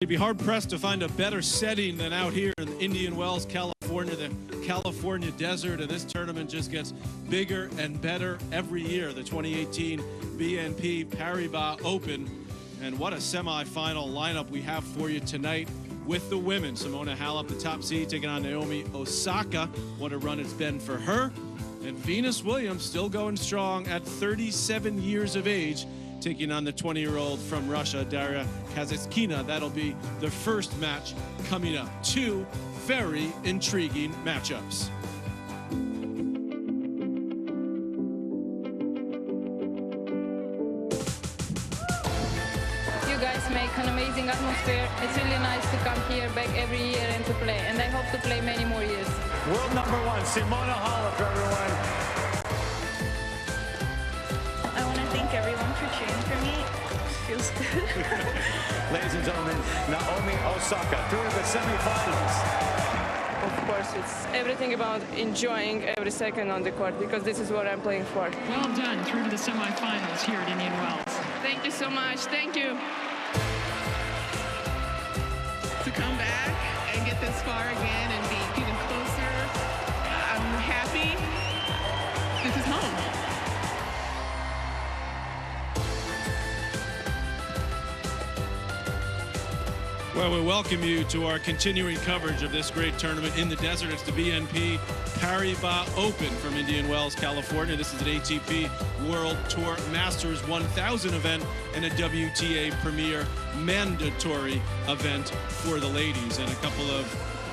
You'd be hard-pressed to find a better setting than out here in Indian Wells, California, the California desert, and this tournament just gets bigger and better every year. The 2018 BNP Paribas Open, and what a semifinal lineup we have for you tonight with the women. Simona Halep, the top seed, taking on Naomi Osaka. What a run it's been for her. And Venus Williams still going strong at 37 years of age, taking on the 20-year-old from Russia, Daria Kasatkina. That'll be the first match coming up. Two very intriguing matchups. You guys make an amazing atmosphere. It's really nice to come here back every year and to play. And I hope to play many more years. World number one, Simona Halep, everyone. I want to thank everyone for cheering for me. It feels good. Ladies and gentlemen, Naomi Osaka through the semifinals. Of course, it's everything about enjoying every second on the court, because this is what I'm playing for. Well done, through to the semifinals here at Indian Wells. Thank you so much. Thank you. To come back and get this far again and be even closer, I'm happy. This is home. Well, we welcome you to our continuing coverage of this great tournament in the desert. It's the BNP Paribas Open from Indian Wells, California. This is an ATP World Tour Masters 1000 event and a WTA Premier mandatory event for the ladies. And a couple of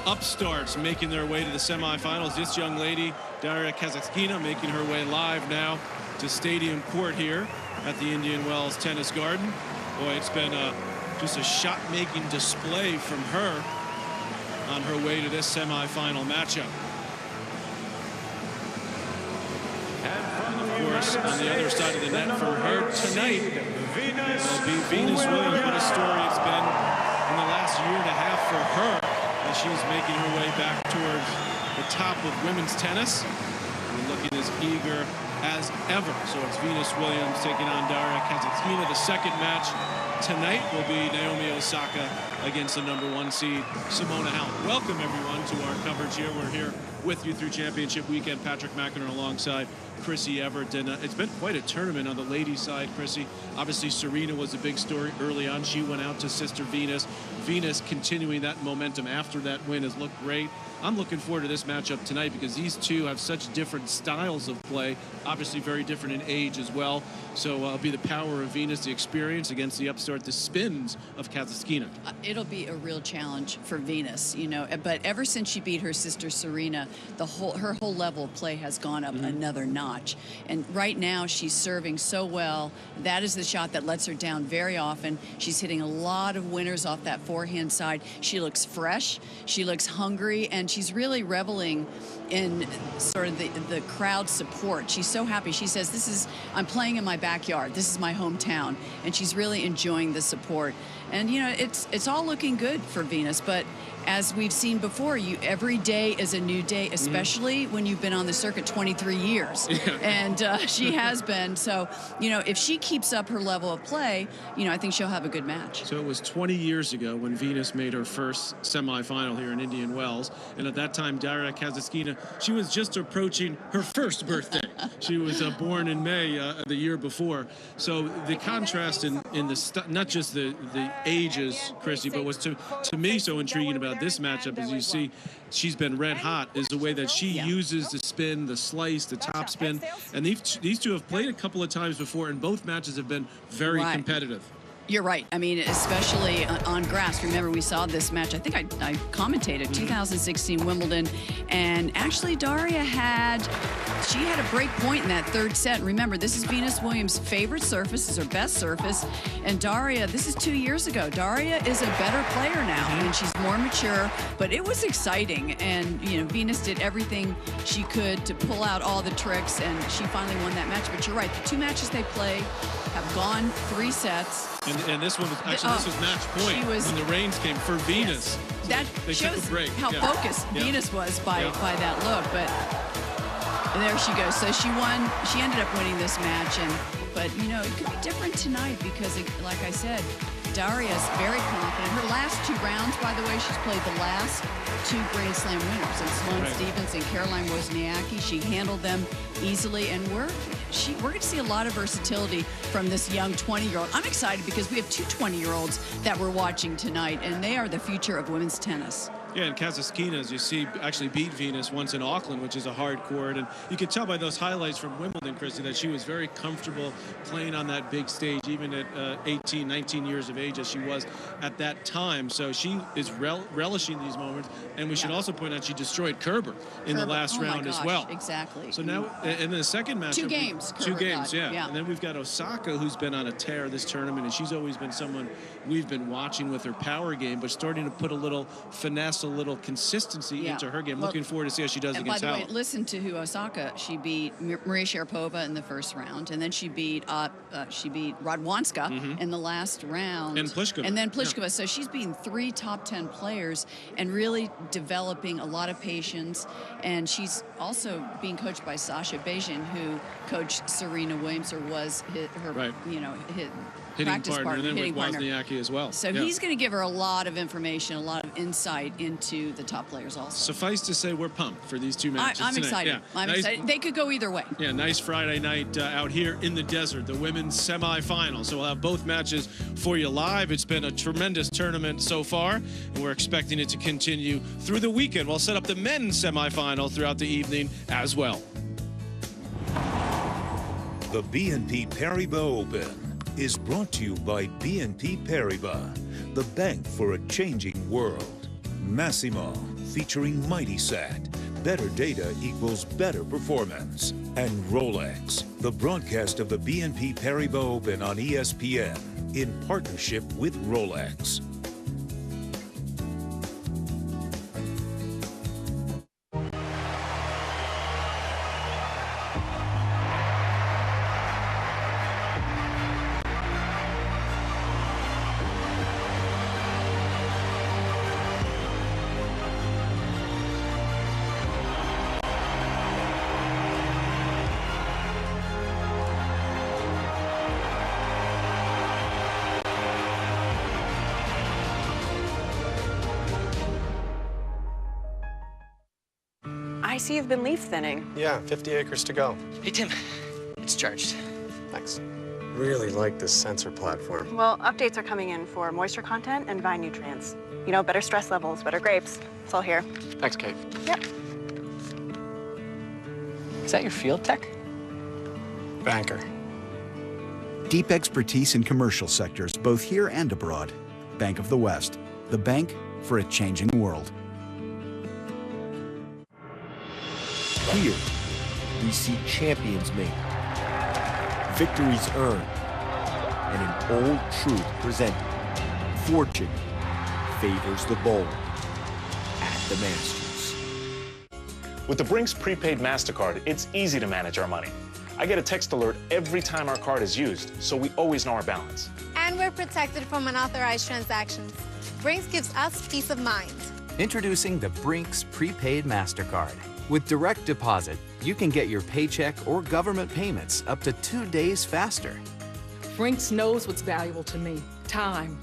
upstarts making their way to the semifinals. This young lady, Daria Kasatkina, making her way live now to Stadium Court here at the Indian Wells Tennis Garden. Boy, it's been just a shot-making display from her on her way to this semifinal matchup. Of course, on the other side of the net for her tonight will be Venus Williams. What a story it's been in the last year and a half for her as she's making her way back towards the top of women's tennis. And looking as eager as ever. So it's Venus Williams taking on Daria Kasatkina. The second match tonight will be Naomi Osaka against the #1 seed, Simona Halep. Welcome, everyone, to our coverage here. We're here with you through championship weekend. Patrick McEnroe alongside Chrissy Everett. And it's been quite a tournament on the ladies' side, Chrissy. Obviously, Serena was a big story early on. She went out to Sister Venus. Venus continuing that momentum after that win has looked great. I'm looking forward to this matchup tonight because these two have such different styles of play, obviously very different in age as well. So it'll be the power of Venus, the experience against the upstart, the spins of Kasatkina. It'll be a real challenge for Venus, you know, but ever since she beat her sister Serena, her whole level of play has gone up another notch. And right now she's serving so well. That is the shot that lets her down very often. She's hitting a lot of winners off that forehand side. She looks fresh, she looks hungry, and she's really reveling in sort of the crowd support. She's so happy. She says, I'm playing in my backyard. This is my hometown. And she's really enjoying the support. And, you know, it's all looking good for Venus. But as we've seen before, every day is a new day, especially when you've been on the circuit 23 years. And she has been. So, you know, if she keeps up her level of play, you know, I think she'll have a good match. So it was 20 years ago when Venus made her first semifinal here in Indian Wells. And at that time, Daria Kasatkina, she was just approaching her first birthday. She was born in May the year before. So the contrast in the not just the ages, Chrissy, but what's to me so intriguing about this matchup, as you see, she's been red hot, is the way that she uses the spin, the slice, the top spin. And these two have played a couple of times before, and both matches have been very competitive. You're right. I mean, especially on grass. Remember, we saw this match. I think I commentated 2016 Wimbledon, and actually Daria had a break point in that third set. Remember, this is Venus Williams' favorite surface, is her best surface, and Daria, this is 2 years ago. Daria is a better player now, and she's more mature, but it was exciting, and, you know, Venus did everything she could to pull out all the tricks, and she finally won that match. But you're right, the two matches they played have gone 3 sets. And this one was actually this was match point when the rains came for Venus. Yes. That shows how focused Venus was by that look. But there she goes. So she won. She ended up winning this match. But you know, it could be different tonight because, like I said, Daria's very confident. Her last rounds, by the way, she's played the last 2 Grand Slam winners, and Sloane Stephens and Caroline Wozniacki. She handled them easily, and we're going to see a lot of versatility from this young 20-year-old. I'm excited because we have 2 20-year-olds that we're watching tonight, and they are the future of women's tennis. Yeah, and Kasatkina, as you see, actually beat Venus once in Auckland, which is a hard court. And you can tell by those highlights from Wimbledon, Christy, that she was very comfortable playing on that big stage, even at 18, 19 years of age, as she was at that time. So she is relishing these moments. And we should also point out she destroyed Kerber in the last round as well. Exactly. So now, in the second match, 2 games. Two games, yeah. And then we've got Osaka, who's been on a tear this tournament, and she's always been someone we've been watching with her power game, but starting to put a little finesse, a little consistency into her game. Looking forward to see how she does against Halep. By the way, listen to who Osaka. She beat Maria Sharapova in the first round, and then she beat Radwanska in the last round. And Pliskova. And then Pliskova. Yeah. So she's beaten 3 top 10 players and really developing a lot of patience. And she's also being coached by Sasha Bejin, who coached Serena Williams, or was her, hitting partner, and then with Wozniacki as well. So he's going to give her a lot of information, a lot of insight into the top players also. Suffice to say, we're pumped for these 2 matches I'm tonight. excited. Yeah. I'm excited. They could go either way. Yeah, nice Friday night out here in the desert, the women's semifinals. So we'll have both matches for you live. It's been a tremendous tournament so far, and we're expecting it to continue through the weekend. We'll set up the men's semifinal throughout the evening as well. The BNP Paribas Open is brought to you by BNP Paribas, the bank for a changing world. Massimo, featuring Mighty Sat. Better data equals better performance. And Rolex, the broadcast of the BNP Paribas Open on ESPN in partnership with Rolex. I see you've been leaf thinning. Yeah, 50 acres to go. Hey, Tim. It's charged. Thanks. Really like this sensor platform. Well, updates are coming in for moisture content and vine nutrients. You know, better stress levels, better grapes. It's all here. Thanks, Kate. Yep. Is that your field tech? Banker. Deep expertise in commercial sectors, both here and abroad. Bank of the West, the bank for a changing world. Here, we see champions made, victories earned, and an old truth presented. Fortune favors the bold at the Masters. With the Brinks prepaid MasterCard, it's easy to manage our money. I get a text alert every time our card is used, so we always know our balance. And we're protected from unauthorized transactions. Brinks gives us peace of mind. Introducing the Brinks prepaid MasterCard. With direct deposit, you can get your paycheck or government payments up to 2 days faster. Brinks knows what's valuable to me, time.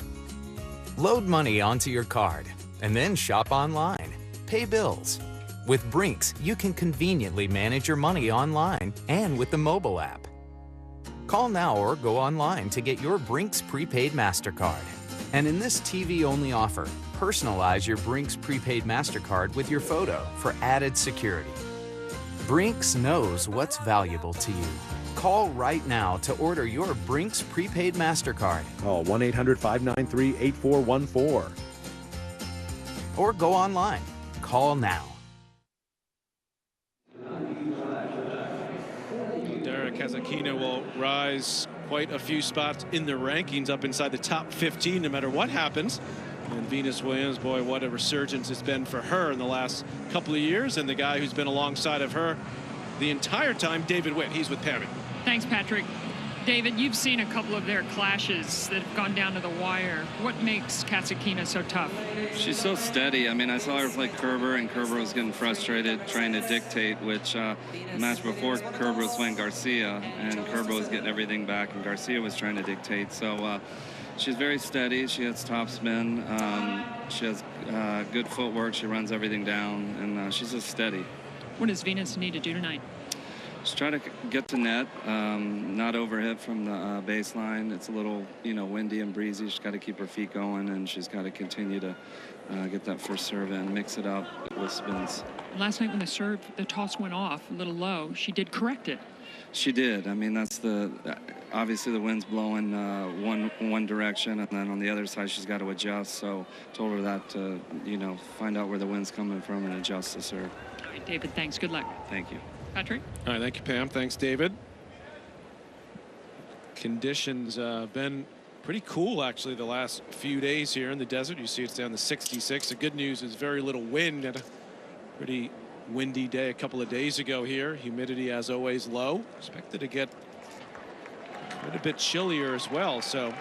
Load money onto your card and then shop online, pay bills. With Brinks, you can conveniently manage your money online and with the mobile app. Call now or go online to get your Brinks prepaid MasterCard. And in this TV-only offer, personalize your Brinks prepaid MasterCard with your photo for added security. Brinks knows what's valuable to you. Call right now to order your Brinks prepaid MasterCard. Call 1-800-593-8414. Or go online. Call now. Daria Kasatkina will rise quite a few spots in the rankings, up inside the top 15 no matter what happens. And Venus Williams, boy, what a resurgence it's been for her in the last couple of years. And the guy who's been alongside of her the entire time, David Witt. He's with Pammy. Thanks, Patrick. David, you've seen a couple of their clashes that have gone down to the wire. What makes Kasatkina so tough? She's so steady. I mean, I saw her play Kerber, and Kerber was getting frustrated trying to dictate, which the match before Kerber was playing Garcia, and Kerber was getting everything back, and Garcia was trying to dictate. So she's very steady. She hits topspin. She has good footwork. She runs everything down, and she's just steady. What does Venus need to do tonight? Just try to get to net, not overhit from the baseline. It's a little, windy and breezy. She's got to keep her feet going, and she's got to continue to get that first serve in, mix it up with spins. Last night when the toss went off a little low, she did correct it. She did. I mean, that's obviously the wind's blowing one direction, and then on the other side she's got to adjust. So told her that to, find out where the wind's coming from and adjust the serve. All right, David, thanks. Good luck. Thank you. Patrick? All right, thank you, Pam. Thanks, David. Conditions been pretty cool, actually, the last few days here in the desert. You see it's down to 66. The good news is very little wind. Had a pretty windy day a couple of days ago here. Humidity, as always, low. Expected to get quite a bit chillier as well, so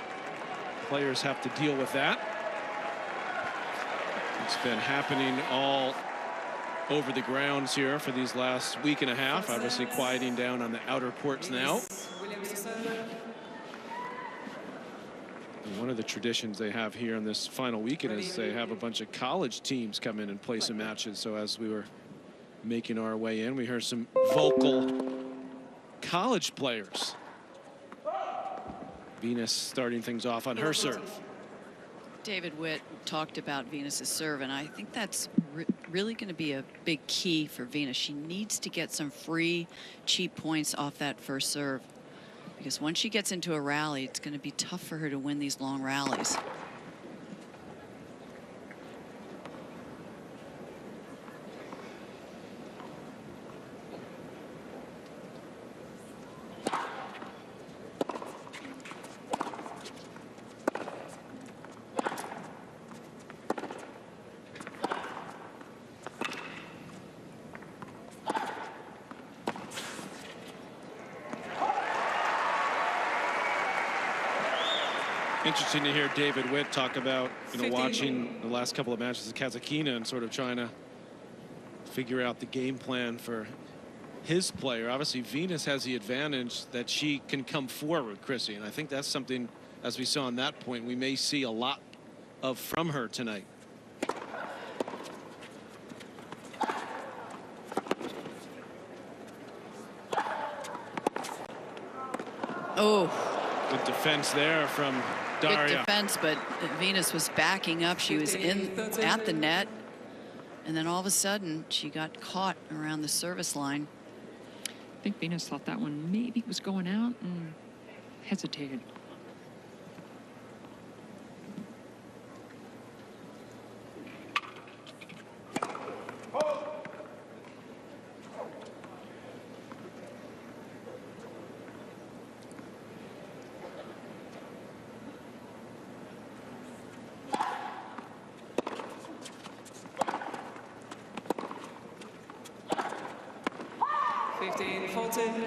players have to deal with that. It's been happening all over the grounds here for these last week and a half, obviously quieting down on the outer courts now. And one of the traditions they have here on this final weekend is they have a bunch of college teams come in and play some matches. So as we were making our way in, we heard some vocal college players. Venus starting things off on her serve. David Witt talked about Venus's serve, and I think that's really going to be a big key for Venus. She needs to get some free, cheap points off that first serve, because once she gets into a rally, it's going to be tough for her to win these long rallies. Interesting to hear David Witt talk about, watching the last couple of matches of Kasatkina and sort of trying to figure out the game plan for his player. Obviously, Venus has the advantage that she can come forward, Chrissy, and I think that's something, as we saw on that point, we may see a lot of from her tonight. Oh. Good defense there from Daria. Good defense, but Venus was backing up. She was at the net, and then all of a sudden she got caught around the service line. I think Venus thought that one maybe was going out and hesitated.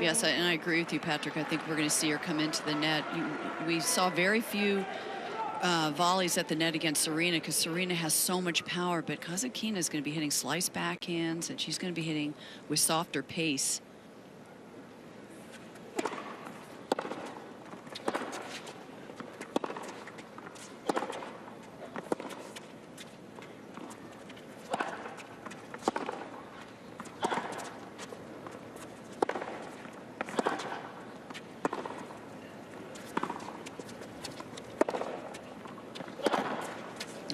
Yes, and I agree with you, Patrick. I think we're going to see her come into the net. We saw very few volleys at the net against Serena, because Serena has so much power, but Kasatkina is going to be hitting slice backhands, and she's going to be hitting with softer pace.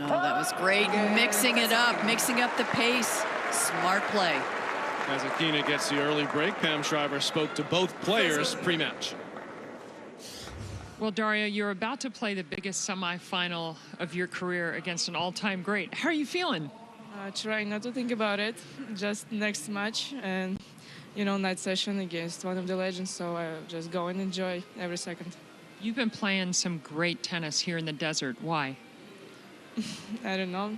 Oh, that was great. Mixing it up, mixing up the pace. Smart play. Kasatkina gets the early break. Pam Shriver spoke to both players pre-match. Well, Daria, you're about to play the biggest semifinal of your career against an all-time great. How are you feeling? Trying not to think about it. Just next match and, night session against one of the legends. So I just go and enjoy every second. You've been playing some great tennis here in the desert. Why? I don't know.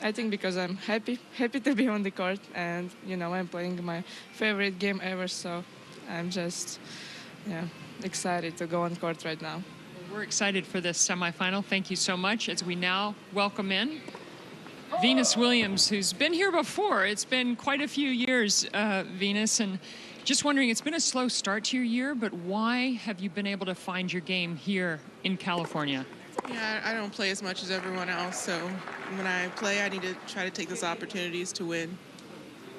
I think because I'm happy to be on the court, and I'm playing my favorite game ever. So I'm just, excited to go on court right now. We're excited for this semifinal. Thank you so much. As we now welcome in Venus Williams, who's been here before. It's been quite a few years, Venus, and Just wondering, it's been a slow start to your year, but why have you been able to find your game here in California? Yeah, I don't play as much as everyone else, so when I play, I need to try to take those opportunities to win.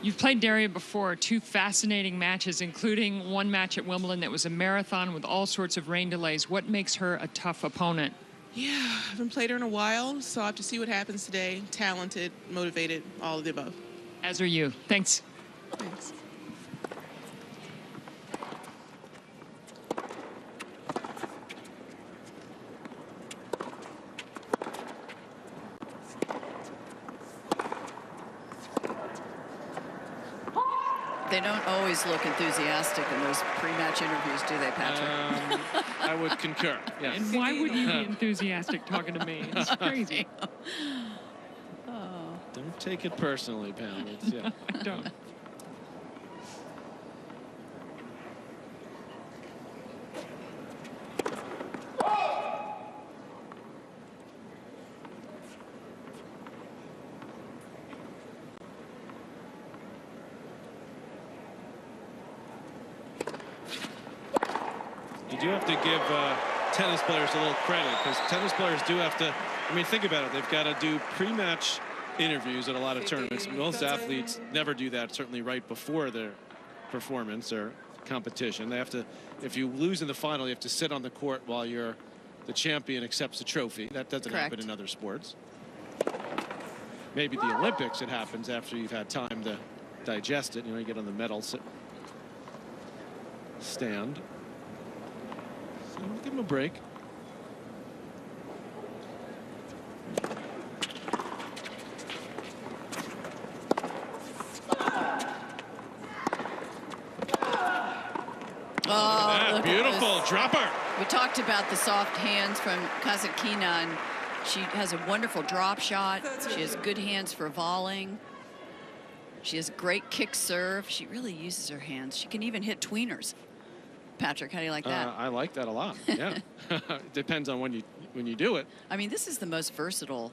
You've played Daria before, 2 fascinating matches, including one match at Wimbledon that was a marathon with all sorts of rain delays. What makes her a tough opponent? Yeah, I haven't played her in a while, so I'll have to see what happens today. Talented, motivated, all of the above. As are you. Thanks. Thanks. They don't always look enthusiastic in those pre-match interviews, do they, Patrick? I would concur. Yeah. And why would you be enthusiastic talking to me? It's crazy. Don't take it personally, Pam. It's, yeah. I don't. You do have to give tennis players a little credit, because tennis players do have to, I mean, think about it. They've got to do pre-match interviews at a lot of tournaments. Most athletes never do that, certainly right before their performance or competition. They have to, if you lose in the final, you have to sit on the court while the champion accepts the trophy. That doesn't happen in other sports. Maybe the Olympics, it happens after you've had time to digest it. You know, you get on the medal stand. So give him a break. Oh, beautiful dropper. We talked about the soft hands from Kasatkina, and she has a wonderful drop shot. She has good hands for volleying. She has great kick serve. She really uses her hands. She can even hit tweeners. Patrick, how do you like that? I like that a lot. Yeah. Depends on when you do it. I mean, this is the most versatile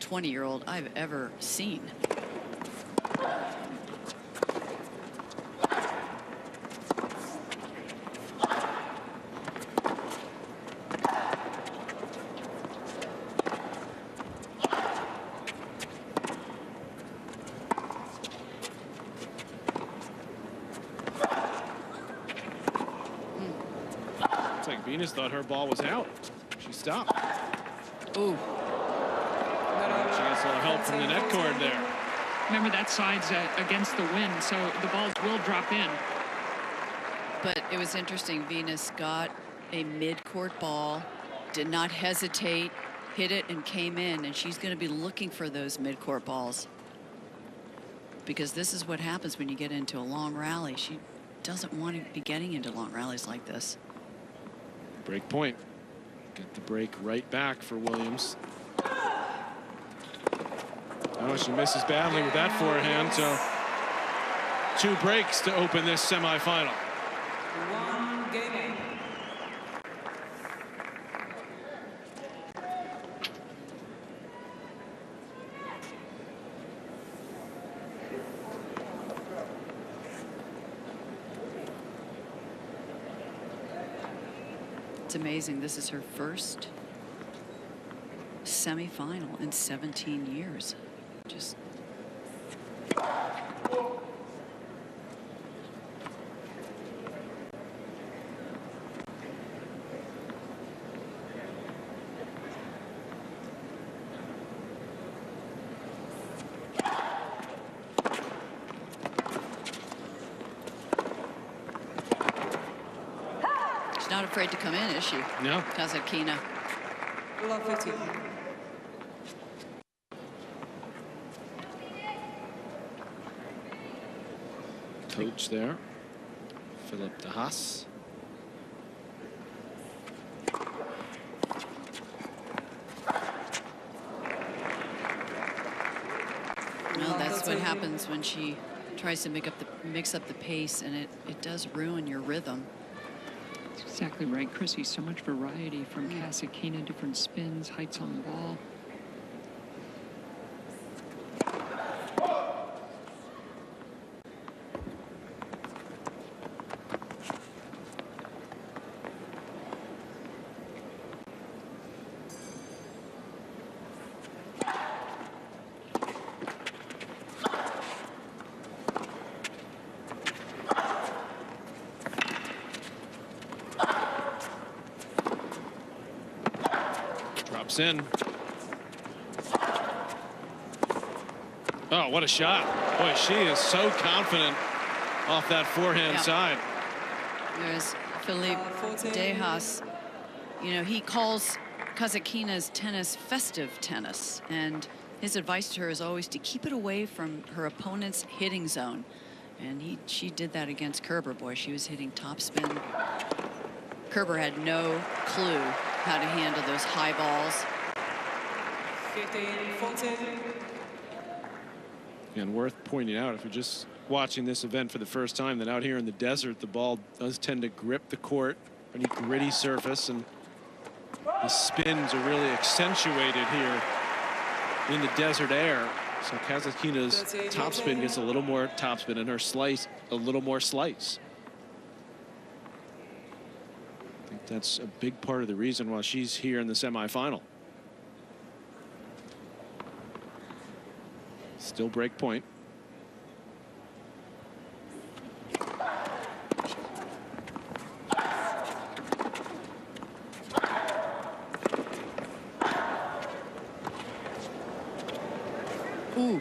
20-year-old I've ever seen. Venus thought her ball was out. She stopped. Ooh. She gets a little help from the net cord there. Remember, that side's against the wind, so the balls will drop in. But it was interesting. Venus got a mid-court ball, did not hesitate, hit it, and came in. And she's going to be looking for those mid-court balls, because this is what happens when you get into a long rally. She doesn't want to be getting into long rallies like this. Break point. Get the break right back for Williams. Oh, she misses badly with that forehand, so 2 breaks to open this semifinal. One game. It's amazing. This is her first semifinal in 17 years. Just not afraid to come in, is she? No. Kasatkina. Love 15. Coach there, Philip de Haas. Well, that's what happens when she tries to mix up the pace, and it does ruin your rhythm. Exactly right, Chrissy. So much variety from Kasatkina, different spins, heights on the ball. this in. Oh, what a shot. Boy, she is so confident off that forehand side. There's Philippe Dejas. You know, he calls Kasatkina's tennis festive tennis, and his advice to her is always to keep it away from her opponent's hitting zone. And she did that against Kerber. Boy, she was hitting topspin. Kerber had no clue how to handle those high balls. 15-14. And worth pointing out, if you're just watching this event for the first time, that out here in the desert, the ball does tend to grip the court on a gritty surface, and the spins are really accentuated here in the desert air. So Kasatkina's topspin gets a little more topspin, and her slice a little more slice. I think that's a big part of the reason why she's here in the semifinal. Still break point. Ooh.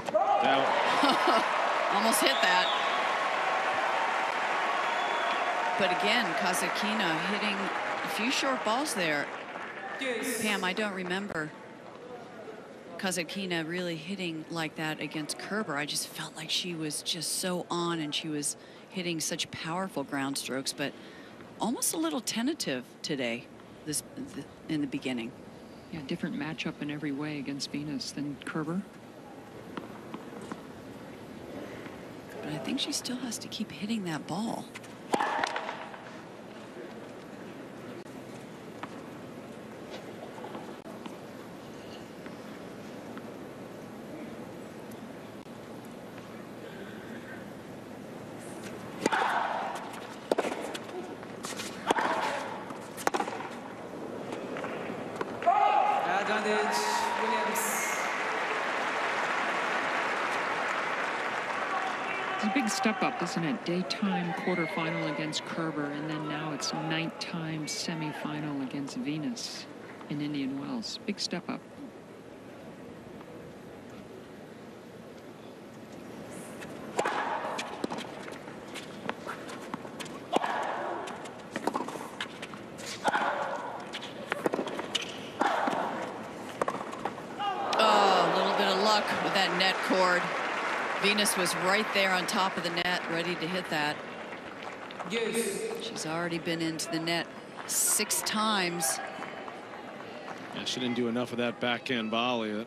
Almost hit that. But again, Kasatkina hitting a few short balls there. Pam, I don't remember Kasatkina really hitting like that against Kerber. I just felt like she was just so on, and she was hitting such powerful ground strokes, but almost a little tentative today, in the beginning. Yeah, different matchup in every way against Venus than Kerber. But I think she still has to keep hitting that ball. It's a big step up, isn't it? Daytime quarterfinal against Kerber, and then now it's nighttime semifinal against Venus in Indian Wells. Big step up. Oh, a little bit of luck with that net cord. Venus was right there on top of the net, ready to hit that. She's already been into the net 6 times. Yeah, she didn't do enough of that backhand volley.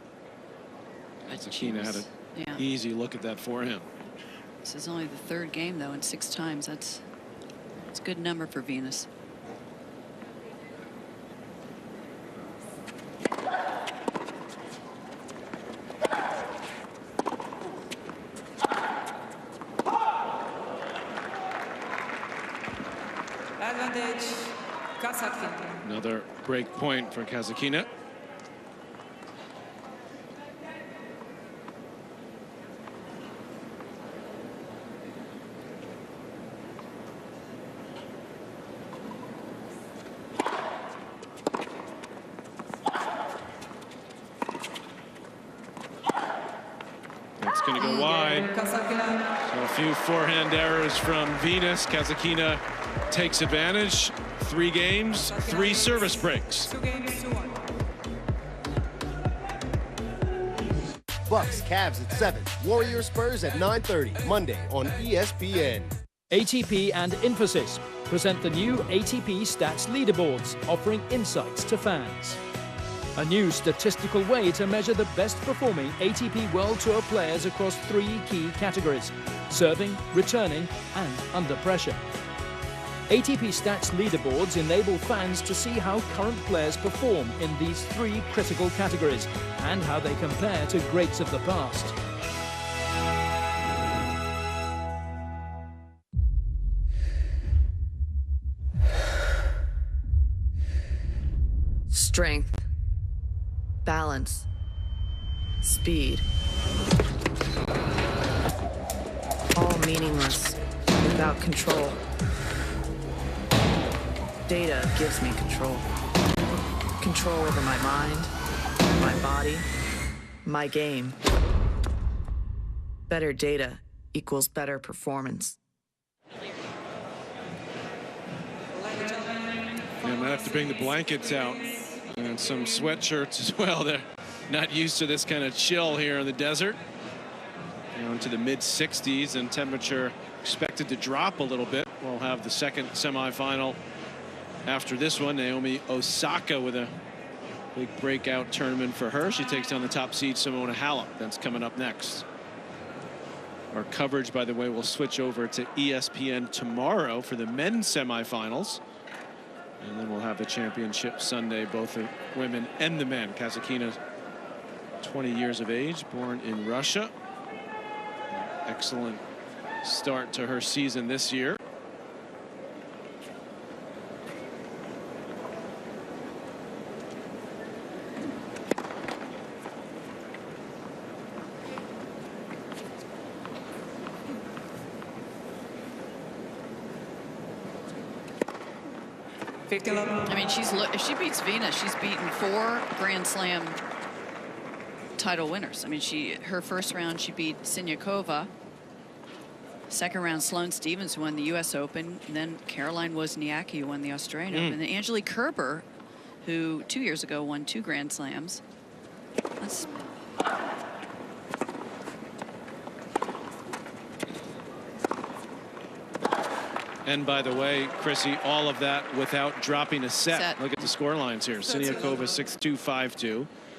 Kasatkina had an easy look at that forehand. This is only the 3rd game, though, and 6 times. That's a good number for Venus. Advantage, Kasatkina. Another break point for Kasatkina. That's going to go wide. So a few forehand errors from Venus. Kasatkina takes advantage. 3 games, 3 service breaks. 2 games to 1. Bucks, Cavs at 7. Warriors, Spurs at 9:30. Monday on ESPN. ATP and Infosys present the new ATP Stats Leaderboards, offering insights to fans. A new statistical way to measure the best-performing ATP World Tour players across 3 key categories: serving, returning, and under pressure. ATP Stats Leaderboards enable fans to see how current players perform in these 3 critical categories and how they compare to greats of the past. Strength, balance, speed. All meaningless without control. Data gives me control. Control over my mind, My body, my game. Better data equals better performance. I might have to bring the blankets out and some sweatshirts as well. They're not used to this kind of chill here in the desert. Down to the mid-60s, and temperature expected to drop a little bit. We'll have the second semifinal after this one. Naomi Osaka with a big breakout tournament for her. She takes down the top seed Simona Halep. That's coming up next. Our coverage, by the way, will switch over to ESPN tomorrow for the men's semifinals. And then we'll have the championship Sunday, both the women and the men. Kasatkina, 20 years of age, born in Russia. Excellent start to her season this year. I mean, if she beats Venus, she's beaten 4 Grand Slam title winners. I mean, her first round she beat Siniakova. Second round, Sloane Stephens, who won the U.S. Open, and then Caroline Wozniacki, who won the Australian Open, and then Angelique Kerber, who 2 years ago won 2 Grand Slams. And by the way, Chrissy, all of that without dropping a set. Look at the score lines here. Siniakova 6-2,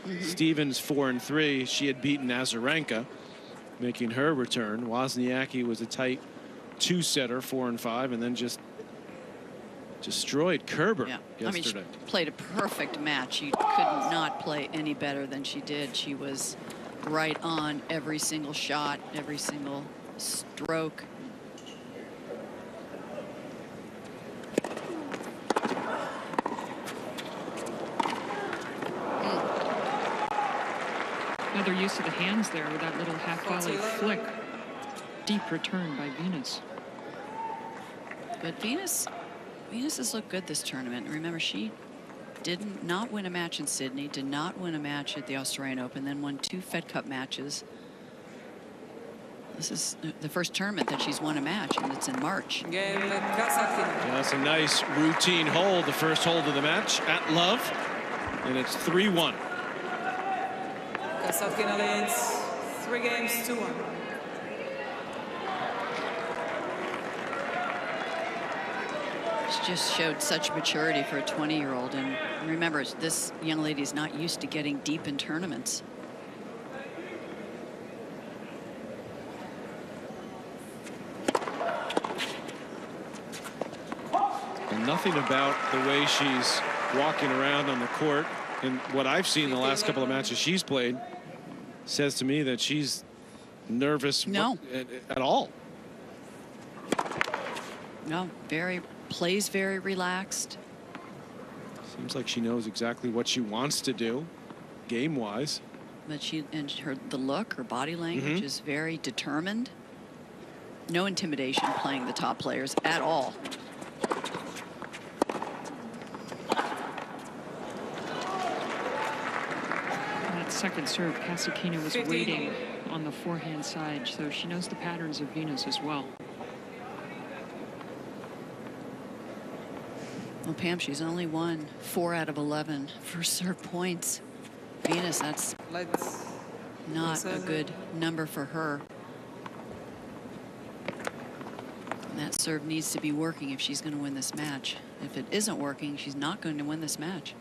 5-2. Stevens 4-3. She had beaten Azarenka, making her return. Wozniacki was a tight 2-setter, 4-5, and then just destroyed Kerber yesterday. I mean, she played a perfect match. She could not play any better than she did. She was right on every single shot, every single stroke. Another use of the hands there with that little half volley flick. Deep return by Venus. But Venus has looked good this tournament. Remember, she did not win a match in Sydney, did not win a match at the Australian Open, then won 2 Fed Cup matches. This is the first tournament that she's won a match, and it's in March. Yeah, that's a nice routine hold, the first hold of the match at Love, and it's 3-1. Kasatkina leads 3 games to 1. She just showed such maturity for a 20-year-old, and remember, this young lady is not used to getting deep in tournaments. And nothing about the way she's walking around on the court and what I've seen the last couple of matches she's played says to me that she's nervous at all. No, plays very relaxed. Seems like she knows exactly what she wants to do, game-wise. But the look, her body language is very determined. No intimidation playing the top players at all. Second serve, Kasatkina was waiting on the forehand side, so she knows the patterns of Venus as well. Well, Pam, she's only won 4 out of 11 first serve points. Venus, that's not a good number for her. And that serve needs to be working if she's going to win this match. If it isn't working, she's not going to win this match.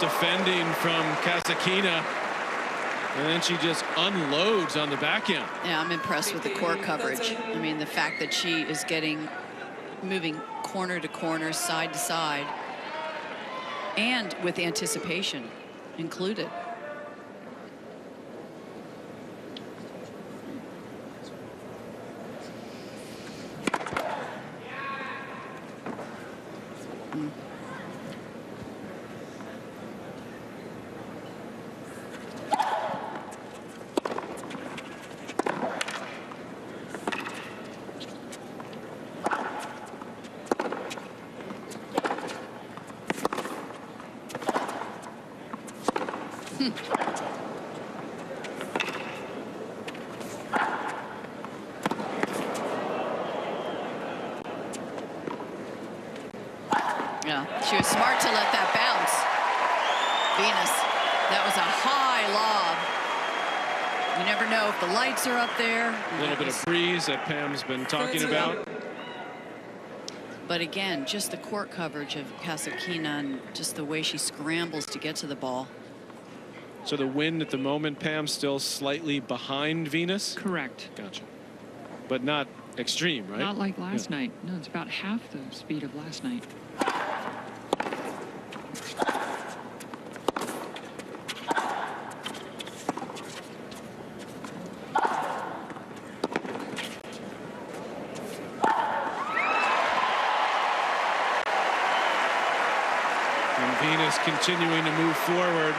Defending from Kasatkina, and then she just unloads on the backhand. Yeah, I'm impressed with the court coverage. I mean, the fact that she is moving corner to corner, side to side, and with anticipation included. Yeah, she was smart to let that bounce. Venus, that was a high lob. You never know if the lights are up there. A little bit of breeze that Pam's been talking about. But again, just the court coverage of Kasatkina and just the way she scrambles to get to the ball. So the wind at the moment, Pam, still slightly behind Venus? Correct. Gotcha. But not extreme, right? Not like last night. No, it's about half the speed of last night. Venus continuing to move forward,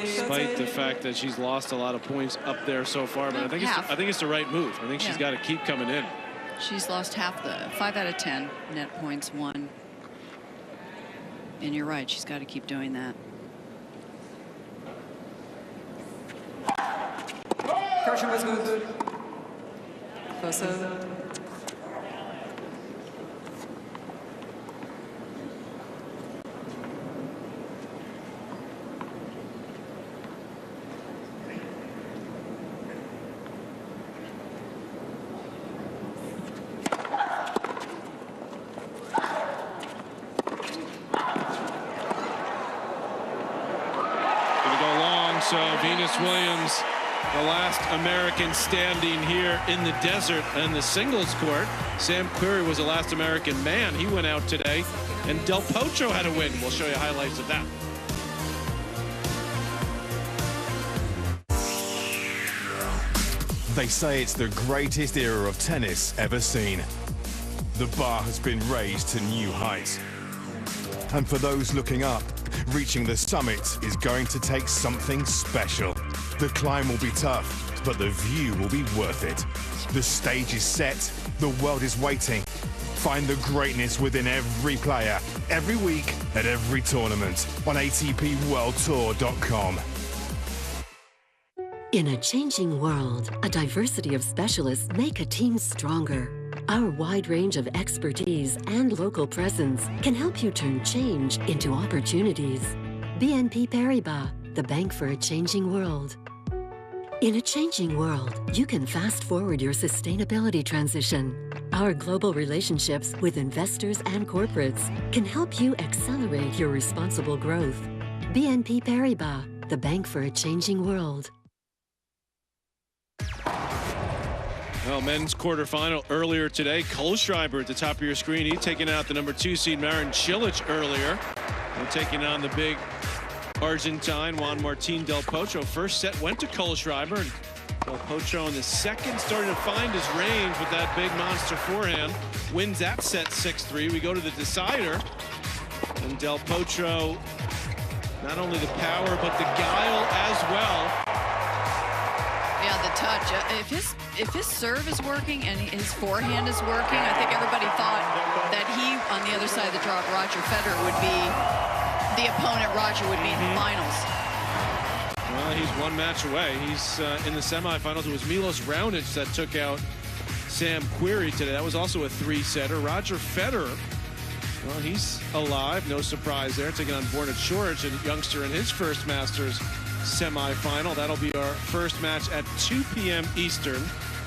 despite the fact that she's lost a lot of points up there so far. But I think it's the right move. I think she's got to keep coming in. She's lost 5 out of 10 net points won. And you're right, she's got to keep doing that. Pressure was good. Closer. So Venus Williams, the last American standing here in the desert and the singles court. Sam Querrey was the last American man. He went out today, and Del Potro had a win. We'll show you highlights of that. They say it's the greatest era of tennis ever seen. The bar has been raised to new heights. And for those looking up, reaching the summit is going to take something special. The climb will be tough, but the view will be worth it. The stage is set, the world is waiting. Find the greatness within every player, every week, at every tournament on ATPWorldTour.com. In a changing world, a diversity of specialists make a team stronger. Our wide range of expertise and local presence can help you turn change into opportunities. BNP Paribas, the bank for a changing world. In a changing world, you can fast forward your sustainability transition. Our global relationships with investors and corporates can help you accelerate your responsible growth. BNP Paribas, the bank for a changing world. Well, men's quarterfinal earlier today. Kohlschreiber at the top of your screen. He taking out the #2 seed Marin Cilic earlier. And taking on the big Argentine Juan Martín Del Potro. First set went to Kohlschreiber. And Del Potro in the second starting to find his range with that big monster forehand. Wins that set 6-3. We go to the decider. And Del Potro, not only the power, but the guile as well. Yeah, the touch. If his serve is working and his forehand is working, I think everybody thought that he, on the other side of the drop, Roger Federer, would be the opponent Roger would be in the finals. Well, he's one match away. He's in the semifinals. It was Milos Raonic that took out Sam Querrey today. That was also a 3-setter. Roger Federer, well, he's alive. No surprise there. Taking on Borna Coric, a youngster in his first Masters semifinal. That'll be our first match at 2 p.m. Eastern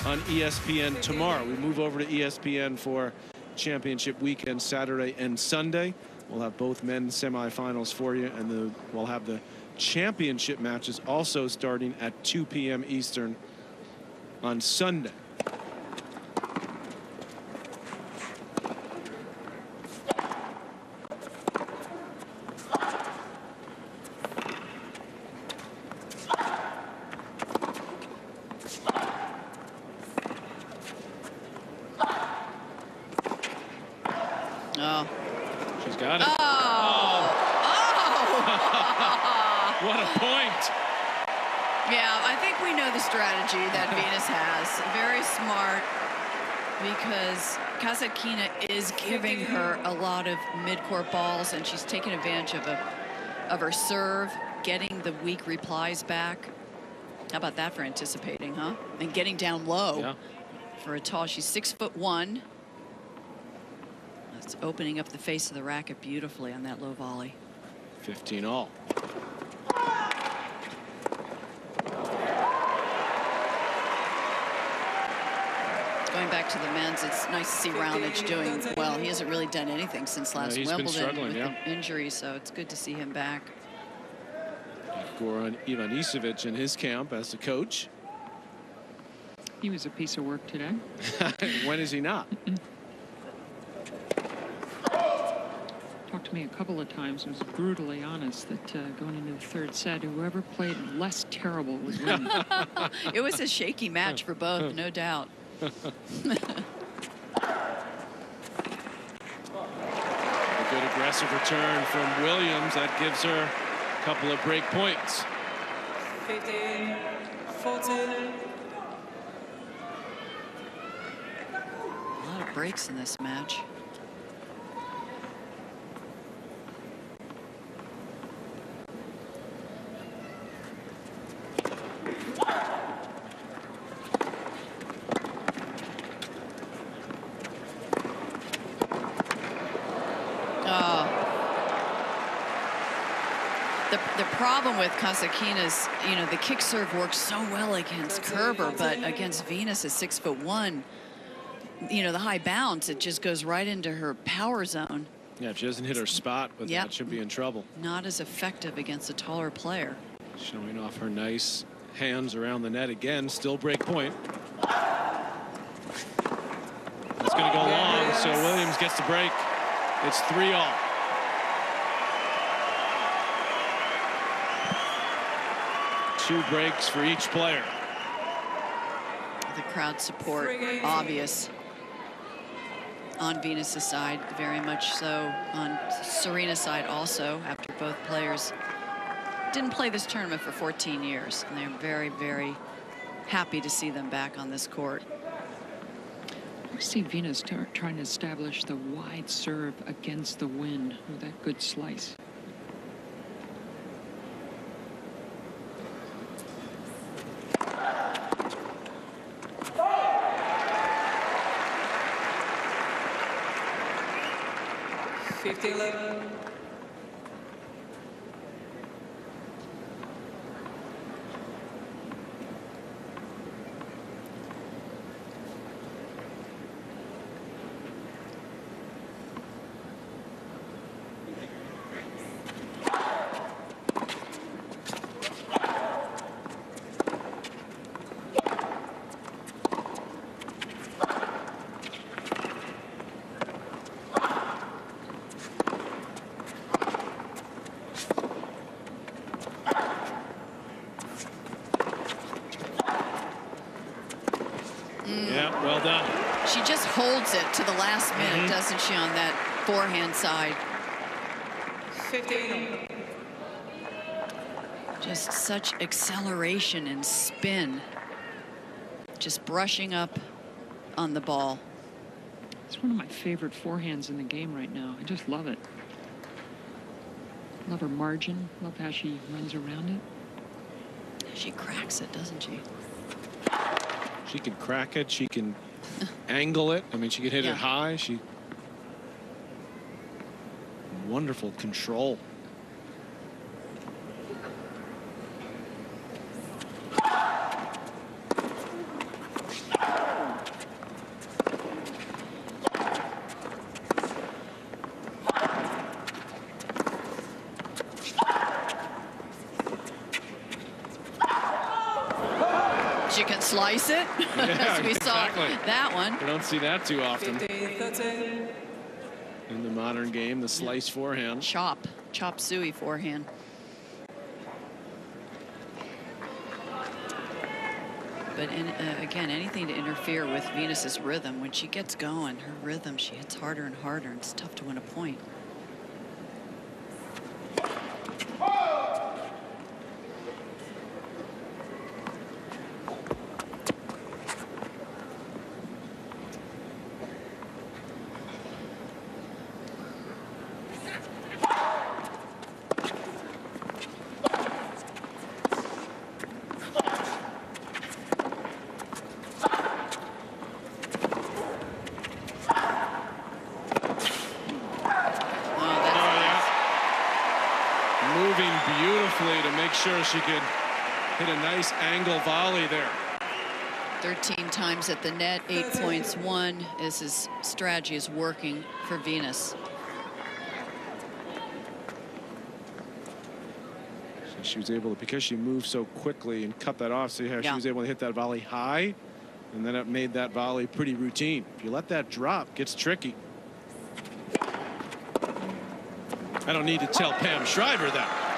on ESPN tomorrow. We move over to ESPN for championship weekend, Saturday and Sunday. We'll have both men's semifinals for you, and we'll have the championship matches also starting at 2 p.m. Eastern on Sunday. Oh. She's got it. Oh. What a point. Yeah, I think we know the strategy that Venus has. Very smart, because Kasatkina is giving her a lot of mid-court balls, and she's taking advantage of of her serve, getting the weak replies back. How about that for anticipating, huh? And getting down low for a tall. She's 6'1". That's opening up the face of the racket beautifully on that low volley. 15 all. Going back to the men's, it's nice to see Raonic doing well. He hasn't really done anything since last Wimbledon with an injury, so it's good to see him back. Goran Ivanisevic in his camp as the coach. He was a piece of work today. When is he not? Talked to me a couple of times and was brutally honest that going into the third set, whoever played less terrible was winning. It was a shaky match for both, no doubt. A good aggressive return from Williams. That gives her a couple of break points. 15, 14. A lot of breaks in this match. The problem with Kasatkina's, you know, the kick serve works so well against Kerber, but against Venus at 6'1", you know, the high bounce, it just goes right into her power zone. Yeah, if she doesn't hit her spot with that, she'll be in trouble. Not as effective against a taller player. Showing off her nice hands around the net again. Still break point. That's going to go long, so Williams gets the break. It's 3 all. Two breaks for each player. The crowd support obvious on Venus's side, very much so on Serena's side also, after both players didn't play this tournament for 14 years, and they're very, very happy to see them back on this court. I see Venus trying to establish the wide serve against the wind with that good slice. Yeah, well done. She just holds it to the last minute, doesn't she, on that forehand side? 15. Just such acceleration and spin. Just brushing up on the ball. It's one of my favorite forehands in the game right now. I just love it. Love her margin. Love how she runs around it. She cracks it, doesn't she? She can crack it. She can angle it. I mean, she can hit it high. She wonderful control. She can slice it. Yeah, As we saw that one. We don't see that too often 15, 13. in the modern game. The slice forehand. Chop suey forehand. But again, anything to interfere with Venus's rhythm. When she gets going, her rhythm, she hits harder and harder, and it's tough to win a point. hit a nice angle volley there. 13 times at the net, 8 points won, as his strategy is working for Venus. So she was able to, because she moved so quickly and cut that off, see how she was able to hit that volley high, and then it made that volley pretty routine. If you let that drop, it gets tricky. I don't need to tell Pam Shriver that.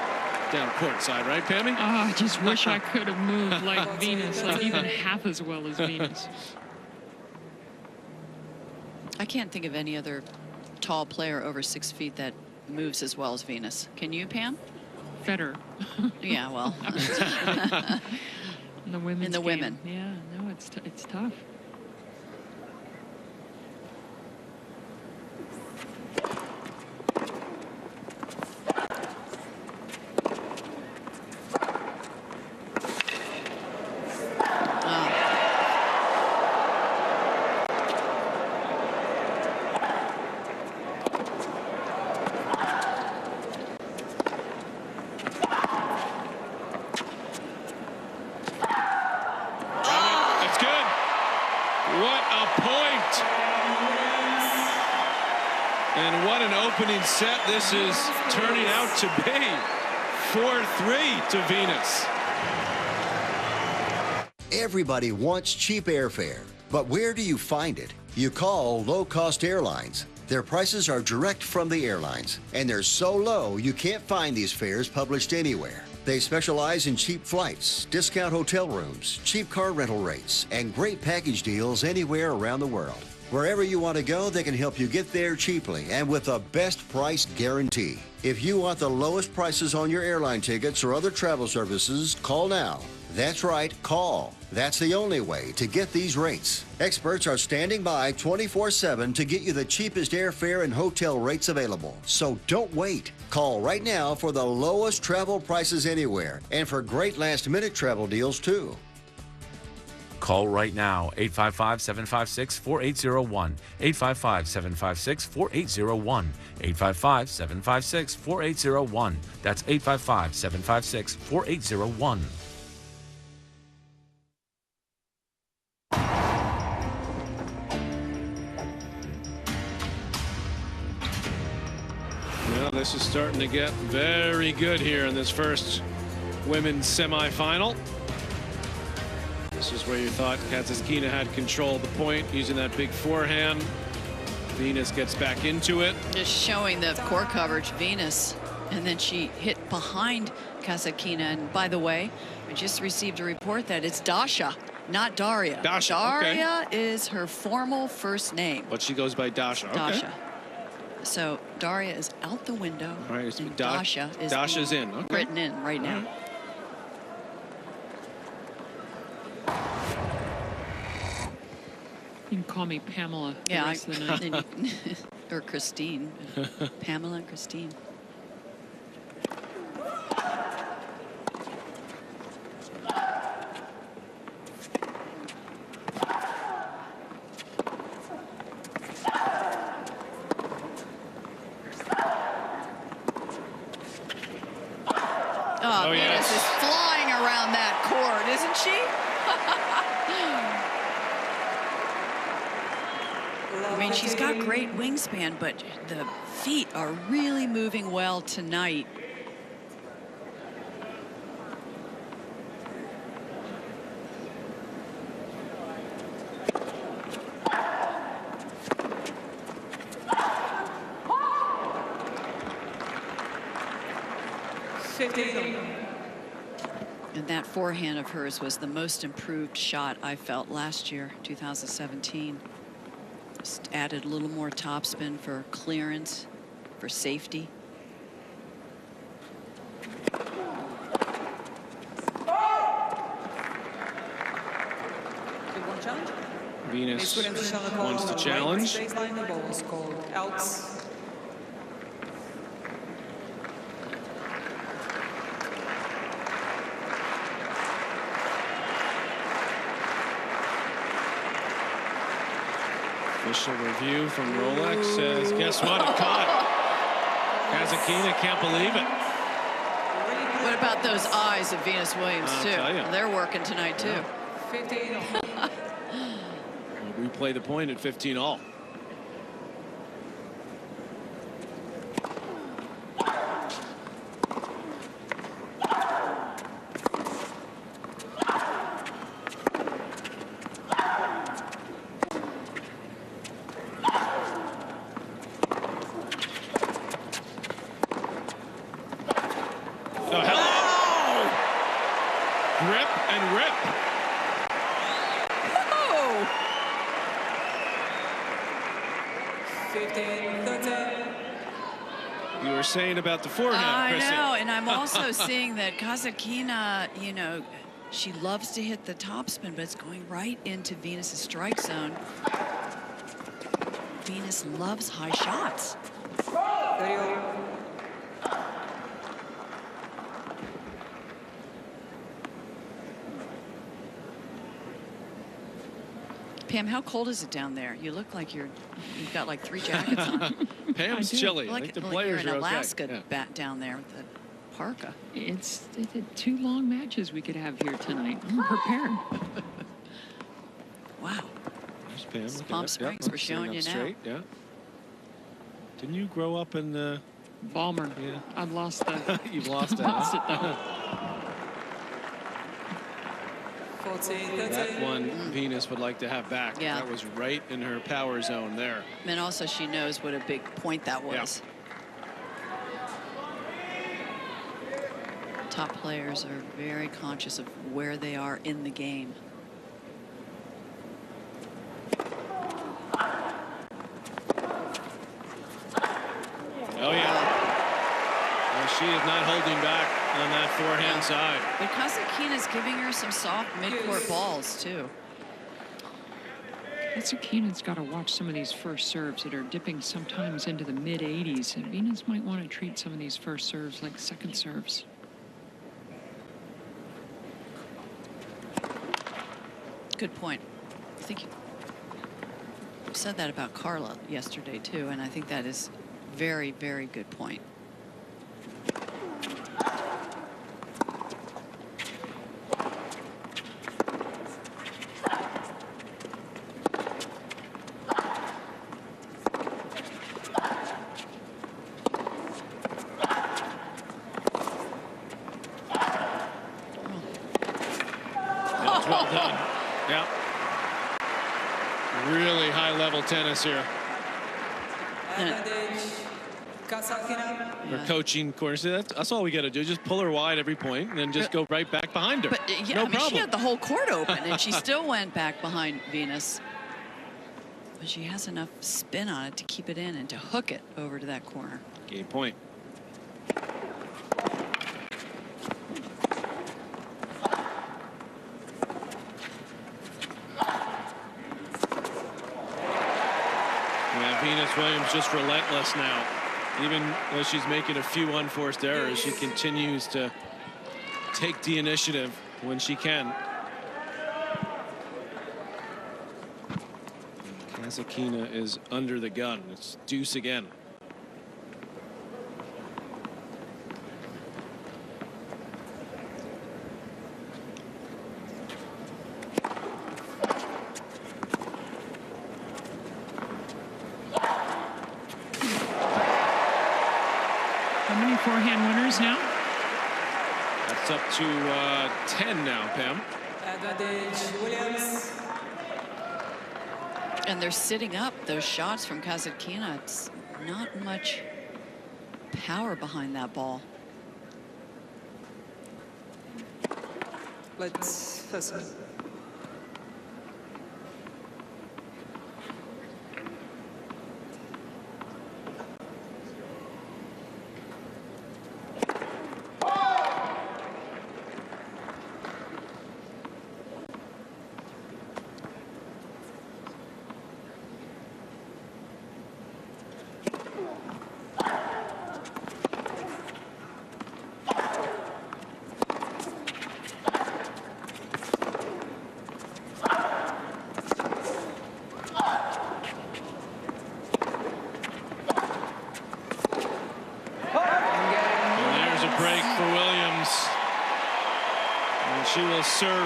Down court side, right, Pammy? Oh, I just wish I could have moved like Venus, like even half as well as Venus. I can't think of any other tall player over 6 feet that moves as well as Venus. Can you, Pam? Federer. Yeah, well. In the women's In the game. women. Yeah, no, it's tough. Opening set, this is turning out to be 4-3 to Venus. Everybody wants cheap airfare, but where do you find it? You call low-cost airlines. Their prices are direct from the airlines, and they're so low you can't find these fares published anywhere. They specialize in cheap flights, discount hotel rooms, cheap car rental rates, and great package deals anywhere around the world. Wherever you want to go, they can help you get there cheaply and with a best price guarantee. If you want the lowest prices on your airline tickets or other travel services, call now. That's right, call. That's the only way to get these rates. Experts are standing by 24/7 to get you the cheapest airfare and hotel rates available. So don't wait. Call right now for the lowest travel prices anywhere and for great last-minute travel deals, too. Call right now, 855-756-4801, 855-756-4801, 855-756-4801. That's 855-756-4801. Well, this is starting to get very good here in this first women's semifinal. This is where you thought Kasatkina had control of the point using that big forehand. Venus gets back into it. Just showing the court coverage, Venus. And then she hit behind Kasatkina. And by the way, I just received a report that it's Dasha, not Daria. Dasha, Daria is her formal first name. But she goes by Dasha. Dasha. So Daria is out the window. All right, and Dasha is Dasha's in. Okay. Written in right now. You can call me Pamela. Yeah, the rest of the night. Or Christine. Pamela and Christine. Oh, Venus is flying around that court, isn't she? I mean, she's got great wingspan, but the feet are really moving well tonight. And that forehand of hers was the most improved shot I felt last year, 2017. Just added a little more topspin for clearance, for safety. Venus wants to challenge. Official review from Rolex says, guess what? It caught. Kasatkina can't believe it. What about those eyes of Venus Williams, I'll too? tell ya. They're working tonight, too. 15 all. We'll replay the point at 15 all. Oh, hello! Grip and rip. Oh! 15-13. You were saying about the forehand, I Chrissy. know, and I'm also seeing that Kasatkina, you know, she loves to hit the topspin, but it's going right into Venus's strike zone. Venus loves high shots. Pam, how cold is it down there? You look like you've got like 3 jackets on. Pam's chilly. Like, I think the like players you're in are okay. Alaska Yeah. down there with the parka. It's 2 long matches we could have here tonight. I'm prepared. Wow. There's Pam. Look at Palm that. Springs, Yep, we're sitting showing up you now. straight. Yeah. Didn't you grow up in Balmer? Yeah. I've lost that. You've lost it. Lost it, though. 14-13. That one Venus would like to have back. Yeah. That was right in her power zone there. And also she knows what a big point that was. Top players are very conscious of where they are in the game. Oh, yeah. Well, she is not holding back on that forehand side. But Kasatkina's giving her some soft mid-court balls, too. Kasatkina's got to watch some of these first serves that are dipping sometimes into the mid-80s. And Venus might want to treat some of these first serves like second serves. Good point. I think you said that about Carla yesterday, too, and I think that is very, very good point. That's well done. Yeah. Really high-level tennis here. Advantage. Kasatkina. Her coaching course. That's all we got to do. Just pull her wide every point and then just go right back behind her. But yeah, no I mean, problem. she had the whole court open, and she still went back behind Venus. But she has enough spin on it to keep it in and to hook it over to that corner. Game point. Yeah, Venus Williams just relentless now. Even though she's making a few unforced errors, she continues to take the initiative when she can. Kasatkina is under the gun. It's deuce again. How many forehand winners now? That's up to 10 now, Pam. Advantage Williams. And they're sitting up those shots from Kasatkina. It's not much power behind that ball. Let's listen.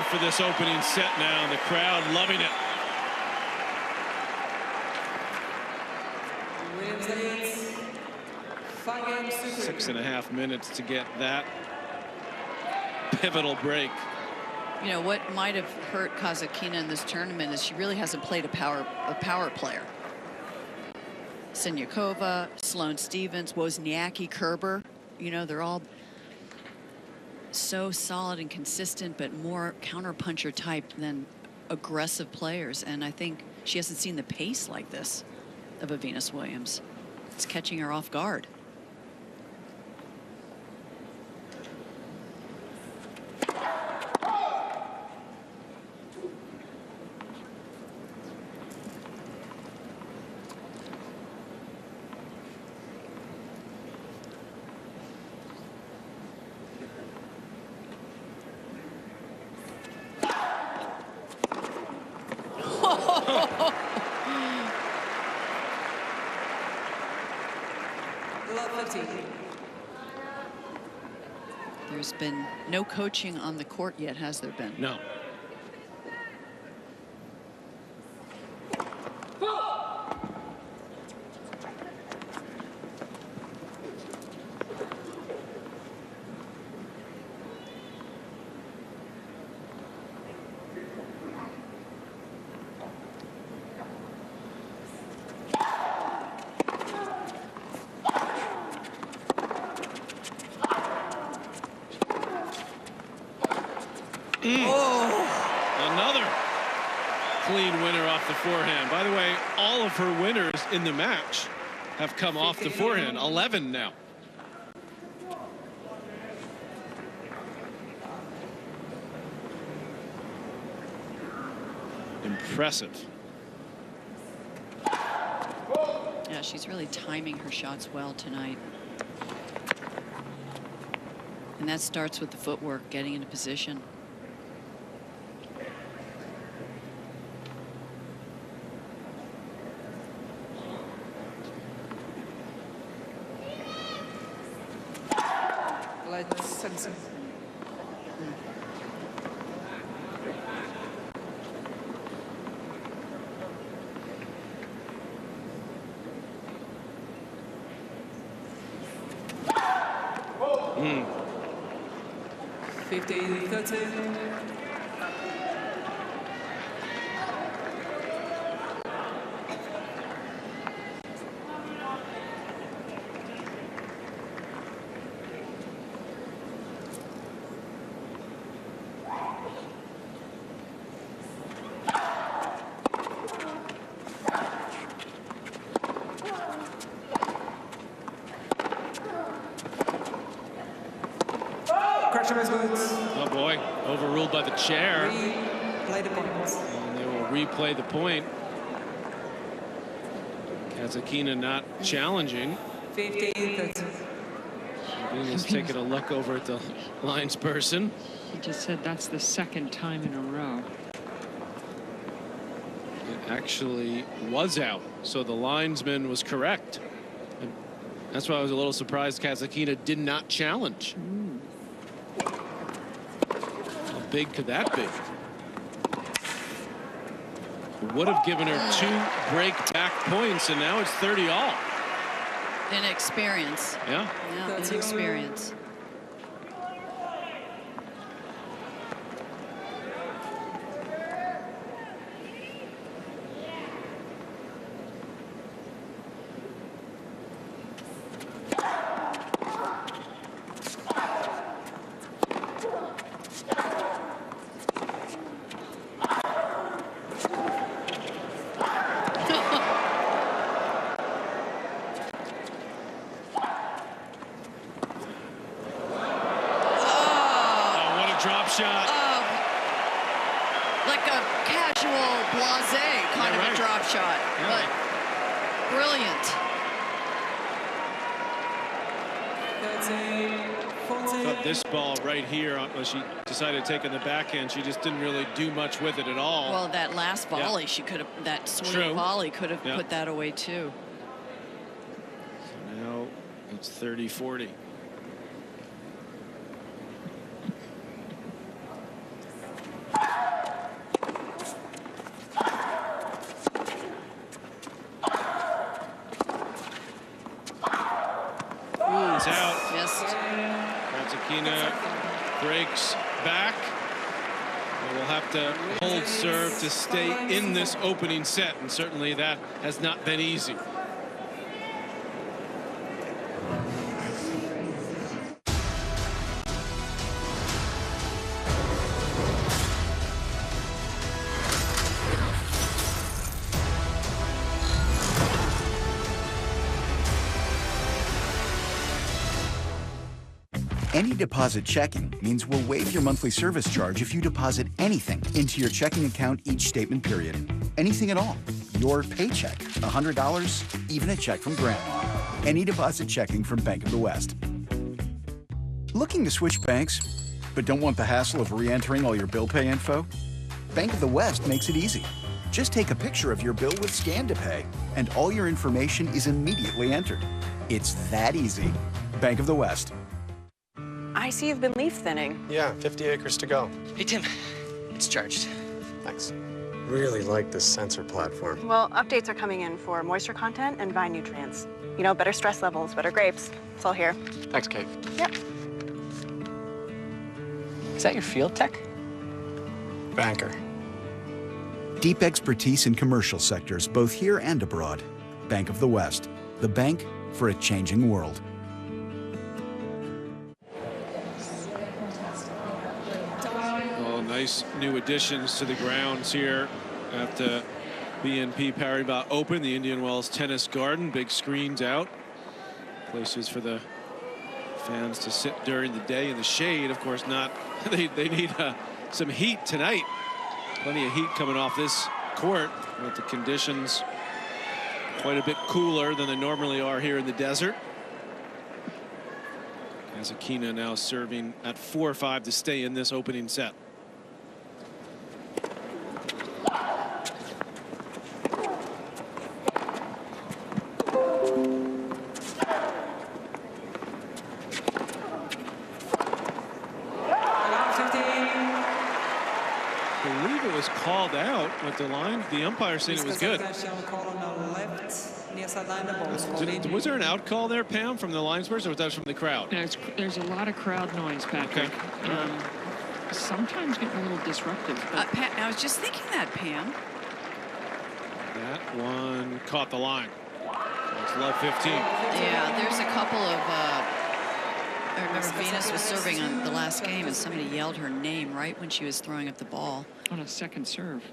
for this opening set now, and the crowd loving it. Williams leads 5-2. 6.5 minutes to get that pivotal break. You know, what might have hurt Kasatkina in this tournament is she really hasn't played a power player. Siniakova, Sloane Stevens, Wozniacki, Kerber, you know, they're all so solid and consistent, but more counterpuncher type than aggressive players. And I think she hasn't seen the pace like this of a Venus Williams. It's catching her off guard. There's been no coaching on the court yet, has there been? No. Another clean winner off the forehand. By the way, all of her winners in the match have come off the forehand. 11 now. Impressive. Yeah, she's really timing her shots well tonight. And that starts with the footwork, getting into position. Simpson. Mm. 15-13. Oh boy, overruled by the chair. Replay the points. And they will replay the point. Kasatkina not challenging. 15-13. Venus taking a look over at the linesperson. He just said that's the second time in a row. It actually was out, so the linesman was correct. And that's why I was a little surprised Kasatkina did not challenge. How big could that be? It would have given her 2 break-back points, and now it's 30 all. Inexperience. Yeah. Yeah, inexperience. Drop shot. Like a casual blasé kind of a drop shot, but brilliant. But this ball right here, she decided to take in the backhand. She just didn't really do much with it at all. Well, that last volley, she could have, that swing volley could have put that away too. So now it's 30-40. Kasatkina breaks back. We'll have to hold serve to stay in this opening set, and certainly that has not been easy. Any deposit checking means we'll waive your monthly service charge if you deposit anything into your checking account each statement period. Anything at all. Your paycheck, $100, even a check from Grandma. Any deposit checking from Bank of the West. Looking to switch banks, but don't want the hassle of re-entering all your bill pay info? Bank of the West makes it easy. Just take a picture of your bill with Scan to Pay, and all your information is immediately entered. It's that easy. Bank of the West. I see you've been leaf thinning. Yeah, 50 acres to go. Hey, Tim, it's charged. Thanks. Really like this sensor platform. Well, updates are coming in for moisture content and vine nutrients. You know, better stress levels, better grapes. It's all here. Thanks, Kate. Yep. Is that your field tech? Banker. Deep expertise in commercial sectors, both here and abroad. Bank of the West, the bank for a changing world. Nice new additions to the grounds here at the BNP Paribas Open, the Indian Wells Tennis Garden. Big screens out, places for the fans to sit during the day in the shade. Of course not. They need some heat tonight. Plenty of heat coming off this court, but the conditions quite a bit cooler than they normally are here in the desert. Kasatkina now serving at 4-5 to stay in this opening set. Called out with the line. The umpire saying it was good. Was there an out call there, Pam, from the linesperson, or was that from the crowd? There's a lot of crowd noise, Patrick. Okay. Sometimes getting a little disruptive. Pat, I was just thinking that, Pam. That one caught the line. It's love 15. Yeah, there's a couple of. I remember Venus was serving on the last game, and somebody yelled her name right when she was throwing up the ball. On a second serve.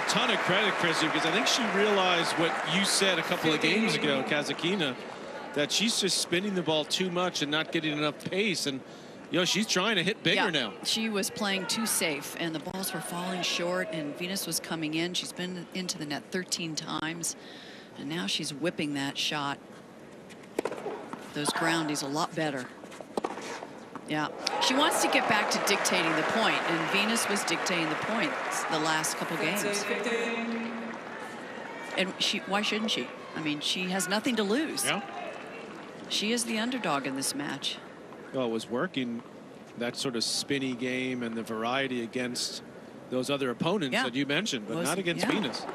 Ton of credit, Chrissy, because I think she realized what you said a couple of games ago, Kasatkina, that she's just spinning the ball too much and not getting enough pace, and she's trying to hit bigger now. She was playing too safe, and the balls were falling short, and Venus was coming in. She's been into the net 13 times, and now she's whipping that shot. Those groundies a lot better. Yeah, she wants to get back to dictating the point, and Venus was dictating the points the last couple games. And why shouldn't she? I mean, she has nothing to lose. Yeah. She is the underdog in this match. Well, it was working, that sort of spinny game and the variety against those other opponents that you mentioned, but not against Venus.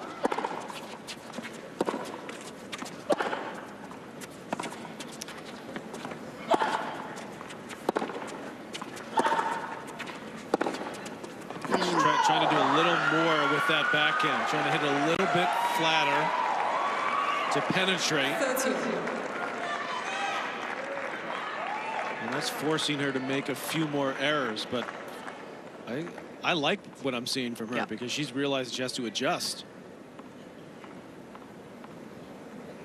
Trying to do a little more with that backhand, trying to hit a little bit flatter to penetrate. And that's forcing her to make a few more errors, but I like what I'm seeing from her because she's realized she has to adjust.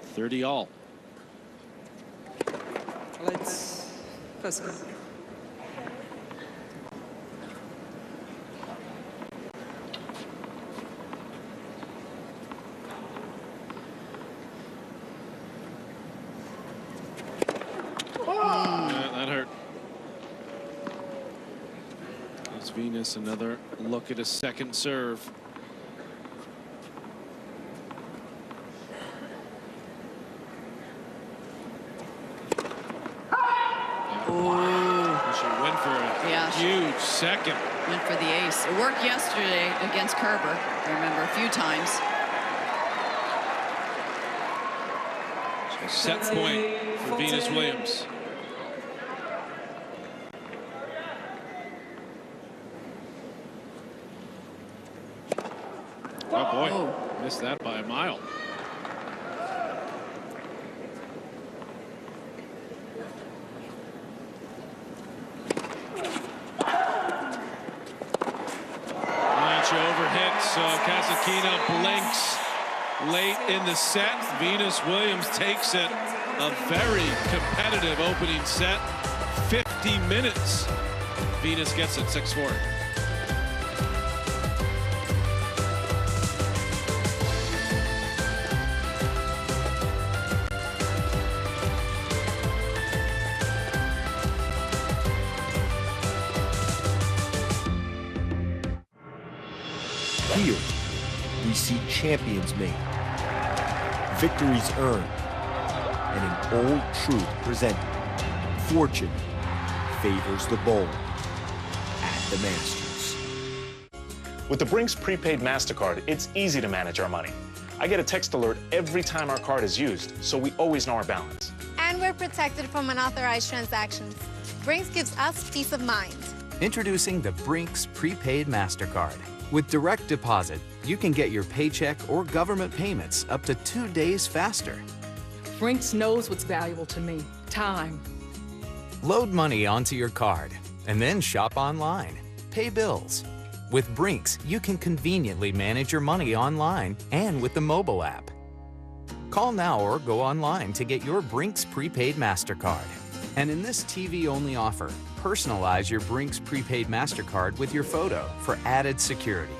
30 all. Let's first go. Venus another look at a second serve. She went for a huge second. Went for the ace. It worked yesterday against Kerber, I remember, a few times. So set point for Venus Williams. Oh boy, missed that by a mile. So Kasatkina blinks late in the set. Venus Williams takes it. A very competitive opening set. 50 minutes. Venus gets it 6-4. Here, we see champions made, victories earned, and an old truth presented. Fortune favors the bold at the Masters. With the Brinks prepaid MasterCard, it's easy to manage our money. I get a text alert every time our card is used, so we always know our balance. And we're protected from unauthorized transactions. Brinks gives us peace of mind. Introducing the Brinks prepaid MasterCard. With direct deposit, you can get your paycheck or government payments up to 2 days faster. Brinks knows what's valuable to me. Time. Load money onto your card and then shop online. Pay bills. With Brinks, you can conveniently manage your money online and with the mobile app. Call now or go online to get your Brinks prepaid MasterCard. And in this TV-only offer, personalize your Brinks prepaid MasterCard with your photo for added security.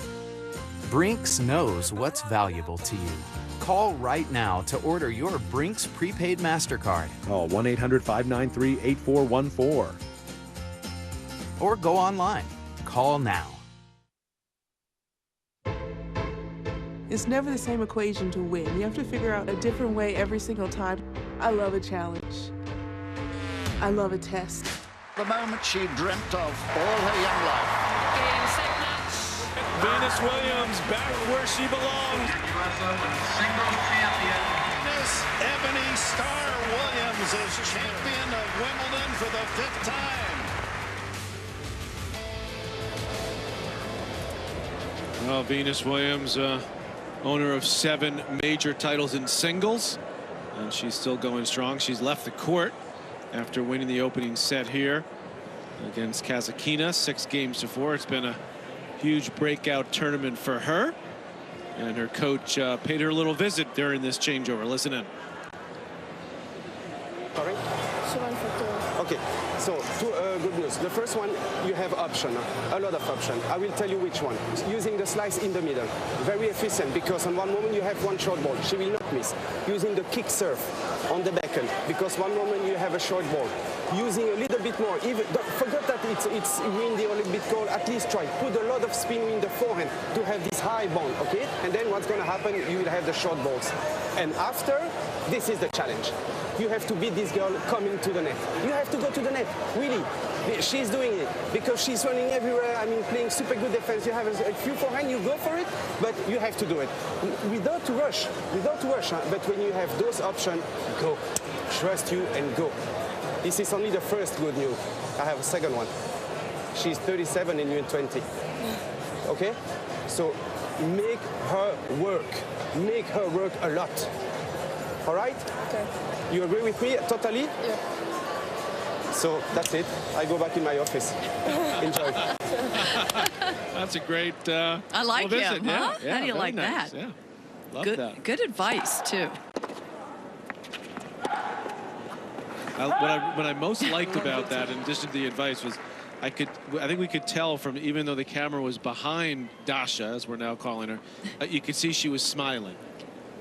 Brinks knows what's valuable to you. Call right now to order your Brinks prepaid MasterCard. Call 1-800-593-8414. Or go online. Call now. It's never the same equation to win. You have to figure out a different way every single time. I love a challenge. I love a test. The moment she dreamt of all her young life. Venus Williams back where she belongs. Miss Ebony Star Williams is champion of Wimbledon for the 5th time. Well, Venus Williams, owner of 7 major titles in singles, and she's still going strong. She's left the court after winning the opening set here against Kasatkina, 6-4. It's been a huge breakout tournament for her, and her coach paid her a little visit during this changeover. Listen in. Sorry? Okay, so two good news. The first one, you have option, a lot of option. I will tell you which one. Using the slice in the middle, very efficient, because on one moment you have one short ball, she will not miss. Using the kick serve on the backhand, because one moment you have a short ball. Using a little bit more, even forget that it's windy or a little bit cold, at least try. Put a lot of spin in the forehand to have this high ball, okay? And then what's going to happen, you will have the short balls. And after, this is the challenge. You have to beat this girl coming to the net. You have to go to the net, really. She's doing it because she's running everywhere. I mean, playing super good defense. You have a few forehand, you go for it, but you have to do it without to rush. Huh? But when you have those options, go. Trust you and go. This is only the first good news. I have a second one. She's 37 and you're 20. Okay? So make her work. Make her work a lot. All right? Okay. You agree with me totally? Yeah. So that's it. I go back in my office. Enjoy. That's a great I like visit. him, huh? Yeah, How do you very like nice. that? Yeah. Love Good, that. good advice, too. What I most liked about that, in addition to the advice, was I think we could tell from, even though the camera was behind Dasha, as we're now calling her, you could see she was smiling,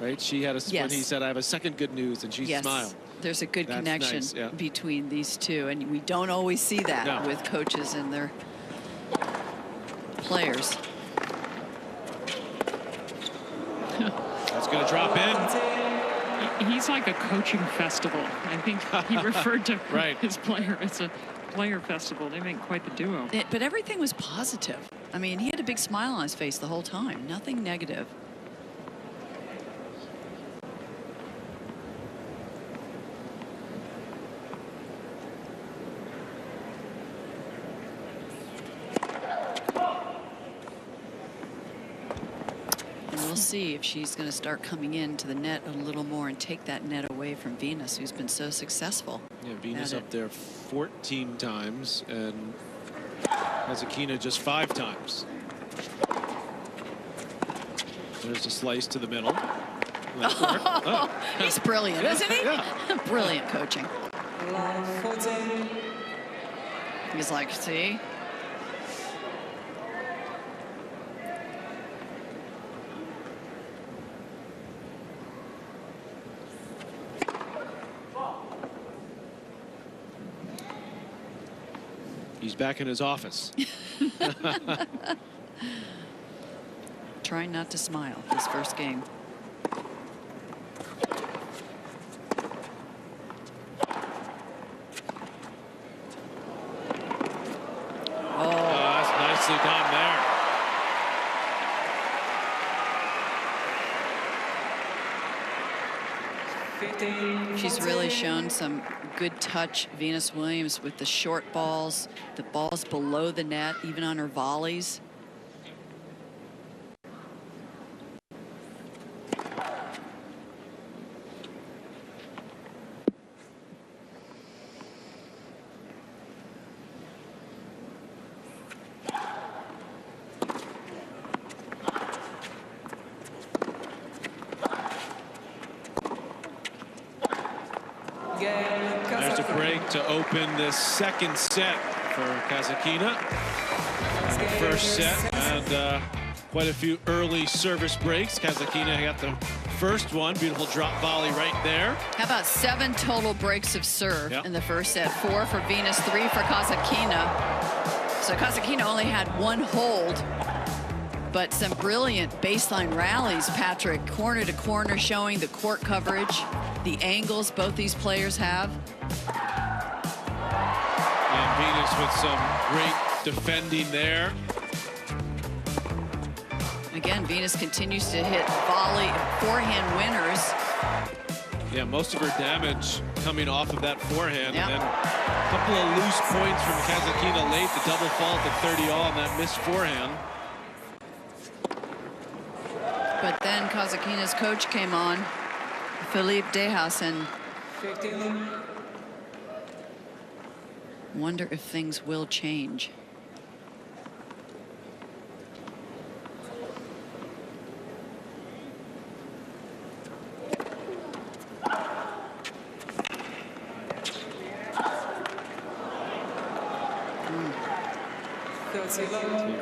right? She had when he said, "I have a second good news," and she smiled. There's a good connection nice, yeah. between these two, and we don't always see that with coaches and their players. That's going to drop in. He's like a coaching festival. I think he referred to his player as a player festival. They make quite the duo. But everything was positive. I mean, he had a big smile on his face the whole time. Nothing negative. We'll see if she's going to start coming into the net a little more and take that net away from Venus, who's been so successful. Yeah, Venus up there 14 times and Kasatkina just 5 times. There's a slice to the middle. Oh. He's brilliant, isn't he? Yeah. Brilliant coaching. He's like, see? He's back in his office. Trying not to smile this first game. That's nicely done there. She's really shown some good touch, Venus Williams, with the short balls, the balls below the net, even on her volleys. There's a break to open the second set for Kasatkina. First set and quite a few early service breaks. Kasatkina got the first one. Beautiful drop volley right there. How about 7 total breaks of serve in the first set? 4 for Venus, 3 for Kasatkina. So Kasatkina only had 1 hold, but some brilliant baseline rallies, Patrick, corner to corner, showing the court coverage, the angles both these players have. And Venus with some great defending there. Again, Venus continues to hit volley forehand winners. Yeah, most of her damage coming off of that forehand. And then a couple of loose points from Kasatkina late, the double fault at 30-all on that missed forehand. But then Kasatkina's coach came on, Philippe Dehaas, and wonder if things will change.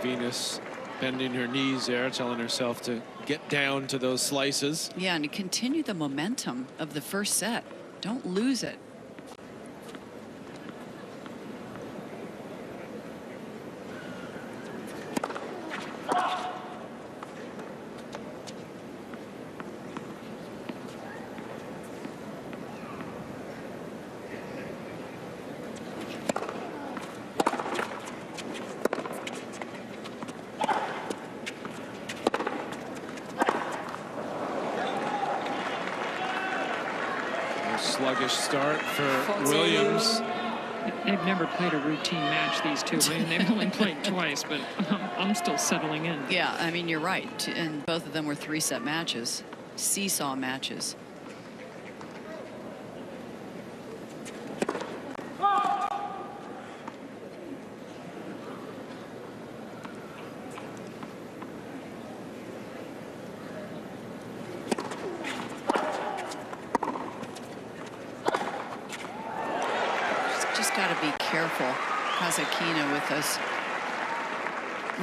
Venus bending her knees there, telling herself to get down to those slices. Yeah, and to continue the momentum of the first set. Don't lose it. Sluggish start for Williams. They've never played a routine match, these two. I mean, they've only played twice, but I'm still settling in. Yeah, I mean, you're right. And both of them were 3-set matches, seesaw matches. Kasatkina with those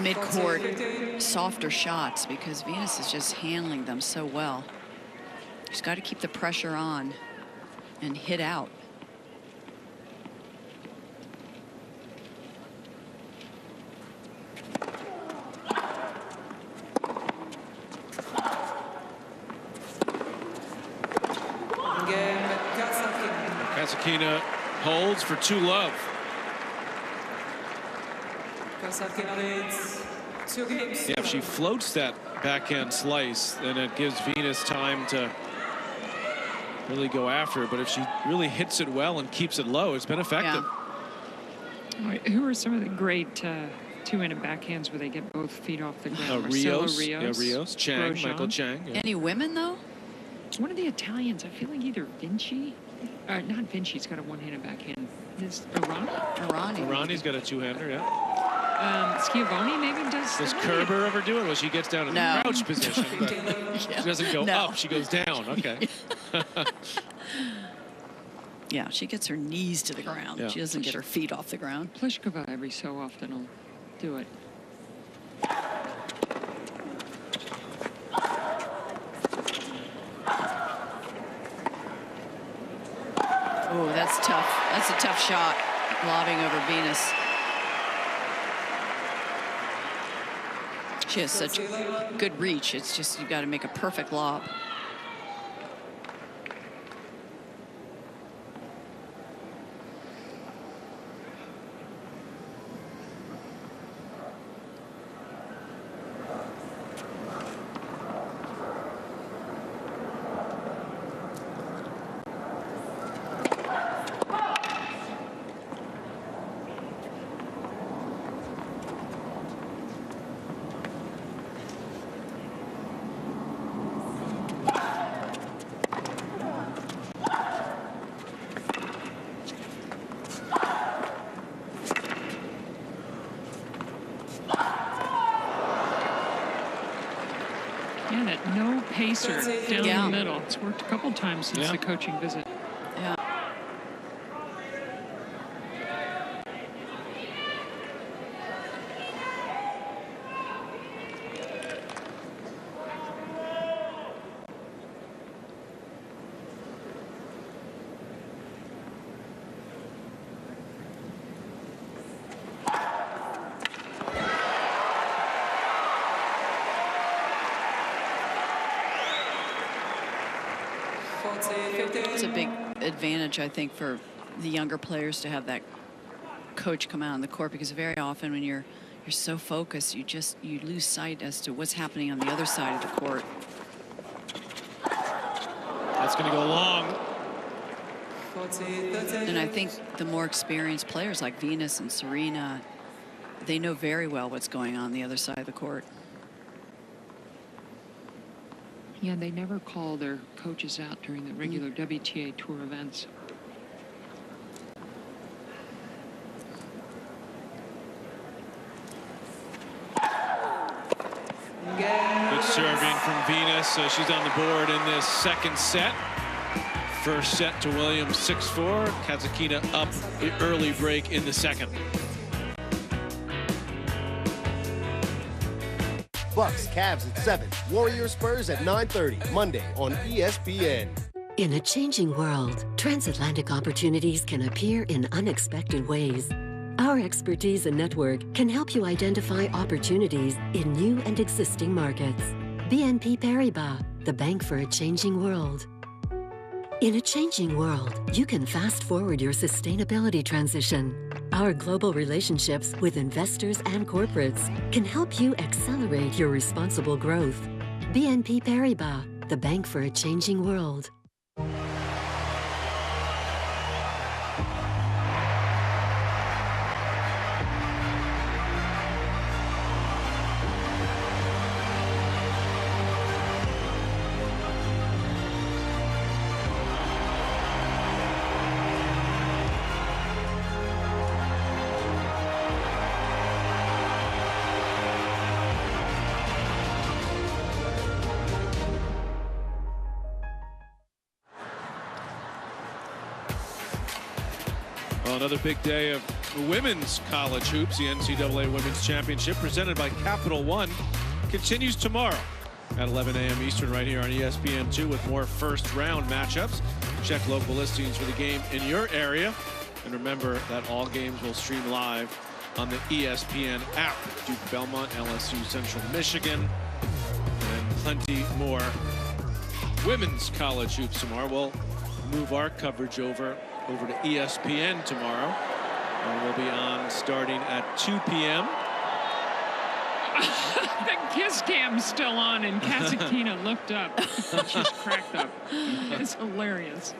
mid-court softer shots, because Venus is just handling them so well. She's got to keep the pressure on and hit out. Kasatkina holds for 2-love. Kasatkina leads 2 games. Yeah, if she floats that backhand slice, then it gives Venus time to really go after it. But if she really hits it well and keeps it low, it's been effective. Yeah. Who are some of the great two-handed backhands where they get both feet off the ground? Rios. Yeah, Rios. Chang, Grosjean. Michael Chang. Yeah. Any women, though? One of the Italians, I feel like either Vinci, not Vinci's got a one-handed backhand. Is Irani? Irani's got a two-hander, yeah. Schiavone maybe does. Does Kerber ever do it? Well, she gets down in the crouch position. But Yeah. she doesn't go No. up, she goes down. Okay. Yeah, she gets her knees to the ground. Yeah. She doesn't get her feet off the ground. Pliskova every so often will do it. Oh, that's tough. That's a tough shot, lobbing over Venus. She has such good reach. It's just you've got to make a perfect lob. Yeah, that no pacer down Yeah. the middle. It's worked a couple times since the coaching visit. Yeah. It's a big advantage, I think, for the younger players to have that coach come out on the court, because very often when you're so focused, you lose sight as to what's happening on the other side of the court. That's going to go long. And I think the more experienced players like Venus and Serena, they know very well what's going on the other side of the court. Yeah, they never call their coaches out during the regular WTA Tour events. Good serving from Venus. She's on the board in this second set. First set to Williams 6-4. Kasatkina up the early break in the second. Bucks, Cavs at 7. Warriors, Spurs at 9:30. Monday on ESPN. In a changing world, transatlantic opportunities can appear in unexpected ways. Our expertise and network can help you identify opportunities in new and existing markets. BNP Paribas, the bank for a changing world. In a changing world, you can fast forward your sustainability transition. Our global relationships with investors and corporates can help you accelerate your responsible growth. BNP Paribas, the bank for a changing world. Well, another big day of women's college hoops. The NCAA Women's Championship, presented by Capital One, continues tomorrow at 11 a.m. Eastern right here on ESPN2 with more first-round matchups. Check local listings for the game in your area. And remember that all games will stream live on the ESPN app. Duke Belmont, LSU Central Michigan, and plenty more women's college hoops tomorrow. We'll move our coverage over over to ESPN tomorrow. And we'll be on starting at 2 p.m. The kiss cam's still on, and Kasatkina looked up. She's cracked up. It's hilarious.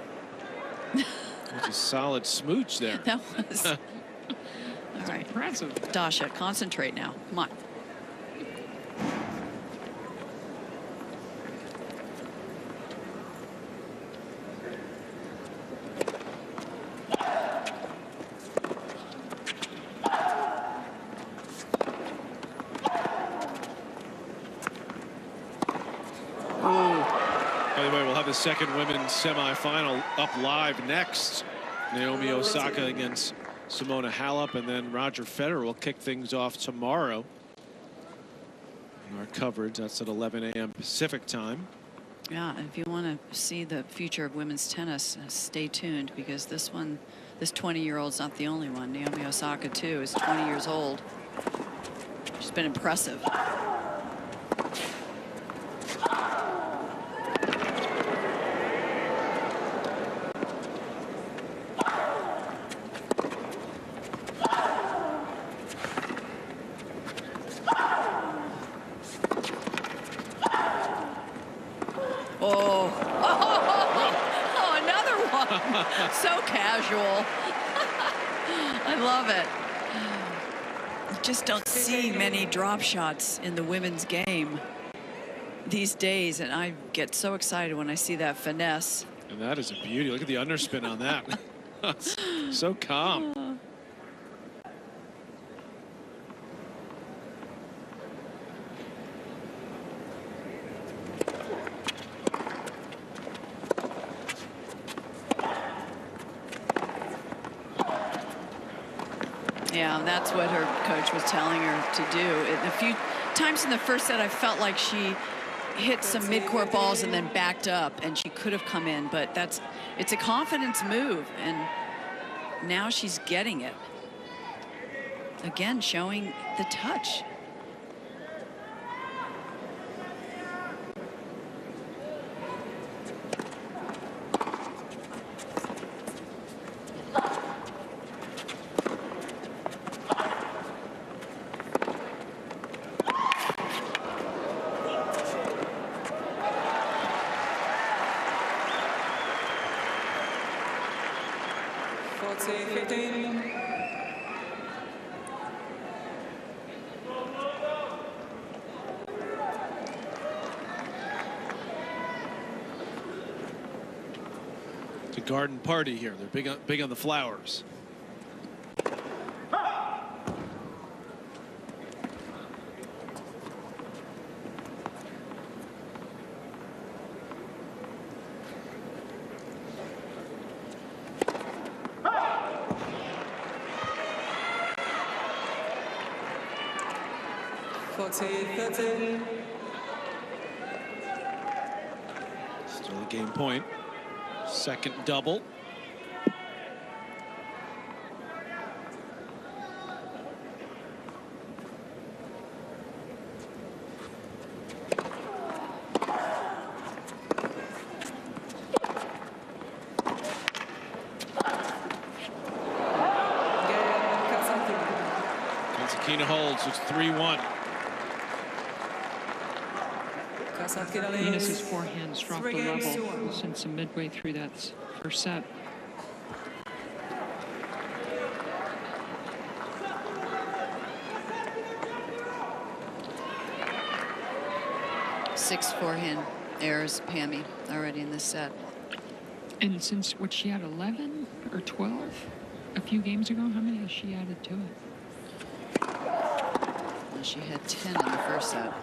That's a solid smooch there. That was all right. Impressive. Dasha, concentrate now. Come on. By the way, we'll have the second women's semifinal up live next. Naomi Osaka against Simona Halep, and then Roger Federer will kick things off tomorrow. In our coverage, that's at 11 a.m. Pacific time. Yeah, if you want to see the future of women's tennis, stay tuned, because this 20-year-old's not the only one. Naomi Osaka, too, is 20 years old. She's been impressive. So casual. I love it. You just don't see many drop shots in the women's game these days, and I get so excited when I see that finesse. And that is a beauty. Look at the underspin on that. So calm. Yeah, that's what her coach was telling her to do. A few times in the first set, I felt like she hit some mid-court balls and then backed up, and she could have come in, but it's a confidence move, and now she's getting it. Again, showing the touch. It's a garden party here. They're big on the flowers. Still a game point. Second double. Kasatkina holds. It's 3-1. Venus's forehands dropped a level since midway through that first set. Six forehand errors, Pammy, already in this set. And since what she had 11 or 12 a few games ago, how many has she added to it? Well, she had 10 in the first set.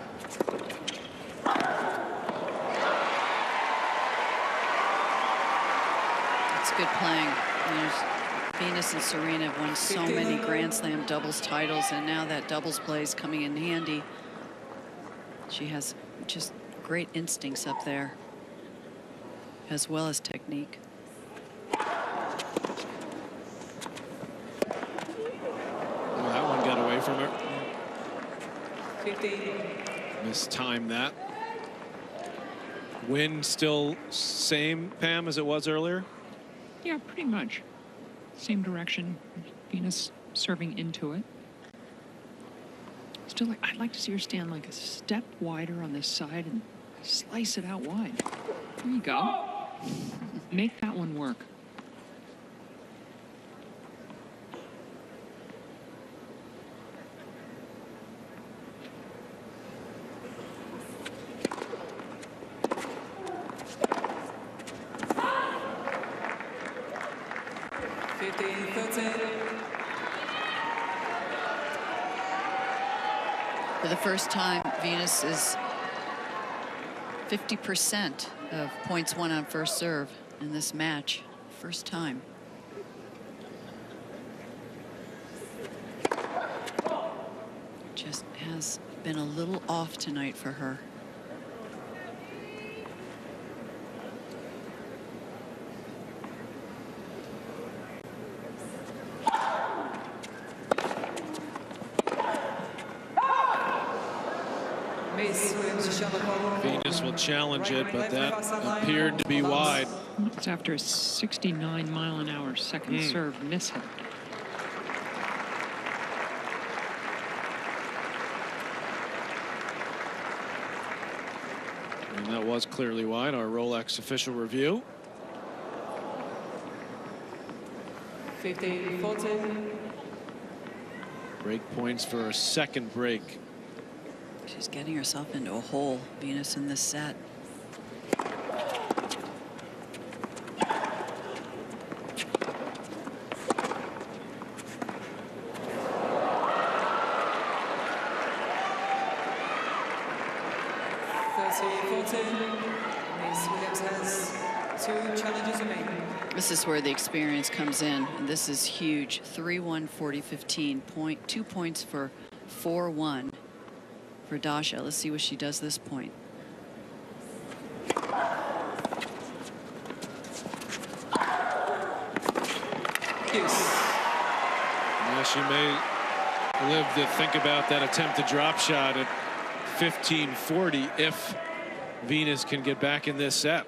It's good playing. Venus and Serena have won so many Grand Slam doubles titles, and now that doubles play is coming in handy. She has just great instincts up there, as well as technique. Well, that one got away from her. Mistimed that. Wind still same, Pam, as it was earlier? Yeah, pretty much. Same direction. Venus serving into it. Still, I'd like to see her stand like a step wider on this side and slice it out wide. There you go. Make that one work. For the first time, Venus is 50% of points won on first serve in this match. First time. Just has been a little off tonight for her. Venus will challenge it, but that appeared to be wide. It's after a 69-mile-an-hour second serve mishit. And that was clearly wide. Our Rolex official review. 15-14. Break points for a second break. She's getting herself into a hole, Venus, in this set. This is where the experience comes in, and this is huge. 3-1, 40-15, 2 points for 4-1 for Dasha. Let's see what she does this point. Yeah, she may live to think about that attempted drop shot at 15-40 if Venus can get back in this set.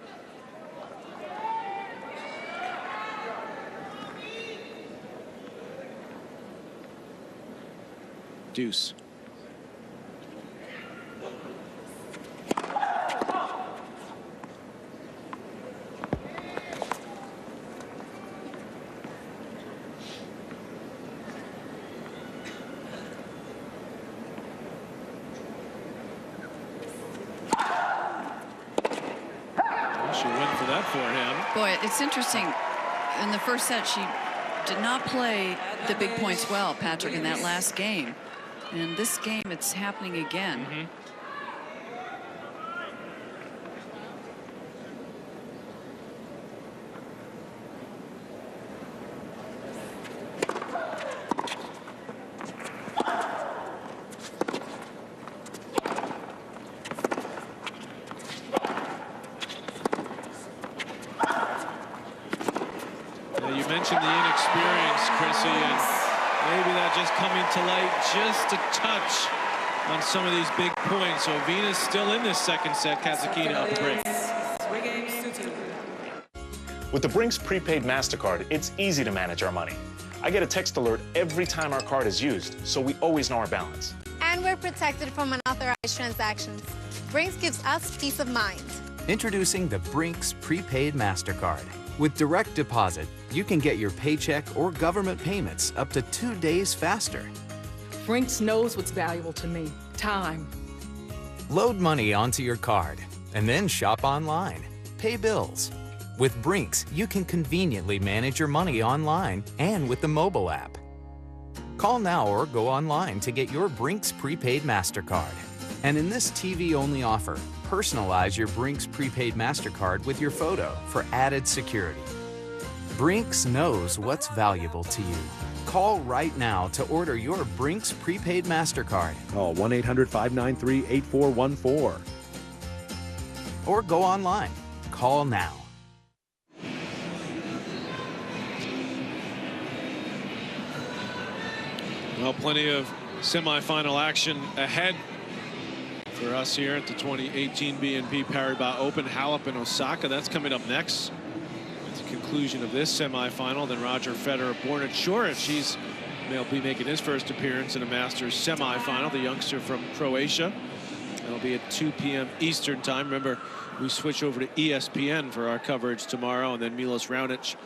Deuce. Boy, it's interesting. In the first set, she did not play the big points well, Patrick, in that last game. And this game, it's happening again. You mentioned the inexperience, Chrissy, and maybe that just coming to light just a touch on some of these big points. So Venus still in this second set. Kasatkina up the break. With the Brinks prepaid MasterCard, it's easy to manage our money. I get a text alert every time our card is used, so we always know our balance. And we're protected from unauthorized transactions. Brinks gives us peace of mind. Introducing the Brinks prepaid MasterCard. With direct deposit, you can get your paycheck or government payments up to 2 days faster. Brinks knows what's valuable to me. Time. Load money onto your card and then shop online. Pay bills. With Brinks, you can conveniently manage your money online and with the mobile app. Call now or go online to get your Brinks prepaid MasterCard. And in this TV-only offer, personalize your Brinks prepaid MasterCard with your photo for added security. Brinks knows what's valuable to you. Call right now to order your Brinks prepaid MasterCard. Call 1-800-593-8414. Or go online. Call now. Well, plenty of semifinal action ahead for us here at the 2018 BNP Paribas Open. Halep and Osaka, that's coming up next. To conclude conclusion of this semifinal. Then Roger Federer, born at Coric, he'll be making his first appearance in a Masters semifinal. The youngster from Croatia. It'll be at 2 p.m. Eastern time. Remember, we switch over to ESPN for our coverage tomorrow, and then Milos Raonic.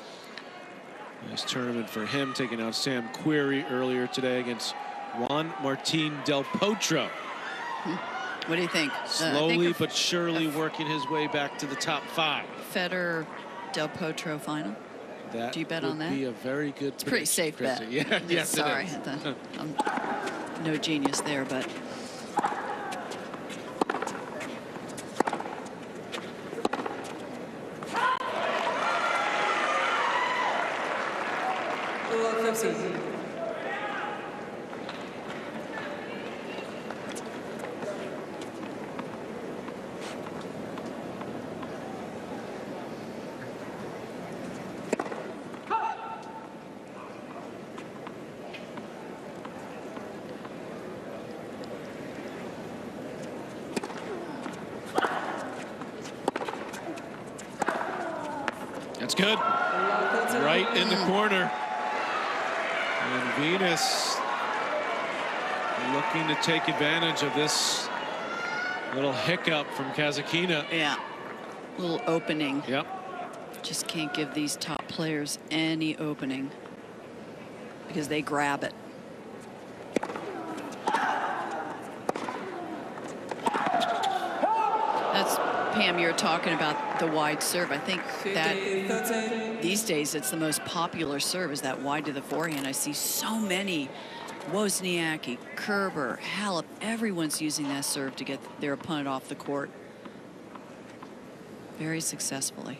Nice tournament for him, taking out Sam Querrey earlier today against Juan Martín del Potro. What do you think? Slowly but surely working his way back to the top 5. Federer Del Potro final. That do you bet on that? Would be a very good. It's a pretty safe bet. Yeah, yes, sorry, it is. I'm no genius there, but. That's good. Right in the corner. And Venus looking to take advantage of this little hiccup from Kasatkina. Yeah, little opening. Yep. Just can't give these top players any opening because they grab it. That's, Pam, you're talking about the wide serve. I think that these days it's the most popular serve is that wide to the forehand. I see so many, Wozniacki, Kerber, Halep, everyone's using that serve to get their opponent off the court very successfully.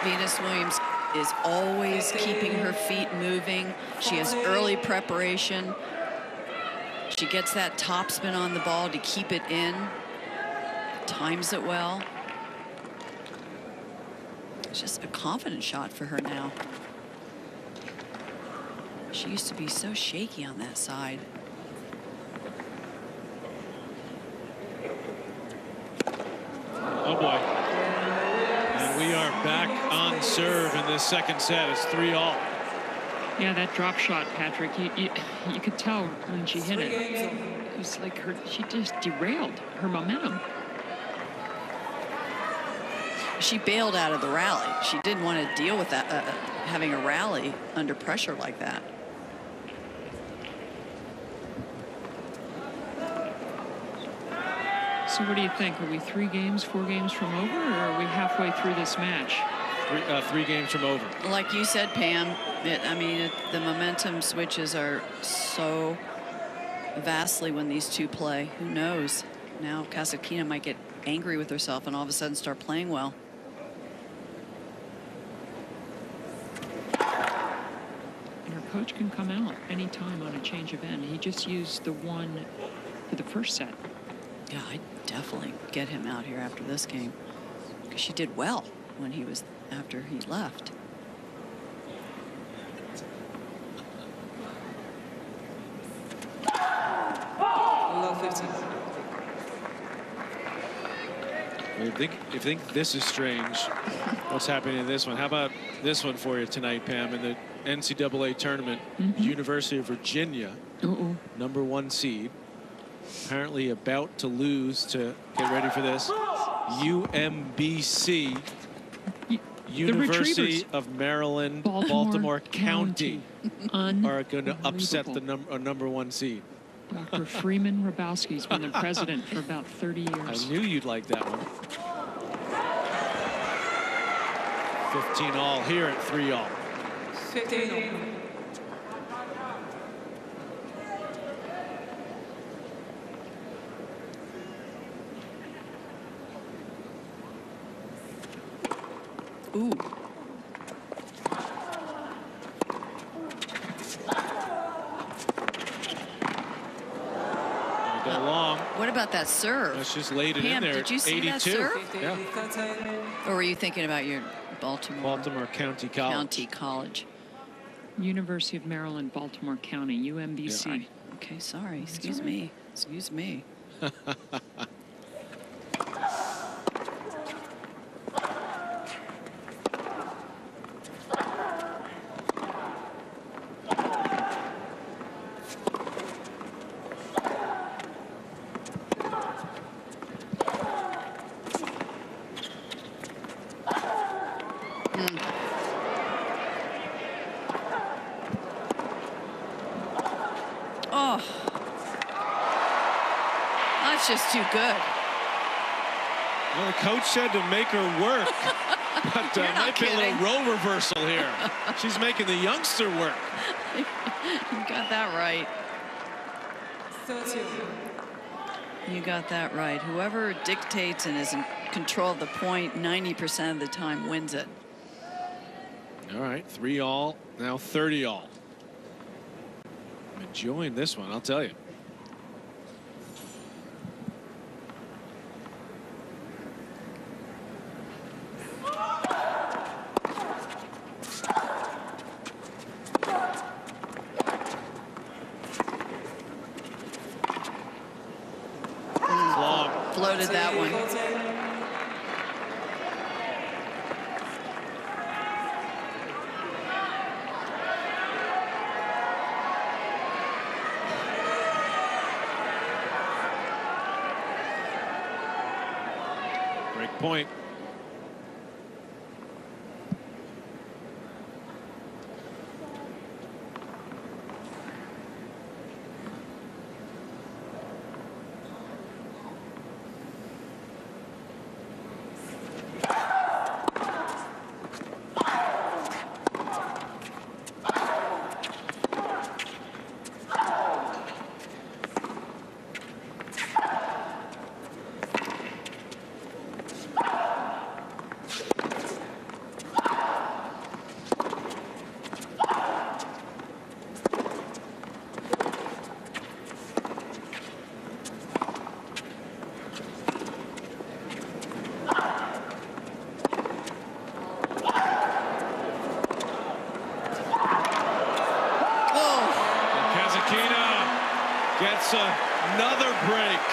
Venus Williams is always keeping her feet moving. She has early preparation. She gets that topspin on the ball to keep it in. Times it well. It's just a confident shot for her now. She used to be so shaky on that side. Oh boy. We are back on serve in this second set. It's 3-all. Yeah, that drop shot, Patrick, you could tell when she hit it. It was like she just derailed her momentum. She bailed out of the rally. She didn't want to deal with that, having a rally under pressure like that. So what do you think? Are we 3 games, 4 games from over, or are we halfway through this match? 3 games from over. Like you said, Pam, the momentum switches are so vastly when these two play. Who knows? Now Kasatkina might get angry with herself and all of a sudden start playing well. And her coach can come out anytime on a change of end. He just used the one for the first set. Yeah, I'd definitely get him out here after this game because she did well when he was after he left. If you think this is strange, what's happening in this one? How about this one for you tonight, Pam? In the NCAA tournament, University of Virginia, #1 seed, apparently about to lose to, get ready for this, UMBC, University of Maryland, Baltimore County, are going to upset the #1 seed. Dr. Freeman Rabowski's been the president for about 30 years. I knew you'd like that one. 15-all here at 3-all. 15-all. Ooh, about that serve? That's just laid it Pam, in there. did you see 82. that serve? Yeah. Or were you thinking about your Baltimore County College? County College. University of Maryland, Baltimore County, UMBC. Yeah. Okay, sorry. Excuse me. Excuse me. Oh, that's just too good. Well, the coach said to make her work, but might be a little role reversal here. She's making the youngster work. You got that right. You got that right. Whoever dictates and is in control of the point 90% of the time wins it. All right, 3-all, now 30-all. I'm enjoying this one, I'll tell you. Floated that one. Break point. Gets another break.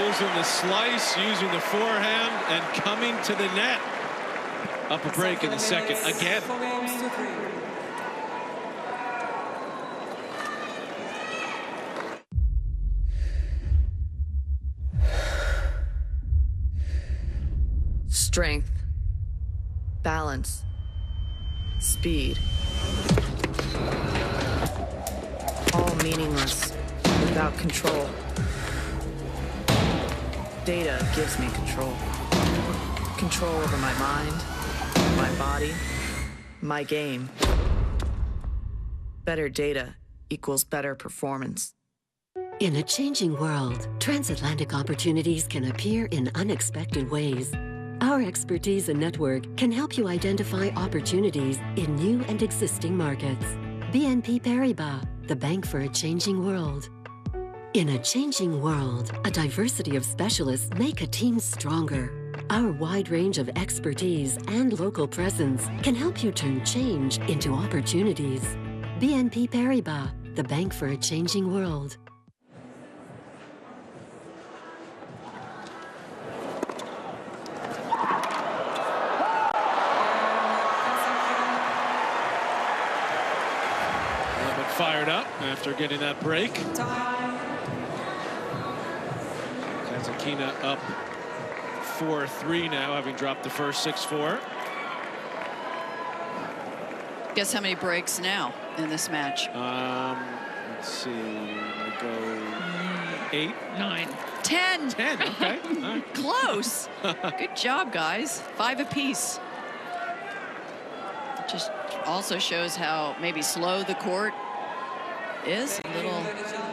Using the slice, using the forehand, and coming to the net. Up a break in the second again. Strength, balance, speed. All meaningless without control. Data gives me control. Control over my mind, my body, my game. Better data equals better performance. In a changing world, transatlantic opportunities can appear in unexpected ways. Our expertise and network can help you identify opportunities in new and existing markets. BNP Paribas, the bank for a changing world. In a changing world, a diversity of specialists make a team stronger. Our wide range of expertise and local presence can help you turn change into opportunities. BNP Paribas, the bank for a changing world. Fired up after getting that break. Kasatkina up 4-3 now, having dropped the first 6-4. Guess how many breaks now in this match? Let's see. I go 8, 9, 10. 10. Okay. All right. Close. Good job, guys. 5 apiece. Just also shows how maybe slow the court is. Little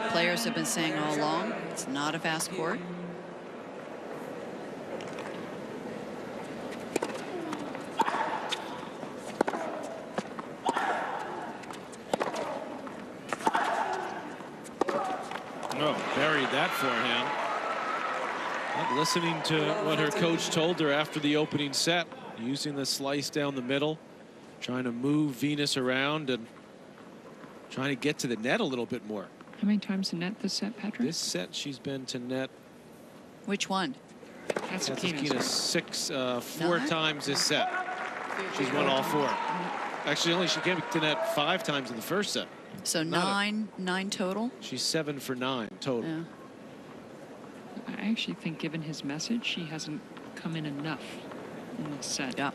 players have been saying all along, it's not a fast court. Oh, buried forehand. Not listening to what her coach told her after the opening set, using the slice down the middle, trying to move Venus around and trying to get to the net a little bit more. How many times to net this set, Patrick? This set she's been to net. Which one? Kasatkina four times this set. She's won all four. Actually, she came to net 5 times in the first set. So nine total? She's 7 for 9 total. Yeah. I actually think, given his message, she hasn't come in enough in this set. Yeah.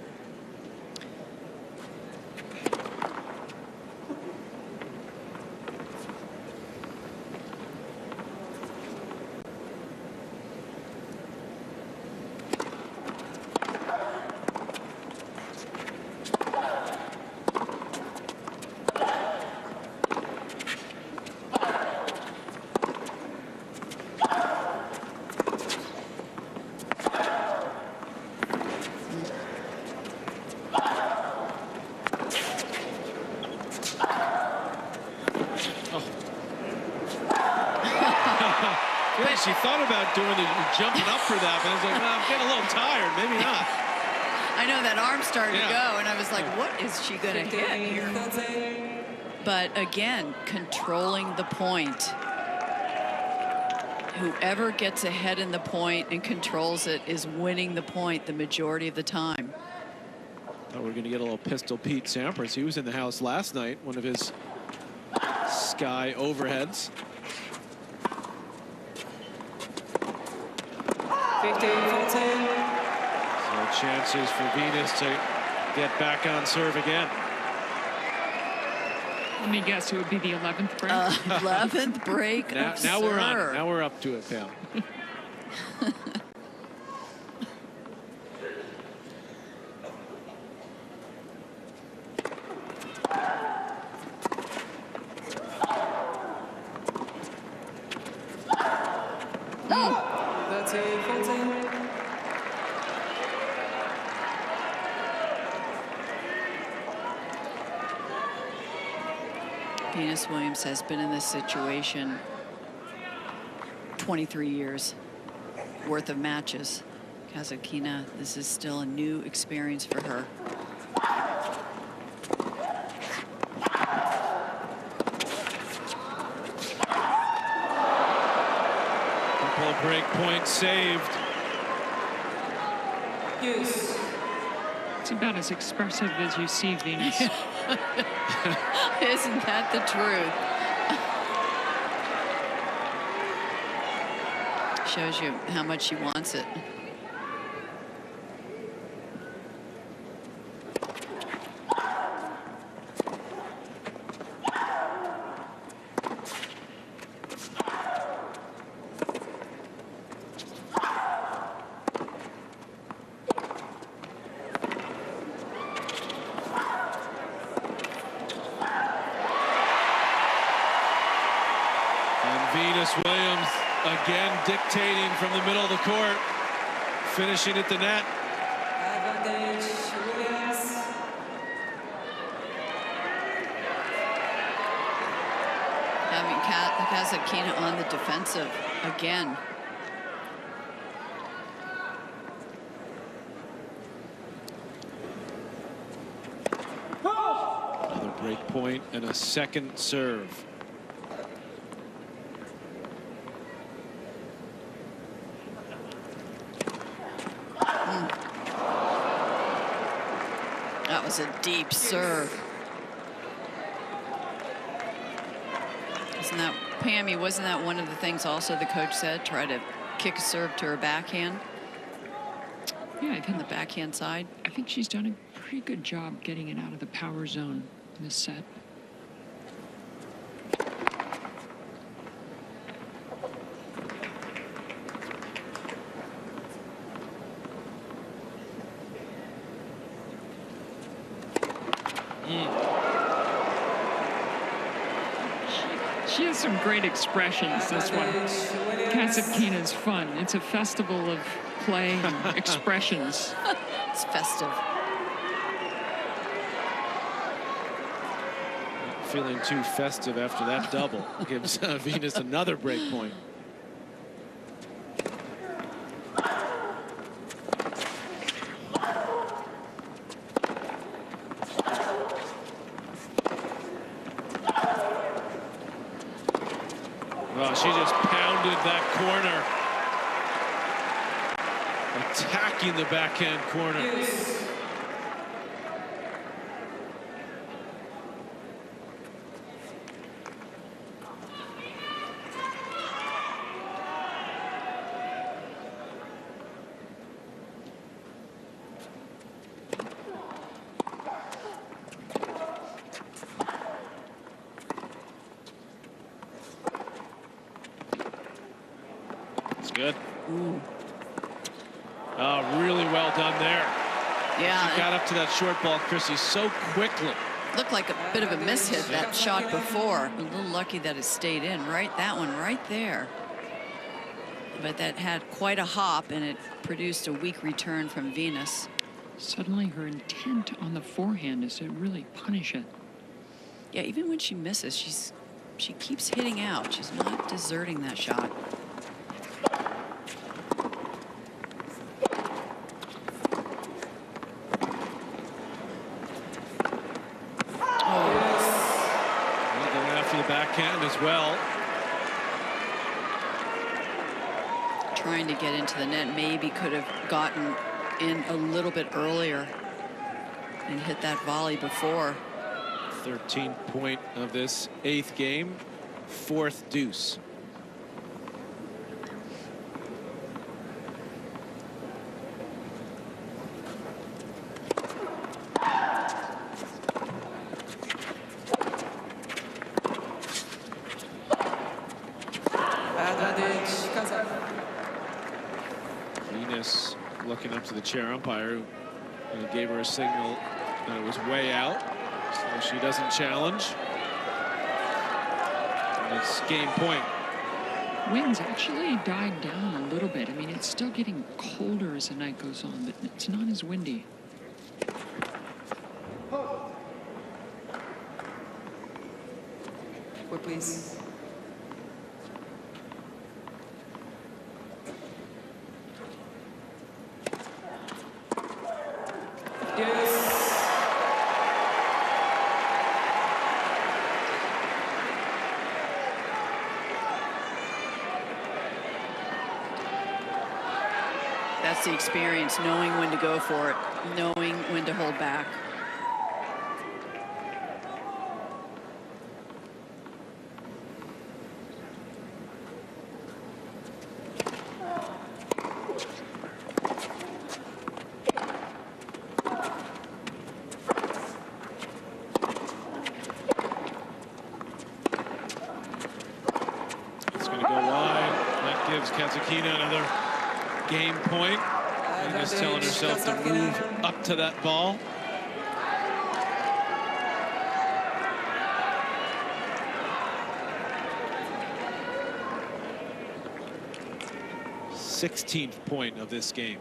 She thought about doing the jumping up for that, but I was like, well, I'm getting a little tired. Maybe not. I know that arm started to go, and I was like, what is she going to hit here? But again, controlling the point. Whoever gets ahead in the point and controls it is winning the point the majority of the time. Oh, we're going to get a little Pistol Pete Sampras. He was in the house last night, one of his sky overheads. 15-14. So chances for Venus to get back on serve again. Let me guess, it would be the 11th break. 11th break. Now we're on it. Now we're up to it, Pam. Venus Williams has been in this situation 23 years worth of matches. Kasatkina, this is still a new experience for her. Couple of break points saved. Yes. It's about as expressive as you see Venus. Isn't that the truth? Shows you how much she wants it. Venus Williams again dictating from the middle of the court, finishing at the net. Advantage, Williams. Having Kasatkina on the defensive again. Another break point and a second serve. That was a deep serve. Isn't that, Pammy, wasn't that one of the things also the coach said? Try to kick a serve to her backhand? Yeah, I think the backhand side. I think she's done a pretty good job getting it out of the power zone in this set. She has some great expressions, this one. Kasatkina's fun. It's a festival of play and expressions. It's festive. Not feeling too festive after that double. Gives Venus another break point. attacking the backhand corner. It's good. Ooh. Oh, really well done there. Yeah. She got up to that short ball, Chrissy, so quickly. Looked like a bit of a mishit, that shot before. A little lucky that it stayed in. Right, that one right there. But that had quite a hop, and it produced a weak return from Venus. Suddenly her intent on the forehand is to really punish it. Yeah, even when she misses, she keeps hitting out. She's not deserting that shot. Backhand as well. Trying to get into the net, maybe could have gotten in a little bit earlier and hit that volley before. 13th point of this 8th game, 4th deuce. Venus looking up to the chair umpire who gave her a signal that it was way out, so she doesn't challenge. And it's game point. Winds actually died down a little bit. I mean, it's still getting colder as the night goes on, but it's not as windy. Court, please. That's the experience, knowing when to go for it, knowing when to hold back. It's going to go wide. That gives Kasatkina another game point. Venus telling herself to move up to that ball. Sixteenth point of this game.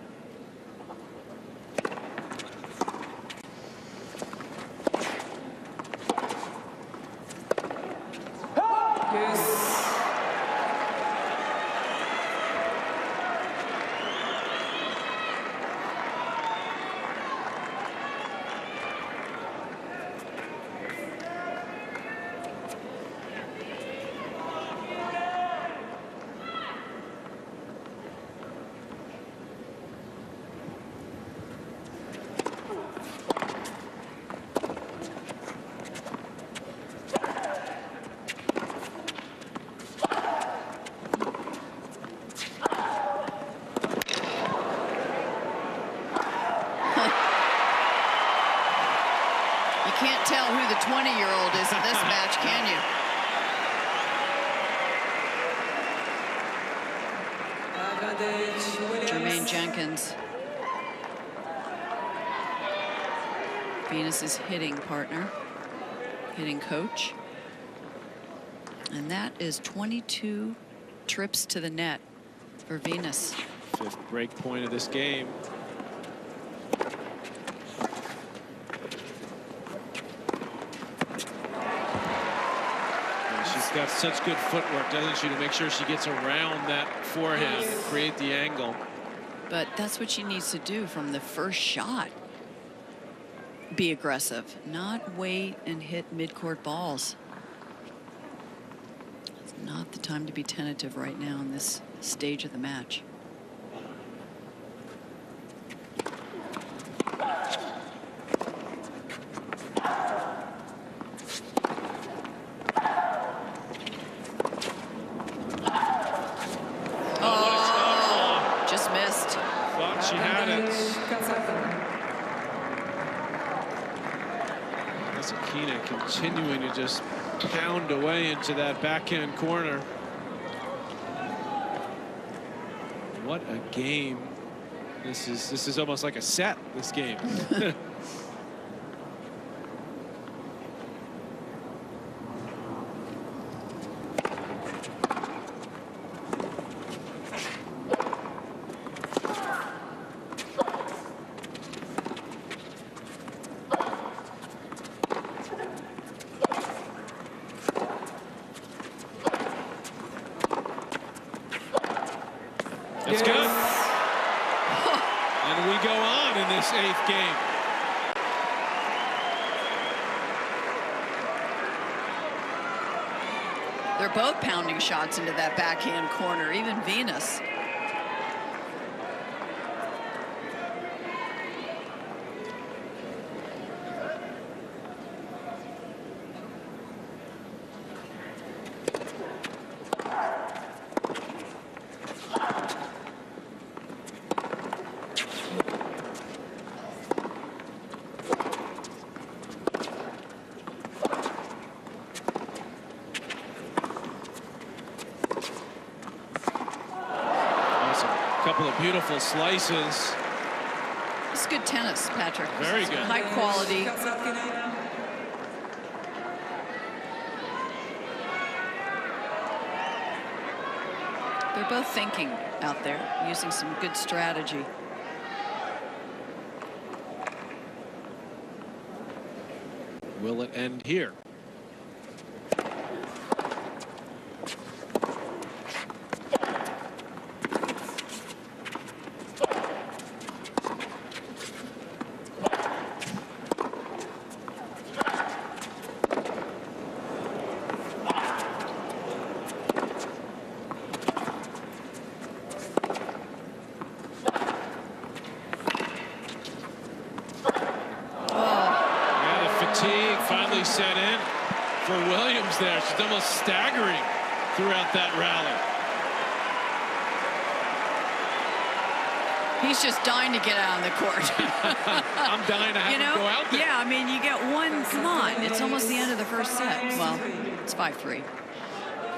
Can't tell who the 20-year-old is in this match, can you? Jermaine Jenkins. Venus's hitting partner, hitting coach. And that is 22 trips to the net for Venus. 5th break point of this game. She's got such good footwork, doesn't she, to make sure she gets around that forehand and create the angle. But that's what she needs to do from the first shot. Be aggressive, not wait and hit mid-court balls. It's not the time to be tentative right now in this stage of the match. Kasatkina continuing to just pound away into that backhand corner. What a game. This is almost like a set, this game. It's good. And we go on in this 8th game. They're both pounding shots into that backhand corner, even Venus. Couple of beautiful slices. It's good tennis, Patrick. Very good. High quality. They're both thinking out there, using some good strategy. Will it end here? Finally set in for Williams there. She's almost staggering throughout that rally. He's just dying to get out on the court. I'm dying to have him go out there. Yeah, I mean, you get one. Come on. It's almost the end of the first set. Well, it's 5-3.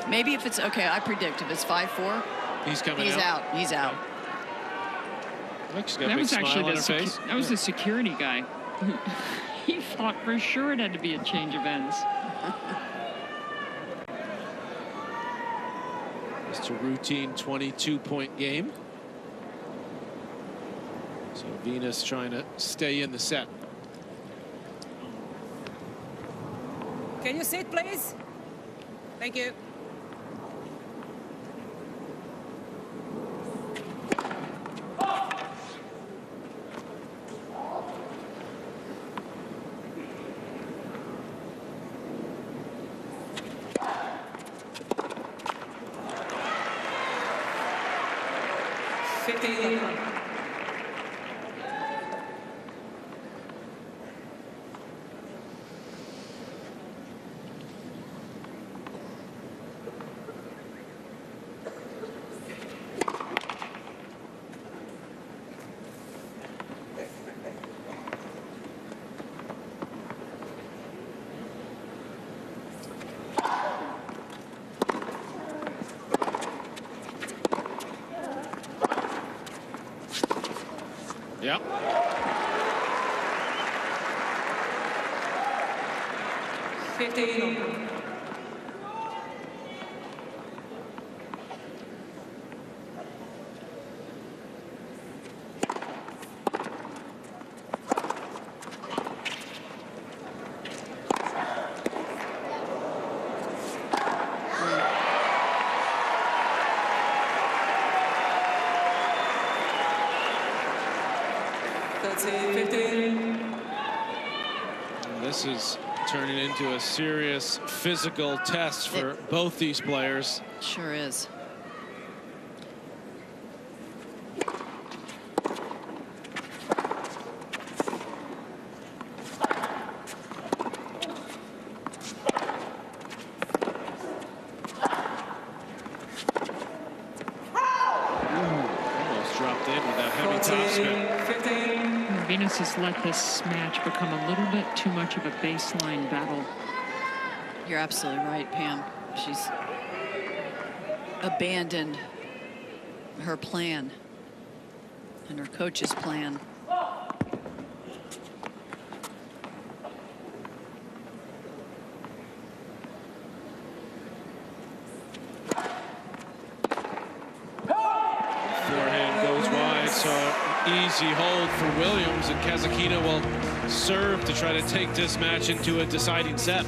Maybe if it's okay, I predict if it's 5-4, he's coming he's out. He's out. Look, she's got a big smile on her face. That was the security guy. He thought for sure it had to be a change of ends. Just a routine 22-point game. So Venus trying to stay in the set. Can you sit, please? Thank you. Yep. This is turning into a serious physical test for both these players. Sure is. Venus has let this match become a little bit too much of a baseline battle. You're absolutely right, Pam. She's abandoned her plan and her coach's plan. Forehand goes wide, so easy hold for Williams, and Kasatkina will serve to try to take this match into a deciding set.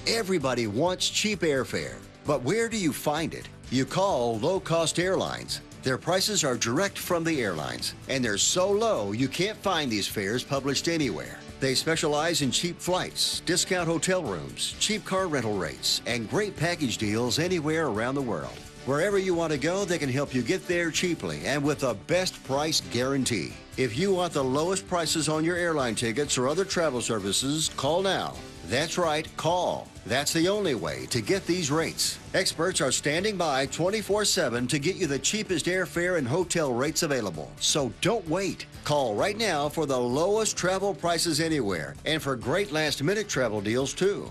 Everybody wants cheap airfare, but where do you find it? You call low-cost airlines. Their prices are direct from the airlines, and they're so low you can't find these fares published anywhere. They specialize in cheap flights, discount hotel rooms, cheap car rental rates, and great package deals anywhere around the world. Wherever you want to go, they can help you get there cheaply and with a best price guarantee. If you want the lowest prices on your airline tickets or other travel services, call now. That's right, call. That's the only way to get these rates. Experts are standing by 24/7 to get you the cheapest airfare and hotel rates available. So don't wait. Call right now for the lowest travel prices anywhere and for great last-minute travel deals too.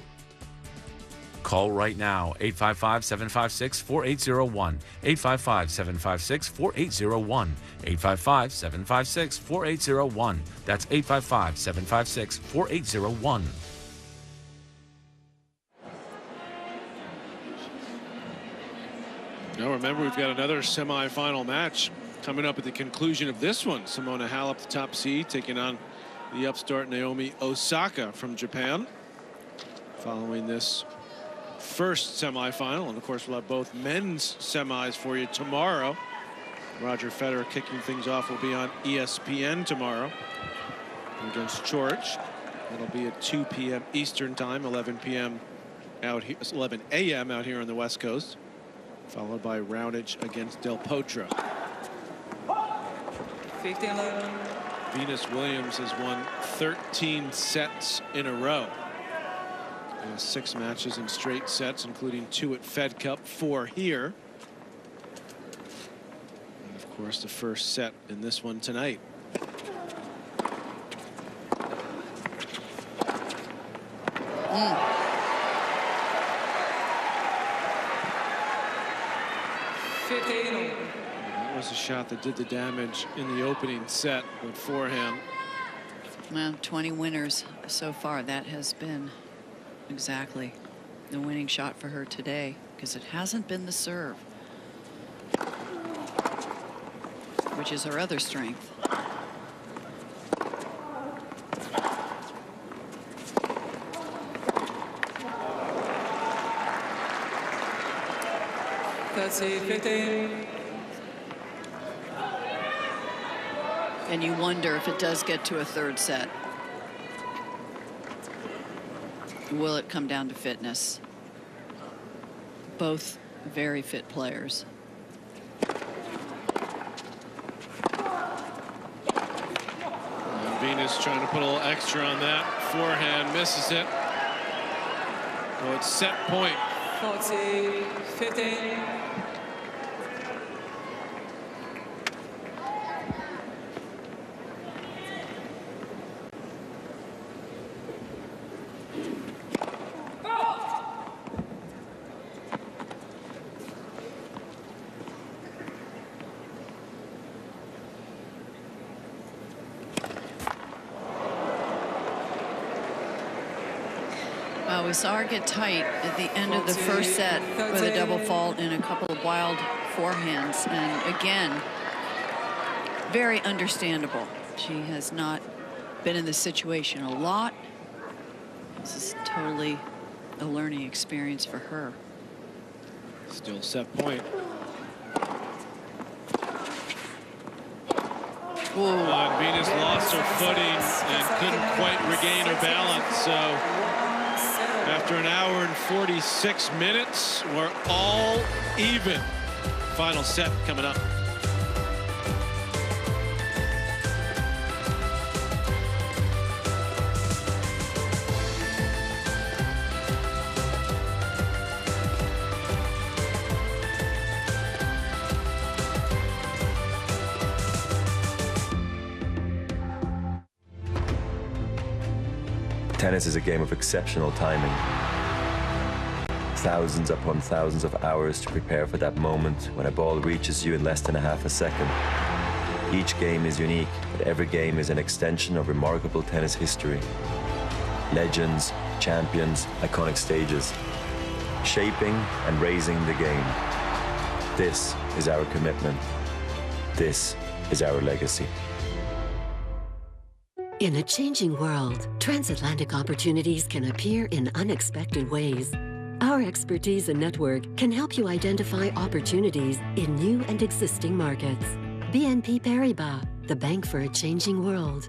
Call right now, 855-756-4801, 855-756-4801, 855-756-4801. That's 855-756-4801. Now remember, we've got another semifinal match coming up at the conclusion of this one. Simona Halep, the top seed, taking on the upstart Naomi Osaka from Japan. Following this first semifinal, and of course we'll have both men's semis for you tomorrow. Roger Federer kicking things off will be on ESPN tomorrow against George. It'll be at 2 p.m. Eastern time, 11 p.m. out here, 11 a.m. out here on the West Coast, followed by Raonic against Del Potro. 15-11. Venus Williams has won 13 sets in a row. 6 matches in straight sets, including 2 at Fed Cup, 4 here. And of course, the first set in this one tonight. That was a shot that did the damage in the opening set with forehand. Well, 20 winners so far. That has been exactly the winning shot for her today, because it hasn't been the serve, which is her other strength. That's 15. And you wonder if it does get to a third set, will it come down to fitness? Both very fit players. And Venus trying to put a little extra on that. Forehand misses it. So it's set point. 40-15. We saw her get tight at the end of the first set with a double fault and a couple of wild forehands. And again, very understandable. She has not been in this situation a lot. This is totally a learning experience for her. Still set point. And Venus lost her footing and couldn't quite regain her balance. So after an hour and 46 minutes, we're all even. Final set coming up. Tennis is a game of exceptional timing. Thousands upon thousands of hours to prepare for that moment when a ball reaches you in less than a half a second. Each game is unique, but every game is an extension of remarkable tennis history. Legends, champions, iconic stages, shaping and raising the game. This is our commitment. This is our legacy. In a changing world, transatlantic opportunities can appear in unexpected ways. Our expertise and network can help you identify opportunities in new and existing markets. BNP Paribas, the bank for a changing world.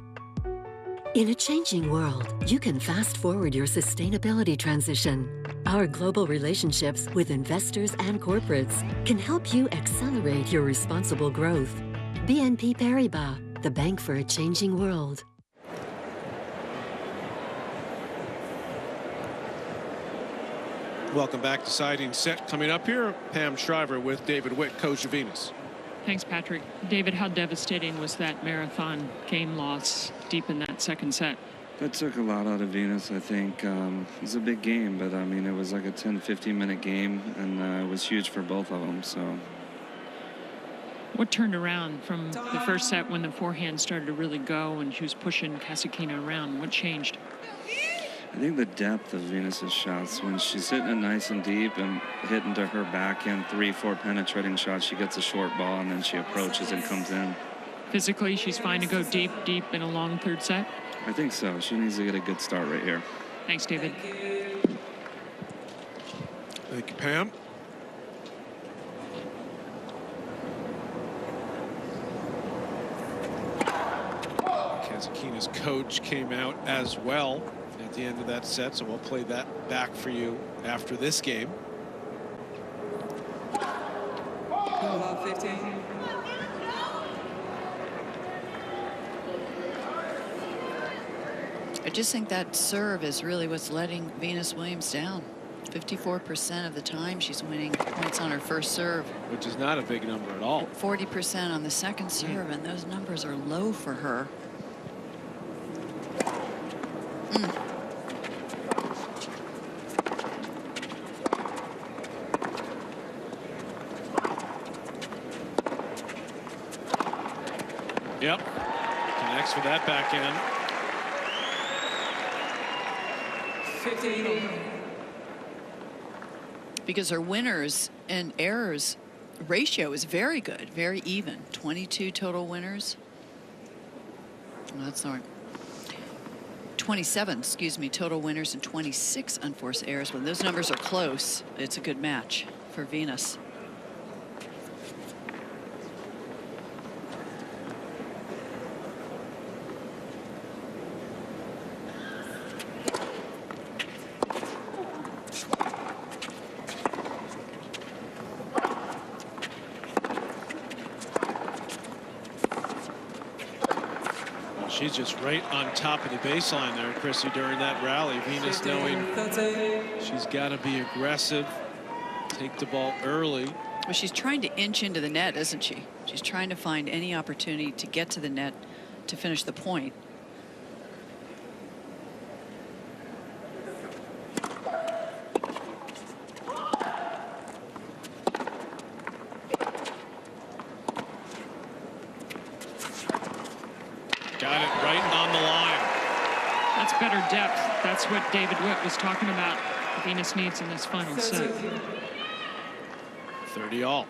In a changing world, you can fast forward your sustainability transition. Our global relationships with investors and corporates can help you accelerate your responsible growth. BNP Paribas, the bank for a changing world. Welcome back to Siding Set. Coming up here, Pam Shriver with David Witt, coach of Venus. Thanks, Patrick. David, how devastating was that marathon game loss deep in that second set? That took a lot out of Venus, I think. It was a big game, but I mean, it was like a 10-15 minute game, and it was huge for both of them. So, what turned around from the first set when the forehand started to really go and she was pushing Kasatkina around? What changed? I think the depth of Venus's shots, when she's hitting it nice and deep and hitting to her backhand 3-4 penetrating shots, she gets a short ball and then she approaches and comes in. Physically, she's fine to go deep in a long third set? I think so. She needs to get a good start right here. Thanks, David. Thank you, Pam. Kasatkina's coach came out as well at the end of that set, so we'll play that back for you after this game. 15. I just think that serve is really what's letting Venus Williams down. 54% of the time she's winning points on her first serve. Which is not a big number at all. 40% on the second serve, and those numbers are low for her. Yep. Connects with that backhand. 15. Because her winners and errors ratio is very good, very even. 22 total winners. No, that's not. 27, excuse me, total winners and 26 unforced errors. When those numbers are close, it's a good match for Venus. She's just right on top of the baseline there, Chrissy, during that rally. Venus knowing she's got to be aggressive, take the ball early. Well, she's trying to inch into the net, isn't she? She's trying to find any opportunity to get to the net to finish the point. Got it right on the line. That's better depth. That's what David Witt was talking about. Venus needs in this final set. 30 all.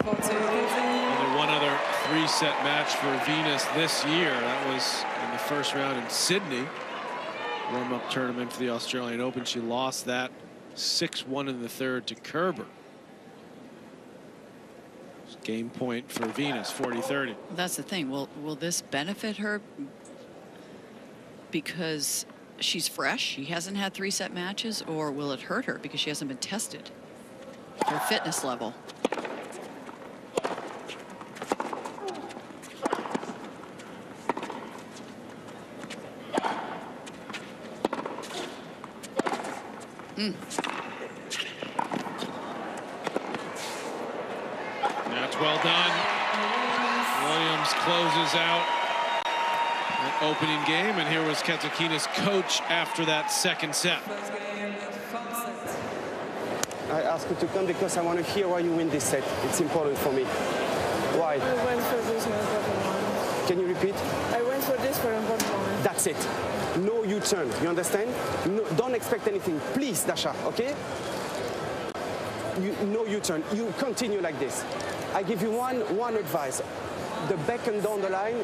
Only one other three-set match for Venus this year. That was in the first round in Sydney. Warm-up tournament for the Australian Open. She lost that 6-1 in the third to Kerber. Game point for Venus, 40-30. That's the thing. Will this benefit her because she's fresh? She hasn't had three-set matches, or will it hurt her because she hasn't been tested? Her fitness level. well done. Williams closes out that opening game, and here was Kasatkina's coach after that second set. I asked you to come because I want to hear why you win this set. It's important for me. Why? I went for this for important one. Can you repeat? I went for this for important one. That's it. No U-turn. You understand? No, don't expect anything. Please, Dasha, okay? No U-turn. You continue like this. I give you one advice. The backhand down the line,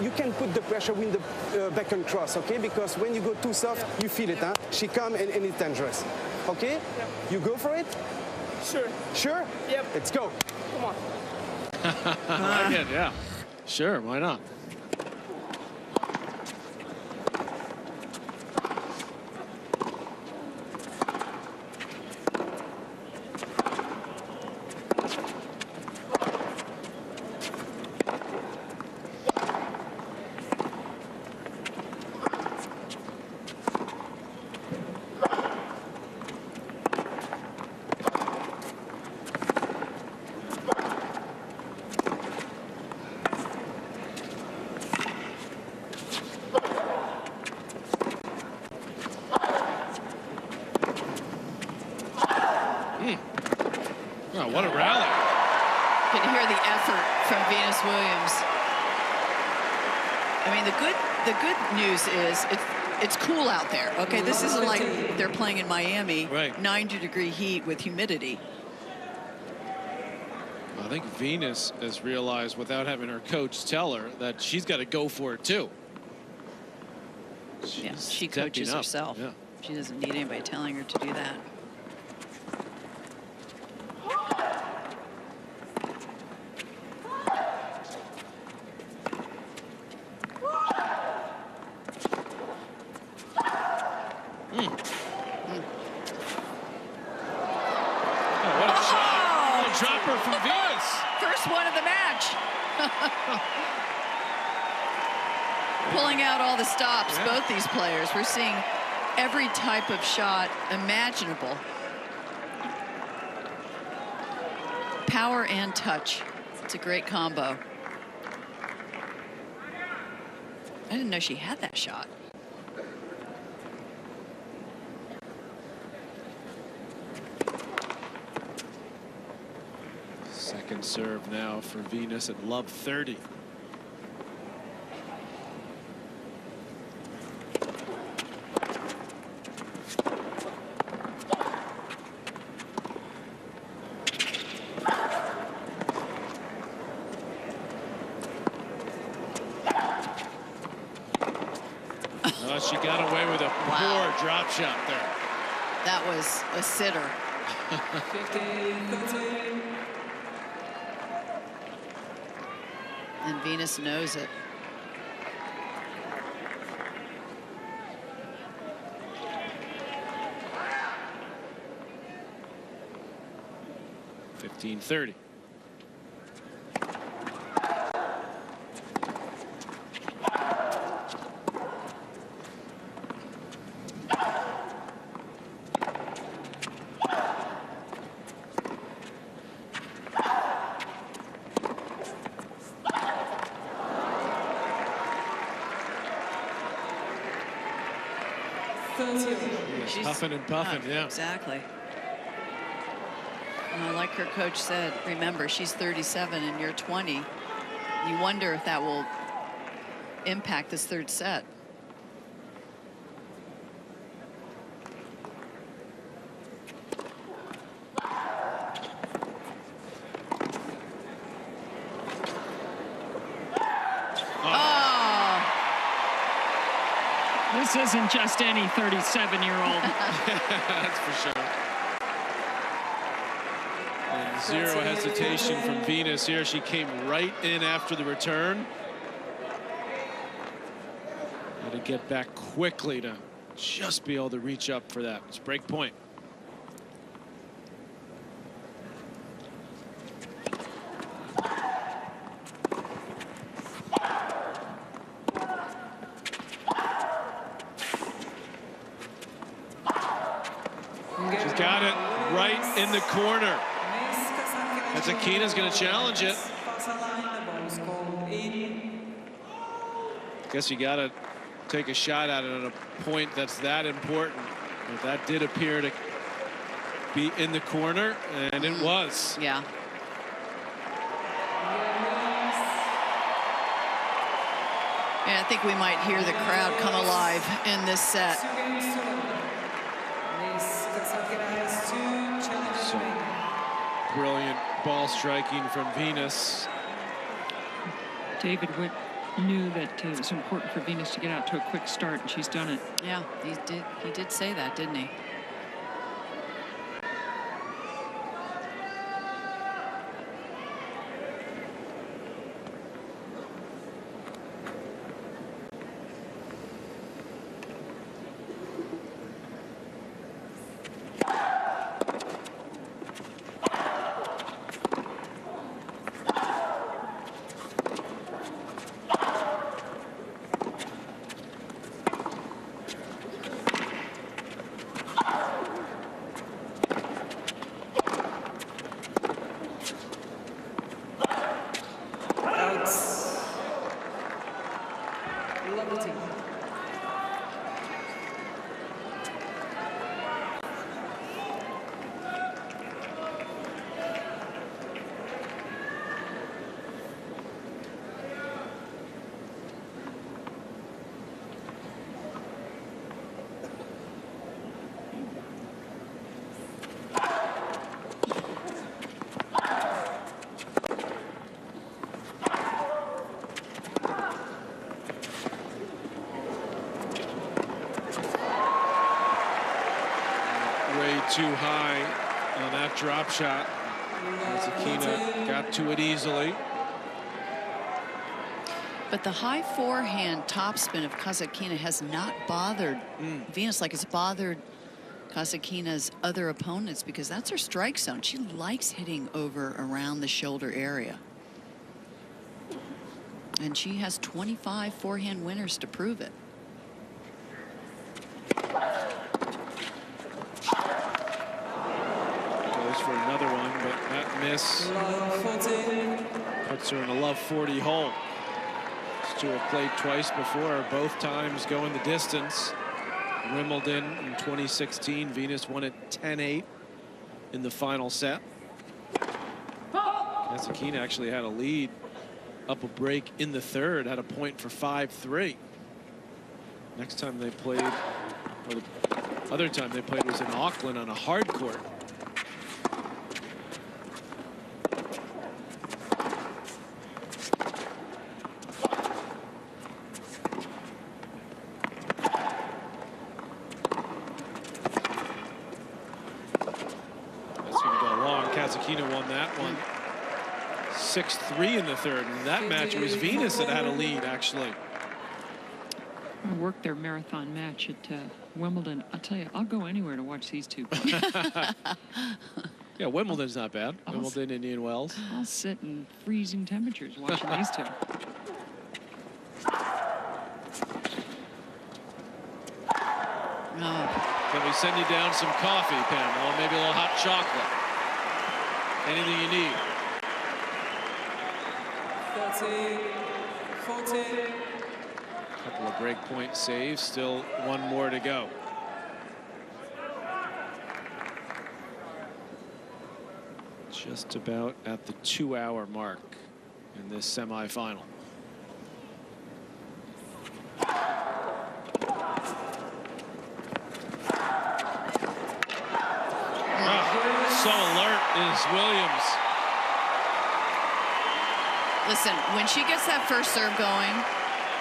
you can put the pressure with the backhand cross, okay? Because when you go too soft, you feel it, huh? She come and it's dangerous. Okay? Yep. You go for it? Sure. Sure? Yep. Let's go. Come on. I like it, yeah. Sure, why not? Oh, what a rally. You can hear the effort from Venus Williams. I mean, the good news is it's cool out there. Okay, this isn't like they're playing in Miami, right? 90-degree heat with humidity. I think Venus has realized, without having her coach tell her, that she's got to go for it too. Yeah, she coaches herself. Yeah. She doesn't need anybody telling her to do that. Dropper from Venus. First one of the match. Pulling out all the stops, both these players. We're seeing every type of shot imaginable. Power and touch. It's a great combo. I didn't know she had that shot. Second serve now for Venus at love 30. Oh, she got away with a poor drop shot there. That was a sitter. 15-13. And Venus knows it. $15-30. She's puffing and puffing, yeah. Exactly. Like her coach said, remember, she's 37 and you're 20. You wonder if that will impact this third set. This isn't just any 37-year-old. That's for sure. And zero hesitation from Venus here. She came right in after the return. Had to get back quickly to just be able to reach up for that. It's break point. She's got it right in the corner. Kasatkina's going to challenge it. Guess you got to take a shot at it at a point that's that important. But that did appear to be in the corner, and it was. Yeah. Yeah, I think we might hear the crowd come alive in this set. So brilliant ball striking from Venus. David Witt knew that it was important for Venus to get out to a quick start, and she's done it. Yeah, he did say that, didn't he? Too high on that drop shot. Kasatkina got to it easily. But the high forehand topspin of Kasatkina has not bothered Venus like it's bothered Kasatkina's other opponents, because that's her strike zone. She likes hitting over around the shoulder area. And she has 25 forehand winners to prove it. For another one, but that miss puts her in a love 40 hole. To have played twice before, both times going the distance. Wimbledon in 2016, Venus won at 10-8 in the final set. Kasatkina actually had a lead up a break in the third, had a point for 5-3. Next time they played, or the other time they played was in Auckland on a hard court. Kasatkina won that one 6-3 in the third. And that match was Venus that had a lead, actually. I worked their marathon match at Wimbledon. I'll tell you, I'll go anywhere to watch these two. Yeah, Wimbledon's not bad. Wimbledon, Indian Wells. I'll sit in freezing temperatures watching these two. Can we send you down some coffee, Pamela, or maybe a little hot chocolate? Anything you need. 30, 40. Couple of break point saves, still one more to go. Just about at the 2-hour mark in this semifinal. So alert is Williams. Listen, when she gets that first serve going,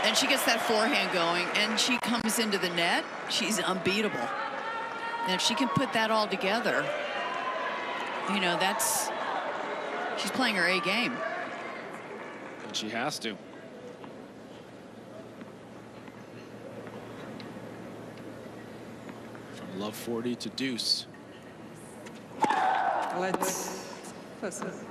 and she gets that forehand going, and she comes into the net, she's unbeatable. And if she can put that all together, you know, she's playing her A game. And she has to. From love 40 to deuce. Let's first serve.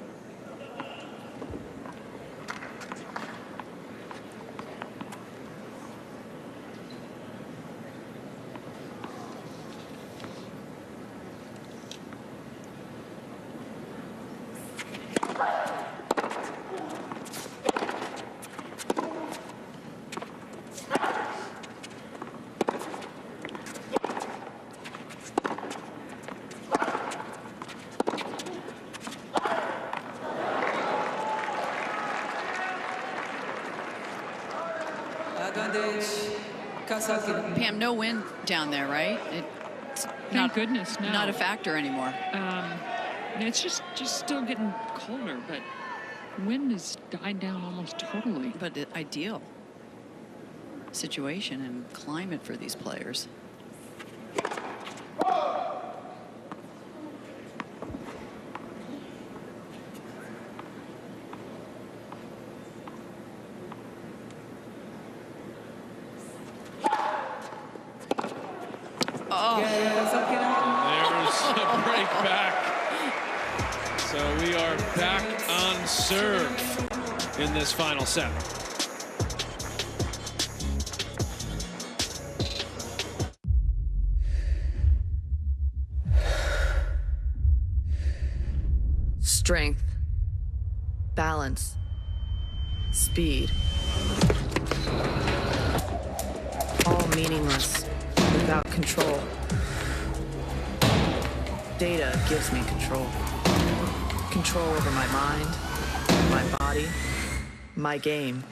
Kasatkina. Pam, no wind down there, right? Thank goodness, no. Not a factor anymore. It's just still getting colder, but wind has died down almost totally. But ideal situation and climate for these players. There's a break back. So we are back on serve in this final set. Strength, balance, speed. All meaningless without control. Data gives me control. Control over my mind, my body, my game.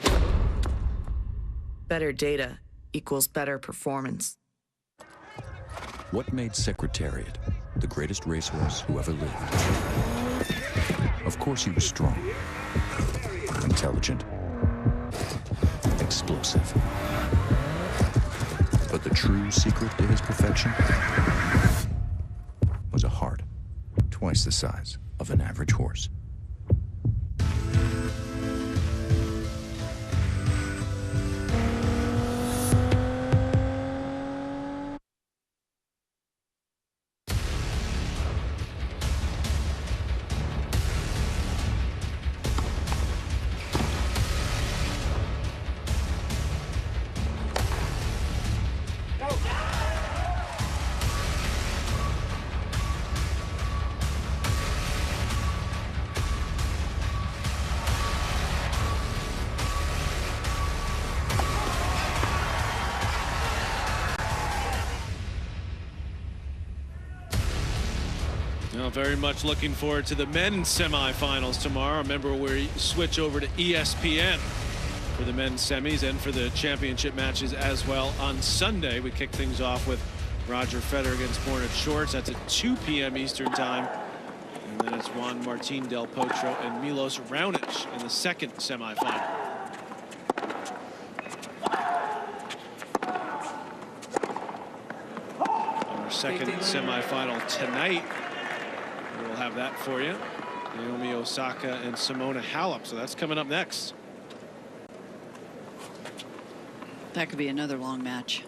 Better data equals better performance. What made Secretariat the greatest racehorse who ever lived? Of course he was strong, intelligent, explosive. But the true secret to his perfection was a heart twice the size of an average horse. Very much looking forward to the men's semifinals tomorrow. Remember, we switch over to ESPN for the men's semis and for the championship matches as well. On Sunday, we kick things off with Roger Federer against Borna Shorts. That's at 2 p.m. Eastern time. And then it's Juan Martín del Potro and Milos Raonic in the second semifinal. Our second semifinal tonight. We'll have that for you. Naomi Osaka and Simona Halep. So that's coming up next. That could be another long match.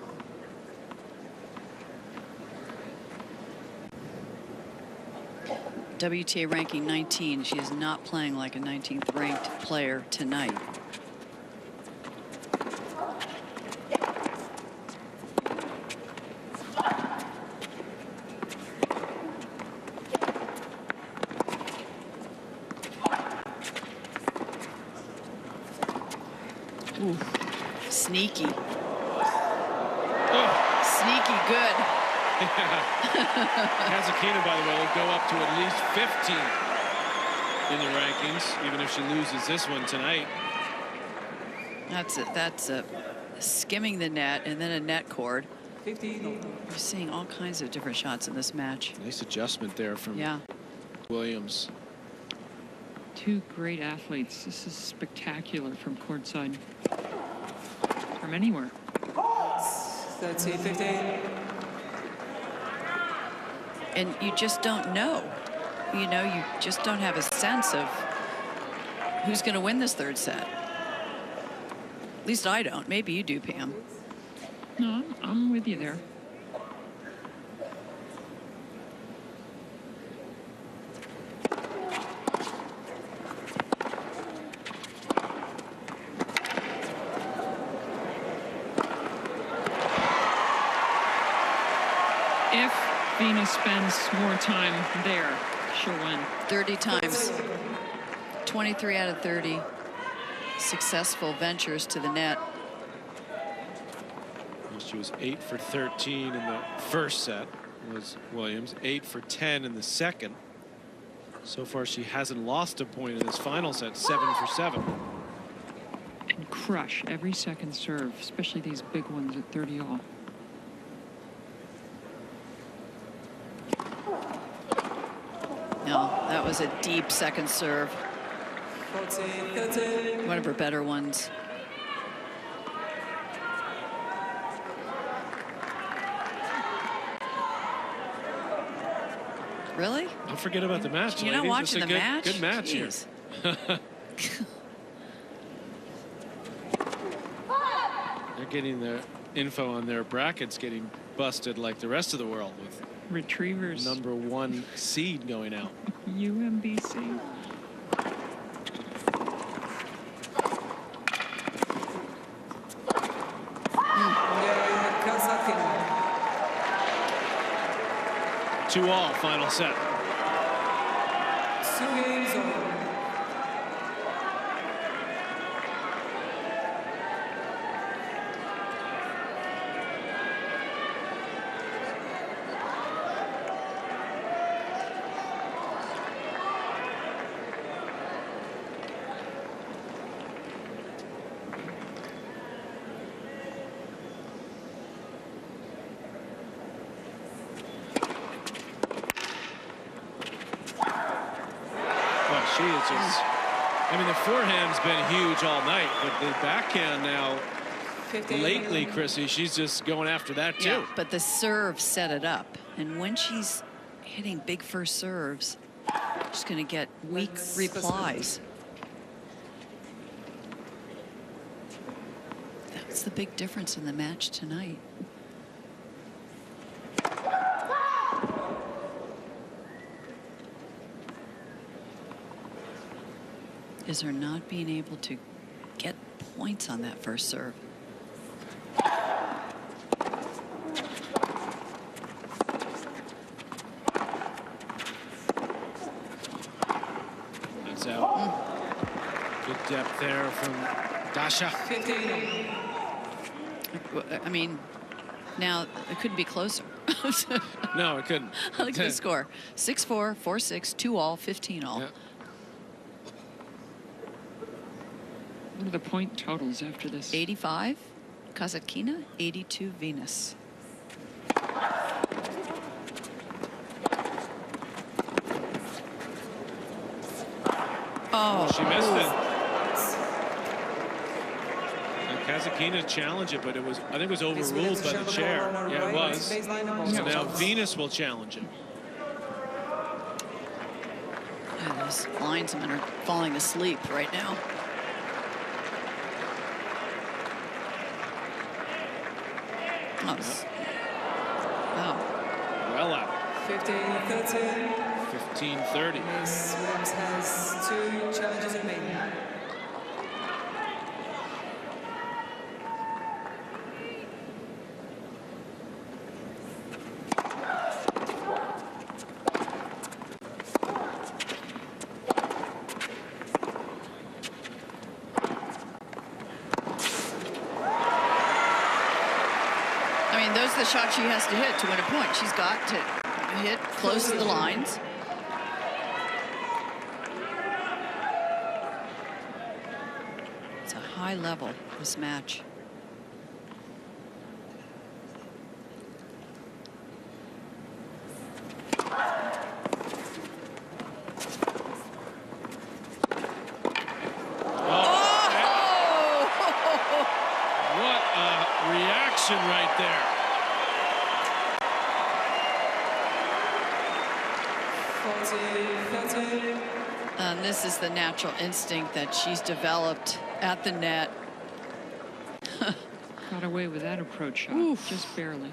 WTA ranking 19. She is not playing like a 19th ranked player tonight. Ooh, sneaky. Sneaky good. Kasatkina, by the way, will go up to at least 15 in the rankings, even if she loses this one tonight. That's it. That's skimming the net and then a net cord. We're seeing all kinds of different shots in this match. Nice adjustment there from Williams. Two great athletes. This is spectacular from courtside. From anywhere. 13-15. And you just don't know. You know, you just don't have a sense of who's going to win this third set. At least I don't. Maybe you do, Pam. No, I'm with you there. If Venus spends more time there, she'll win. 30 times. 23 out of 30 successful ventures to the net. She was 8 for 13 in the first set, was Williams. 8 for 10 in the second. So far, she hasn't lost a point in this final set. 7 for 7. crush every second serve, especially these big ones at 30 all. No, that was a deep second serve. One of her better ones. Really? Don't forget about the match. You're not watching the match? Good match here. They're getting their info on their brackets getting busted like the rest of the world with Retrievers. #1 seed going out. UMBC. Kasatkina. 2-all, final set. 2 games over. She is just, I mean, the forehand's been huge all night, but the backhand now, lately, Chrissy, she's just going after that too. Yeah, but the serve set it up. And when she's hitting big first serves, she's going to get weak replies. That's the big difference in the match tonight. Is her not being able to get points on that first serve. That's out. Good depth there from Dasha. I mean, now it couldn't be closer. No, it couldn't. Look at the score. 6-4, 4-6, 2-all, 15-all. Yeah. What are the point totals after this? 85, Kasatkina, 82, Venus. Oh, she missed it. And Kasatkina challenged it, but it was, I think it was overruled by the chair. Yeah, it was. So now Venus will challenge it. Yeah, those linesmen are falling asleep right now. Oh. Well out. 15-13. 15-30. Miss Williams has 2 challenges remaining. Those are the shots she has to hit to win a point. She's got to hit close to the lines. It's a high level, this match. What a reaction right there. And this is the natural instinct that she's developed at the net. Got away with that approach shot, just barely.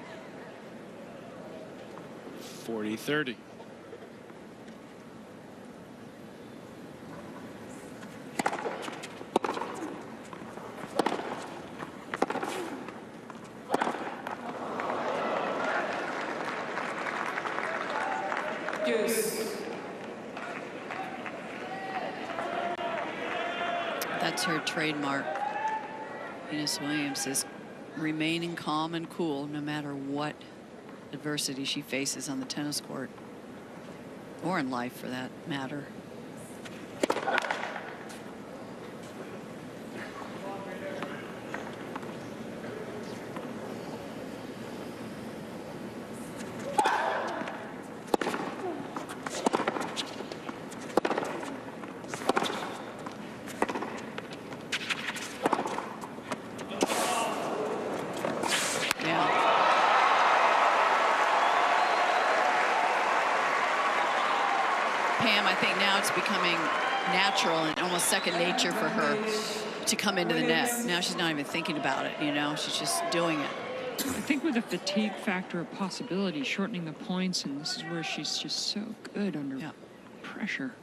40-30. That's her trademark. Venus Williams is remaining calm and cool no matter what adversity she faces on the tennis court, or in life for that matter. Pam, I think now it's becoming natural and almost second nature for her to come into the net. Now she's not even thinking about it, you know, she's just doing it. I think with the fatigue factor of possibility, shortening the points, and this is where she's just so good under pressure.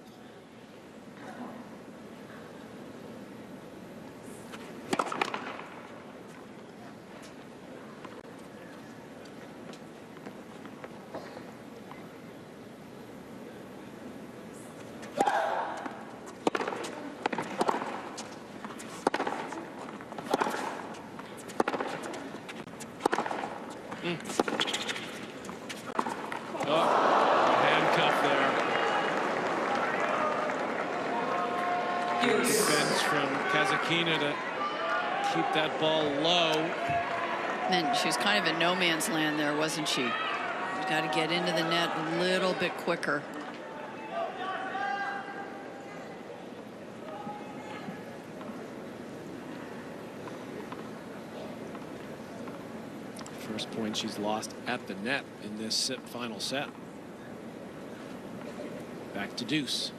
Handcuff there. Defense from Kasatkina to keep that ball low. And she was kind of in no man's land there, wasn't she? She's got to get into the net a little bit quicker. First point she's lost at the net in this final set. Back to deuce.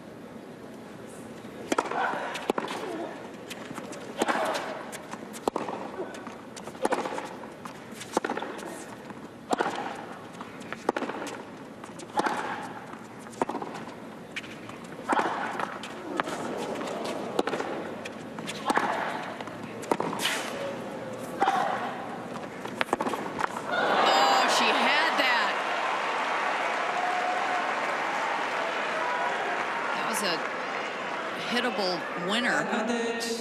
Winner.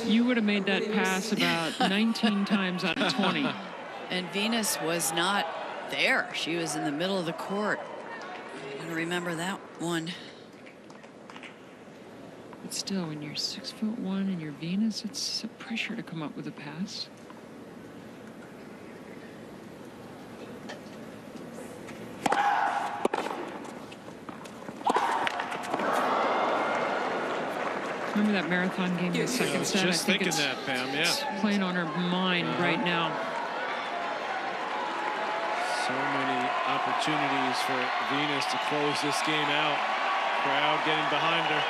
You would have made that pass about 19 times out of 20. And Venus was not there. She was in the middle of the court. I'm gonna remember that one. But still, when you're 6'1" and you're Venus, it's a pressure to come up with a pass. Remember that marathon game in the second set? Just thinking that, Pam, yeah. It's playing on her mind right now. So many opportunities for Venus to close this game out. Crowd getting behind her.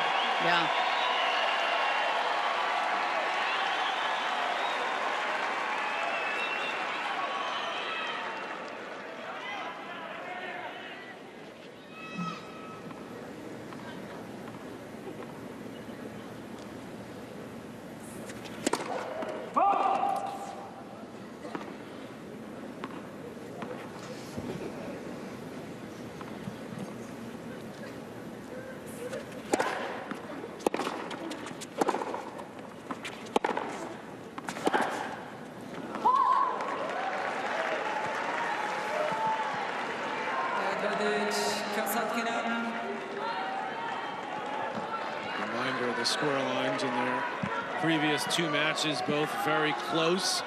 Yeah. Reminder of the score lines in their previous two matches, both very close.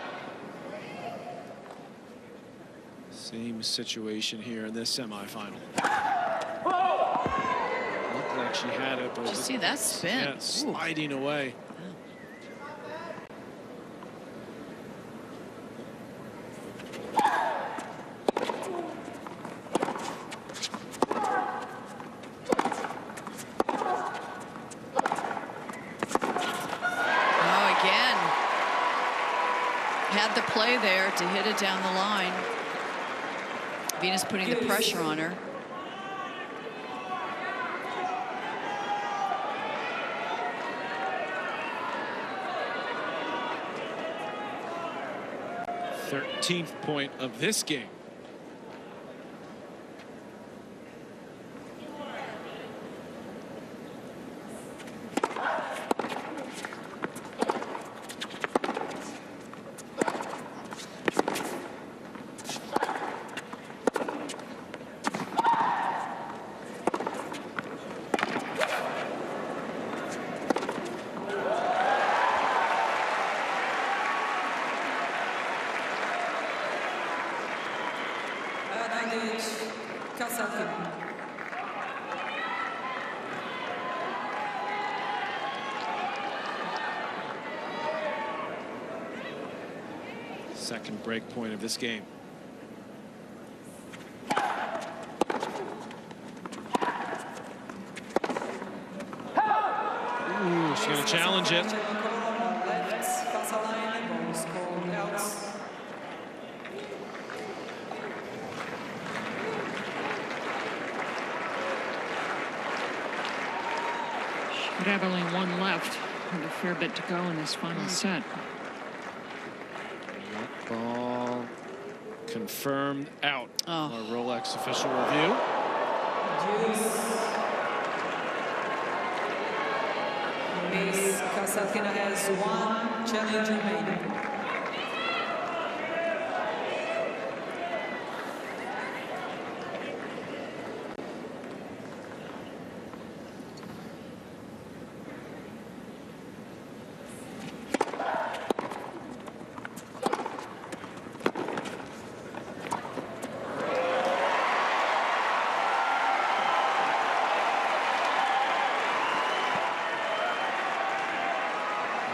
Same situation here in this semifinal. Looked like she had it, but did you see that spin? Yeah, sliding away. Had the play there to hit it down the line. Venus putting the pressure on her. Thirteenth point of this game. Kasatkina. Second break point of this game. to challenge it. Should have only one left with a fair bit to go in this final set. Ball confirmed out. Our Rolex official review. Miss Kasatkina has one challenge remaining.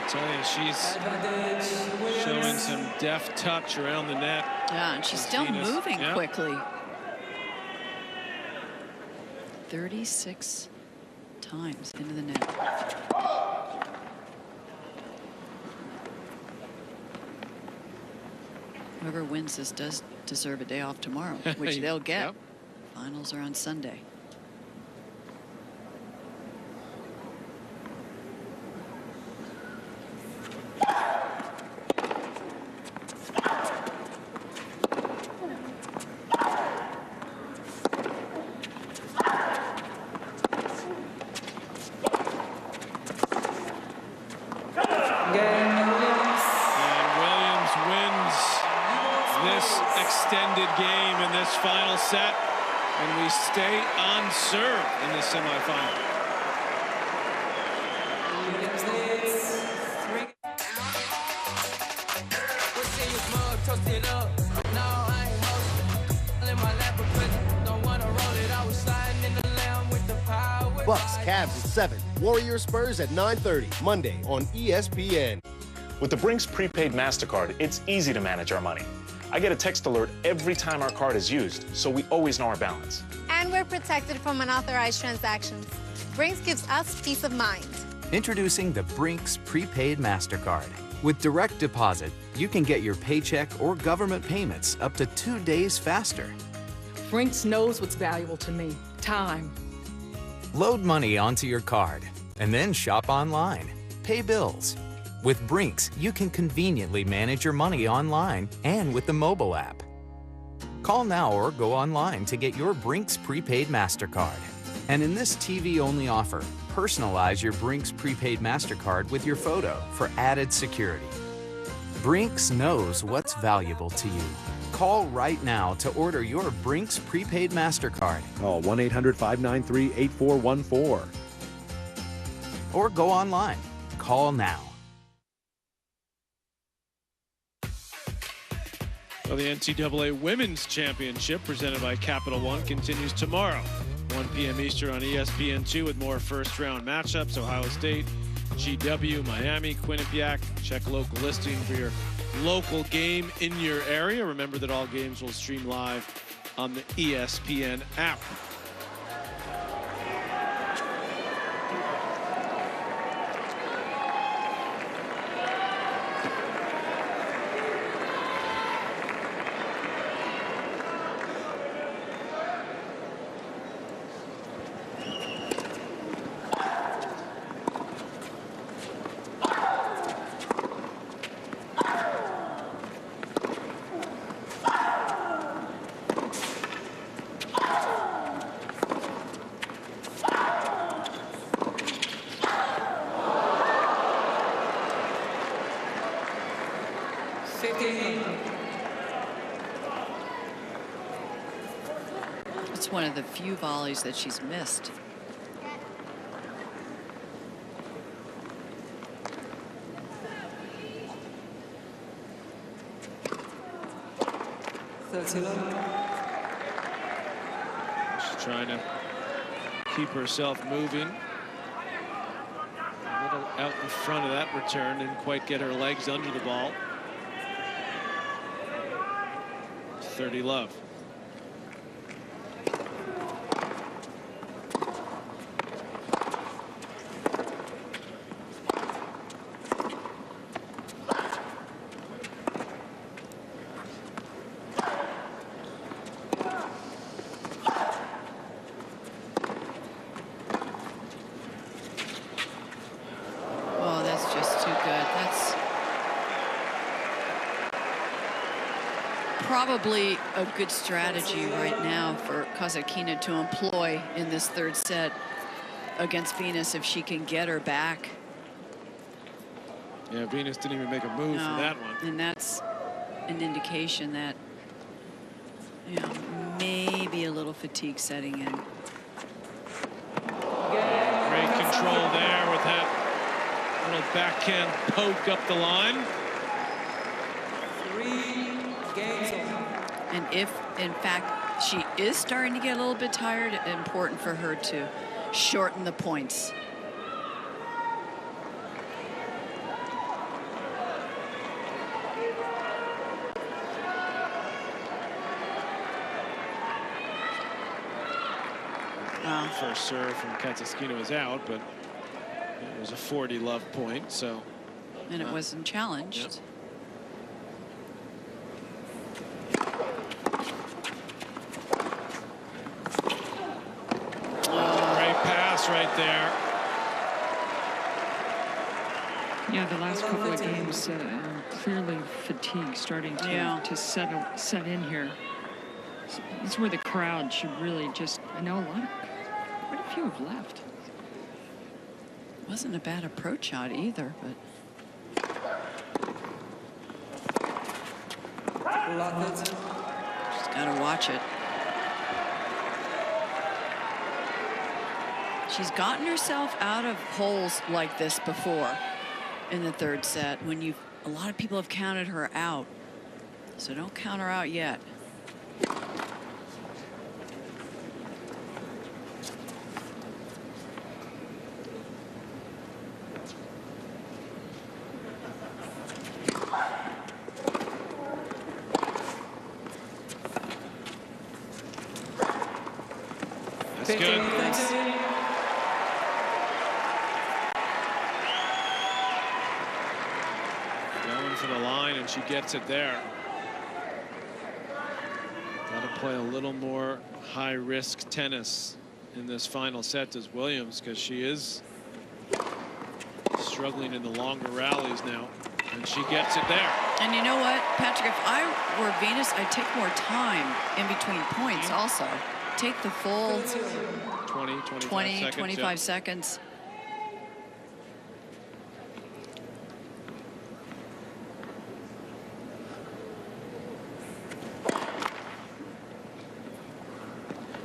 I tell you, she's showing some deft touch around the net. Yeah, and she's still moving quickly. 36 times into the net. Whoever wins this does deserve a day off tomorrow, which they'll get. Yep. Finals are on Sunday. Extended game in this final set, and we stay on serve in the semifinal. Bucks, Cavs at 7. Warriors, Spurs at 9:30. Monday on ESPN. With the Brinks prepaid MasterCard, it's easy to manage our money. I get a text alert every time our card is used, so we always know our balance. And we're protected from unauthorized transactions. Brinks gives us peace of mind. Introducing the Brinks Prepaid MasterCard. With direct deposit, you can get your paycheck or government payments up to 2 days faster. Brinks knows what's valuable to me. Time. Load money onto your card and then shop online. Pay bills. With Brinks, you can conveniently manage your money online and with the mobile app. Call now or go online to get your Brinks Prepaid MasterCard. And in this TV-only offer, personalize your Brinks Prepaid MasterCard with your photo for added security. Brinks knows what's valuable to you. Call right now to order your Brinks Prepaid MasterCard. Call 1-800-593-8414. Or go online. Call now. Well, the NCAA Women's Championship, presented by Capital One, continues tomorrow, 1 p.m. Eastern on ESPN2 with more first-round matchups. Ohio State, GW, Miami, Quinnipiac. Check local listing for your local game in your area. Remember that all games will stream live on the ESPN app. It's one of the few volleys that she's missed. She's trying to keep herself moving. A little out in front of that return, didn't quite get her legs under the ball. 30 love. probably a good strategy right now for Kasatkina to employ in this third set against Venus if she can get her back. Yeah, Venus didn't even make a move for that one. And that's an indication that, you know, maybe a little fatigue setting in. Great control there with that little backhand poke up the line. 3 games. And if, in fact, she is starting to get a little bit tired, it's important for her to shorten the points. First serve from Kasatkina was out, but it was a 40 love point, so. And it wasn't challenged. Great pass right there. Yeah, the last couple of games, clearly fatigue starting to set in here. This is where the crowd should really just, I know quite a few have left. Wasn't a bad approach shot either, but. Just gotta watch it. She's gotten herself out of holes like this before in the third set when a lot of people have counted her out. So don't count her out yet. That's good. Going for the line, and she gets it there. Got to play a little more high-risk tennis in this final set as Williams, because she is struggling in the longer rallies now, and she gets it there. And you know what, Patrick, if I were Venus, I'd take more time in between points also. Take the full 25 seconds.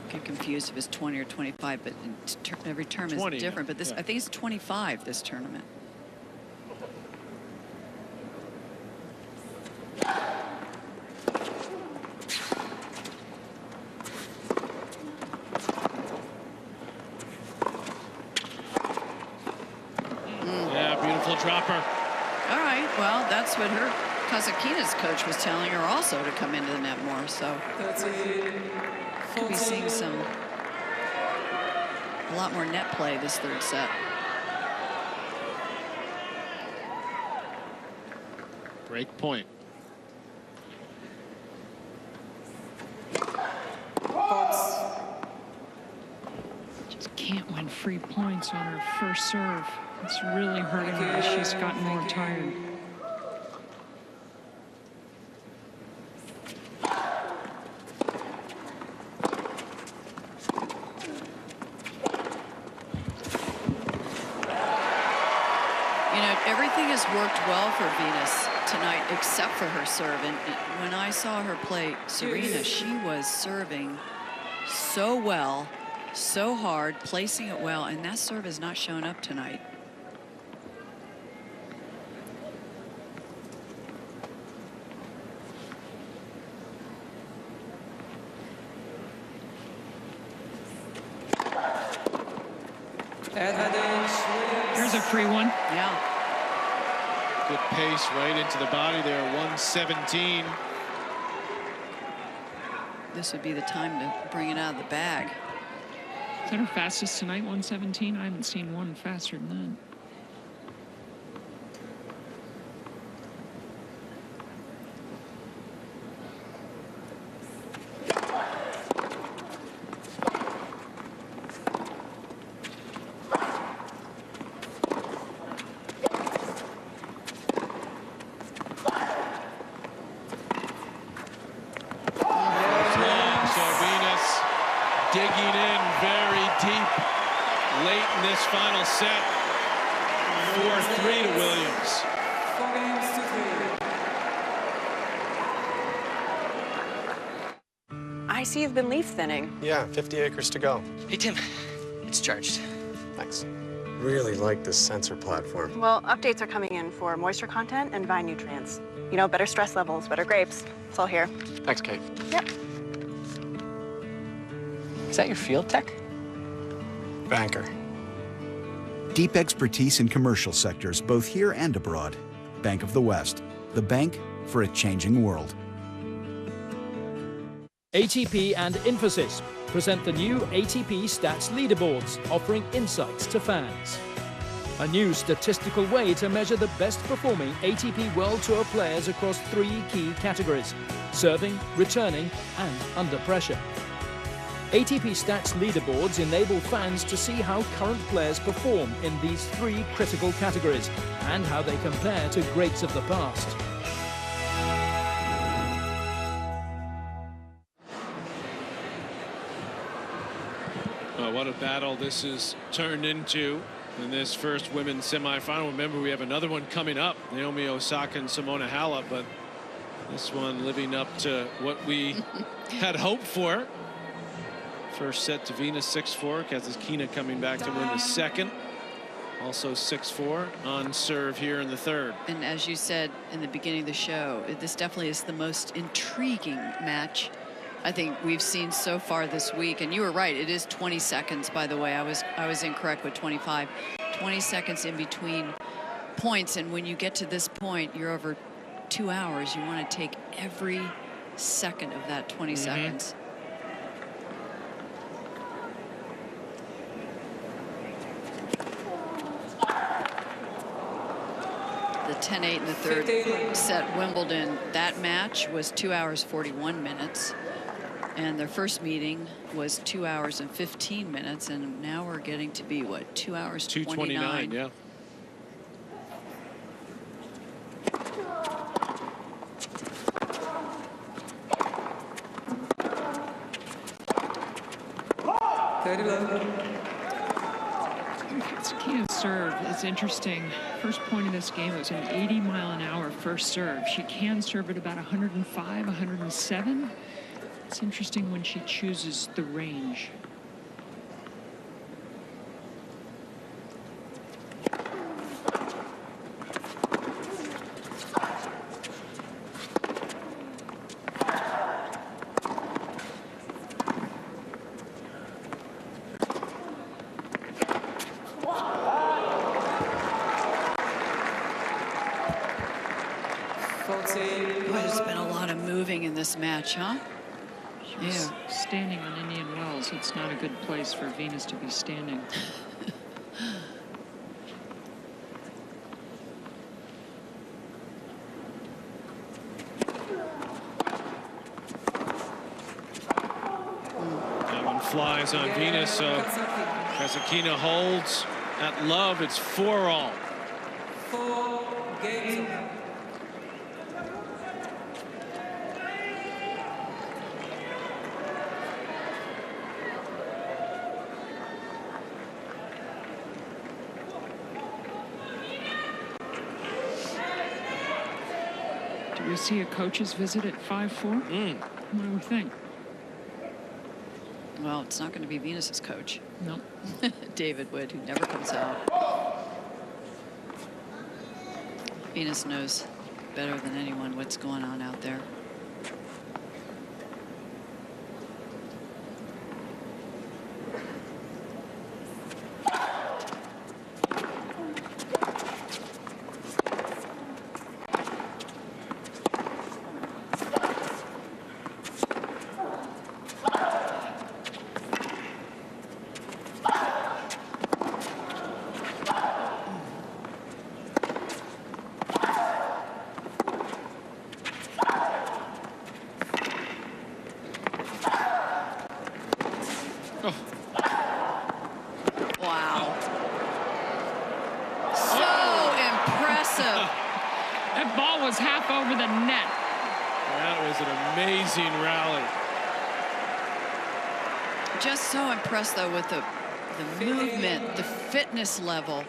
Get confused if it's 20 or 25, but every term is different. But this, I think it's 25 this tournament. Dropper. All right, well, that's what her Kasatkina's coach was telling her also, to come into the net more. So could be seeing a lot more net play this third set. Break point. Just can't win free points on her first serve. It's really hurting her as she's gotten more tired. You know, everything has worked well for Venus tonight except for her serve. And when I saw her play Serena, she was serving so well, so hard, placing it well, and that serve has not shown up tonight. Here's a free one. Yeah. Good pace right into the body there, 117. This would be the time to bring it out of the bag. Is that her fastest tonight, 117? I haven't seen one faster than that. digging in very deep late in this final set. 4-3 to Williams. 4 games to 3. I see you've been leaf thinning. Yeah, 50 acres to go. Hey, Tim. It's charged. Thanks. Really like this sensor platform. Well, updates are coming in for moisture content and vine nutrients. You know, better stress levels, better grapes. It's all here. Thanks, Kate. Yep. Is that your field tech? Banker. Deep expertise in commercial sectors, both here and abroad. Bank of the West, the bank for a changing world. ATP and Infosys present the new ATP Stats Leaderboards, offering insights to fans. A new statistical way to measure the best-performing ATP World Tour players across 3 key categories: serving, returning, and under pressure. ATP Stats Leaderboards enable fans to see how current players perform in these 3 critical categories and how they compare to greats of the past. What a battle this has turned into in this first women's semifinal. Remember, we have another one coming up, Naomi Osaka and Simona Halep, but this one living up to what we had hoped for. First set to Venus 6-4. Kasatkina coming back to win the second. Also 6-4 on serve here in the third. And as you said in the beginning of the show, this definitely is the most intriguing match I think we've seen so far this week. And you were right, it is 20 seconds, by the way. I was incorrect with 25. 20 seconds in between points, and when you get to this point, you're over 2 hours. You want to take every second of that 20 seconds. The 10-8 in the third set Wimbledon, that match was 2 hours 41 minutes. And their first meeting was 2 hours and 15 minutes, and now we're getting to be, what, 2 hours 2:29, yeah. Kasatkina's serve is interesting. First point of this game was an 80-mile-an-hour first serve. She can serve at about 105, 107. It's interesting when she chooses the range. There's been a lot of moving in this match, huh? She was standing on Indian Wells. It's not a good place for Venus to be standing. That one flies on Venus, so Kasatkina holds at love. It's 4-all. 4 games. Do we see a coach's visit at 5-4? What do we think? Well, it's not going to be Venus's coach. No. David Wood, who never comes out. Venus knows better than anyone what's going on out there. Wow. So impressive. That ball was half over the net. That was an amazing rally. just so impressed, though, with the movement, the fitness level,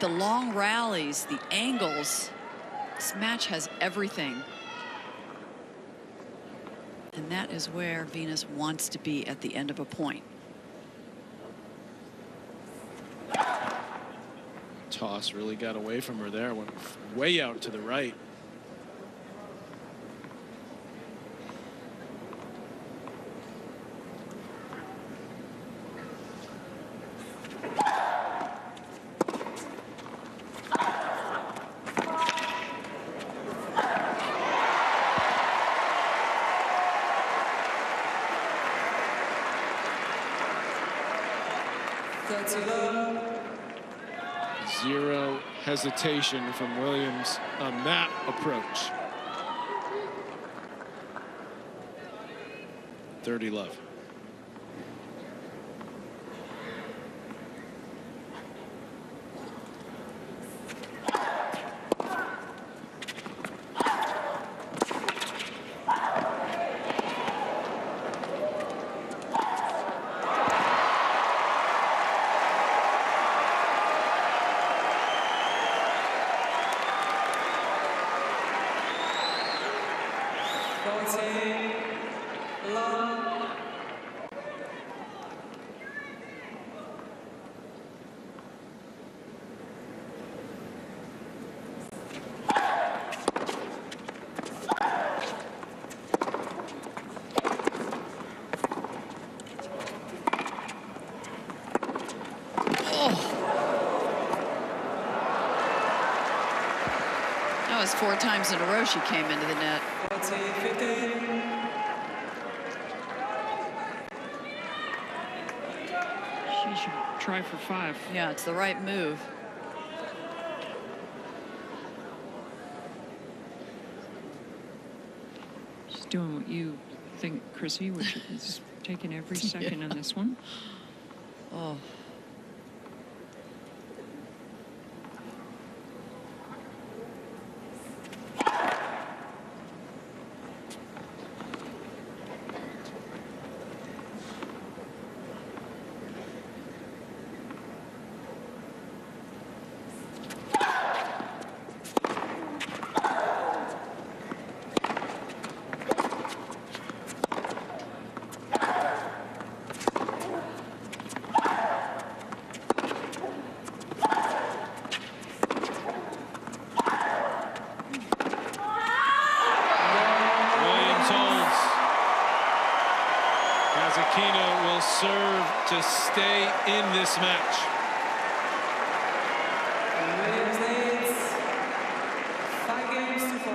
the long rallies, the angles. This match has everything. And that is where Venus wants to be at the end of a point. Toss really got away from her there, went way out to the right. Zero hesitation from Williams on that approach. 30 love. That was 4 times in a row she came into the net. She should try for 5. Yeah, it's the right move. She's doing what you think, Chrissy, which is taking every second on this one. Oh. Kasatkina will serve to stay in this match. Williams leads 5 games to 4.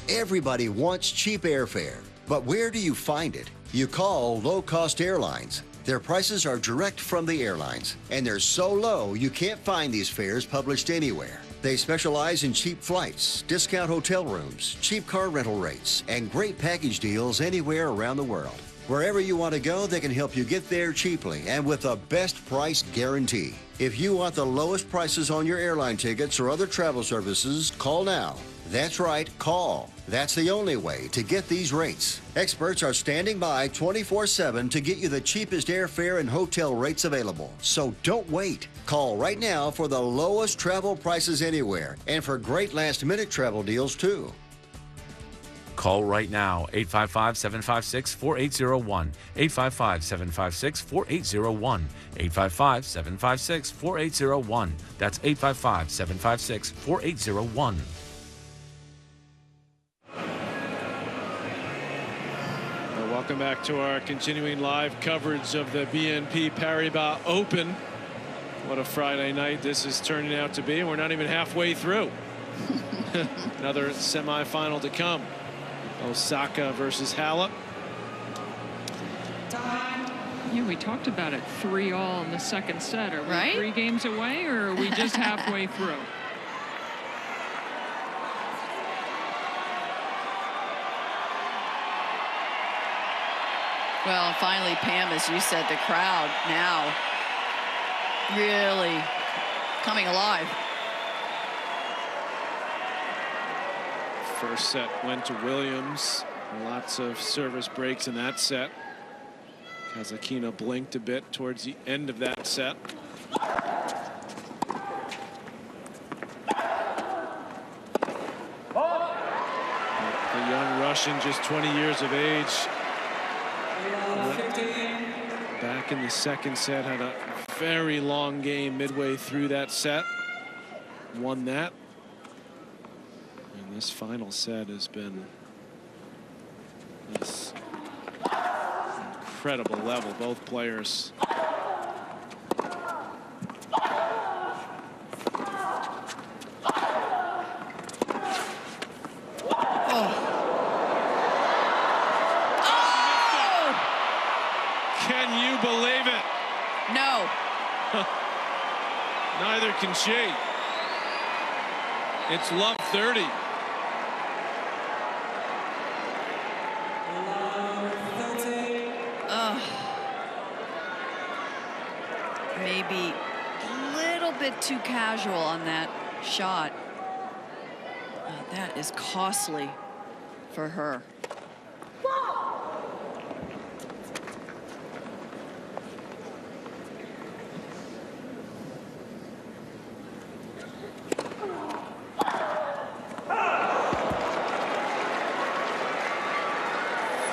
Everybody wants cheap airfare, but where do you find it? You call low-cost airlines. Their prices are direct from the airlines, and they're so low you can't find these fares published anywhere. They specialize in cheap flights, discount hotel rooms, cheap car rental rates, and great package deals anywhere around the world. Wherever you want to go, they can help you get there cheaply and with a best price guarantee. If you want the lowest prices on your airline tickets or other travel services, call now. That's right, call. That's the only way to get these rates. Experts are standing by 24/7 to get you the cheapest airfare and hotel rates available. So don't wait. Call right now for the lowest travel prices anywhere and for great last-minute travel deals, too. Call right now, 855-756-4801, 855-756-4801, 855-756-4801. That's 855-756-4801. Welcome back to our continuing live coverage of the BNP Paribas Open. What a Friday night this is turning out to be. We're not even halfway through. Another semifinal to come. Osaka versus Halep. Yeah, we talked about it 3-all in the second set. Are we right? 3 games away, or are we just halfway through? Well, finally, Pam, as you said, the crowd now really coming alive. First set went to Williams. Lots of service breaks in that set. Kasatkina blinked a bit towards the end of that set. The young Russian, just 20 years of age, back in the second set, had a very long game midway through that set. Won that. And this final set has been this incredible level. Both players believe it? No. Neither can she. It's love 30. Maybe a little bit too casual on that shot. That is costly for her.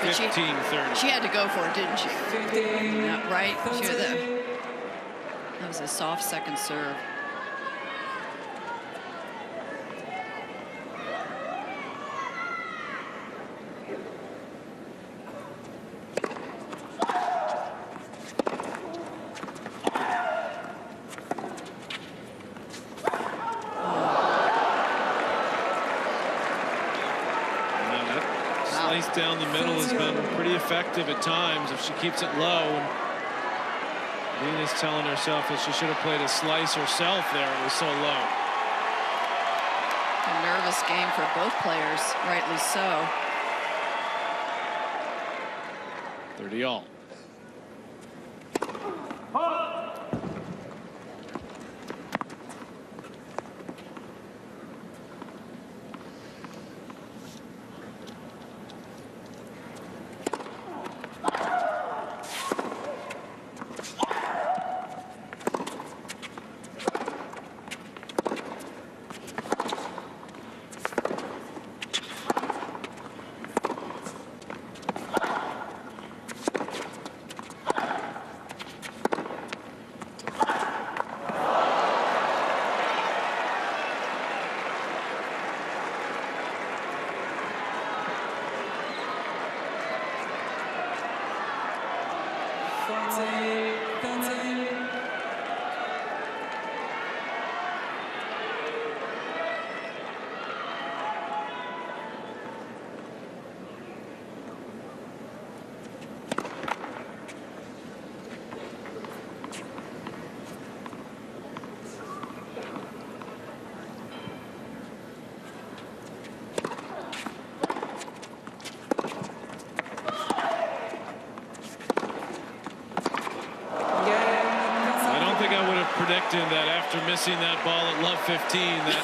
But 15-30. She had to go for it, didn't she? Right? That was a soft second serve. Slice down the middle has been pretty effective at times if she keeps it low. And Venus telling herself that she should have played a slice herself there. It was so low. A nervous game for both players, rightly so. 30 all. Predicting that after missing that ball at love 15 that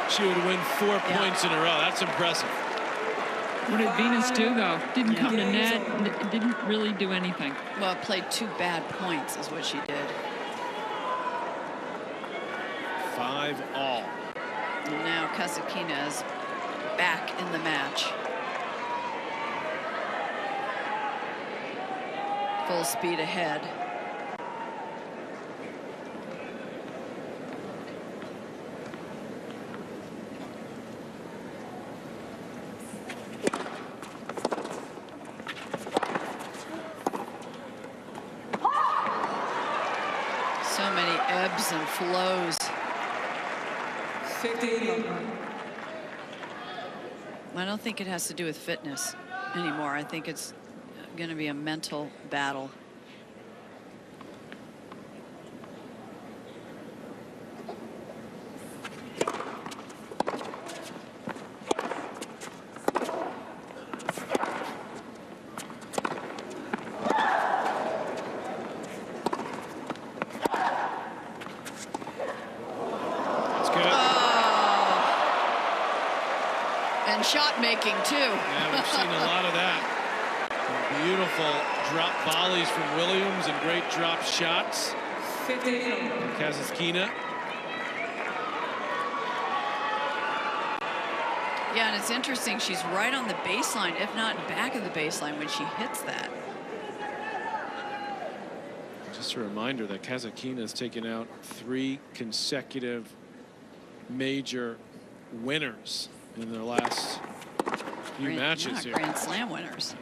she would win 4 points in a row. That's impressive. What did Venus do though? Didn't come to net, didn't really do anything. Well, played 2 bad points is what she did. 5 all. And now Kasatkina is back in the match. Full speed ahead. So many ebbs and flows. 15. I don't think it has to do with fitness anymore. I think it's going to be a mental battle. shot making too. Yeah, we've seen a lot of that. Beautiful drop volleys from Williams and great drop shots. 15. Kasatkina. Yeah, and it's interesting. She's right on the baseline, if not back of the baseline, when she hits that. Just a reminder that Kasatkina has taken out 3 consecutive major winners in their last few matches here. Grand Slam winners.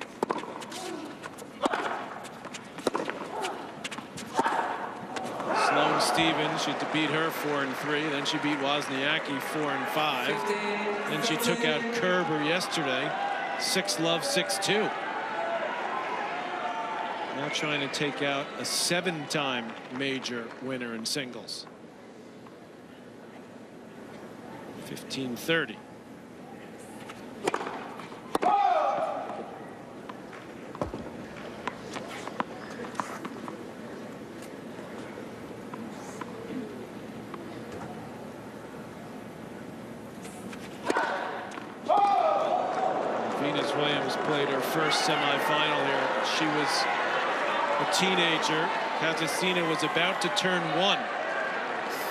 Sloane Stevens, she beat her 4-3. Then she beat Wozniacki 4-5. Then she took out Kerber yesterday, 6-love, 6-2. Now trying to take out a 7-time major winner in singles. 15-30. Venus Williams played her first semifinal here. She was a teenager. Kasatkina was about to turn 1.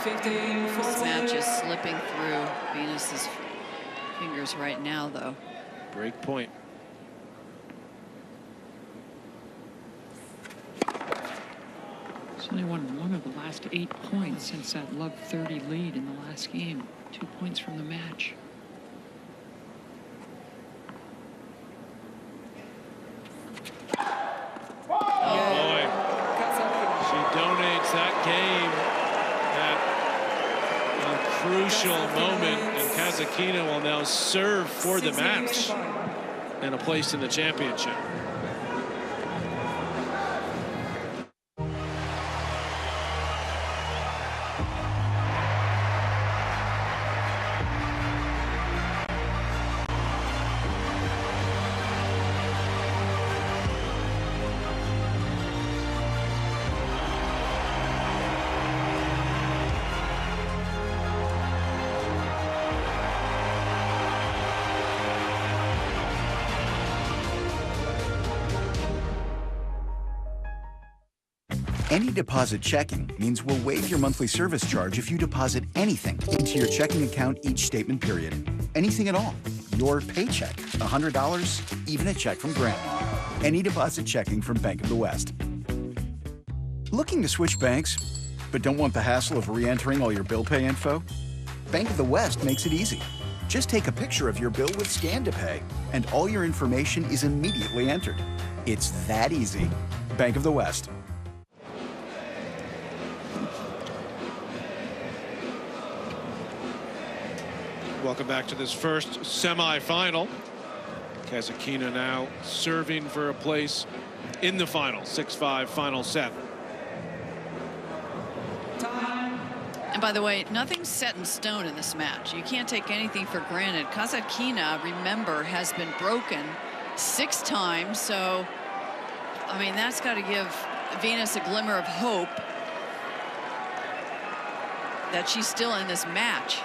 15. This match is slipping through Venus's fingers right now, though. Break point. She's only won 1 of the last 8 points since that love 30 lead in the last game. 2 points from the match. That game at a crucial moment, and Kasatkina will now serve for the match and a place in the championship. Any deposit checking means we'll waive your monthly service charge if you deposit anything into your checking account each statement period. Anything at all. Your paycheck, $100, even a check from Grandma. Any deposit checking from Bank of the West. Looking to switch banks, but don't want the hassle of re-entering all your bill pay info? Bank of the West makes it easy. Just take a picture of your bill with Scan to Pay, and all your information is immediately entered. It's that easy. Bank of the West. Welcome back to this first semifinal. Kasatkina now serving for a place in the final. 6-5 final set. And by the way, nothing's set in stone in this match. You can't take anything for granted. Kasatkina, remember, has been broken 6 times. So, I mean, that's got to give Venus a glimmer of hope that she's still in this match.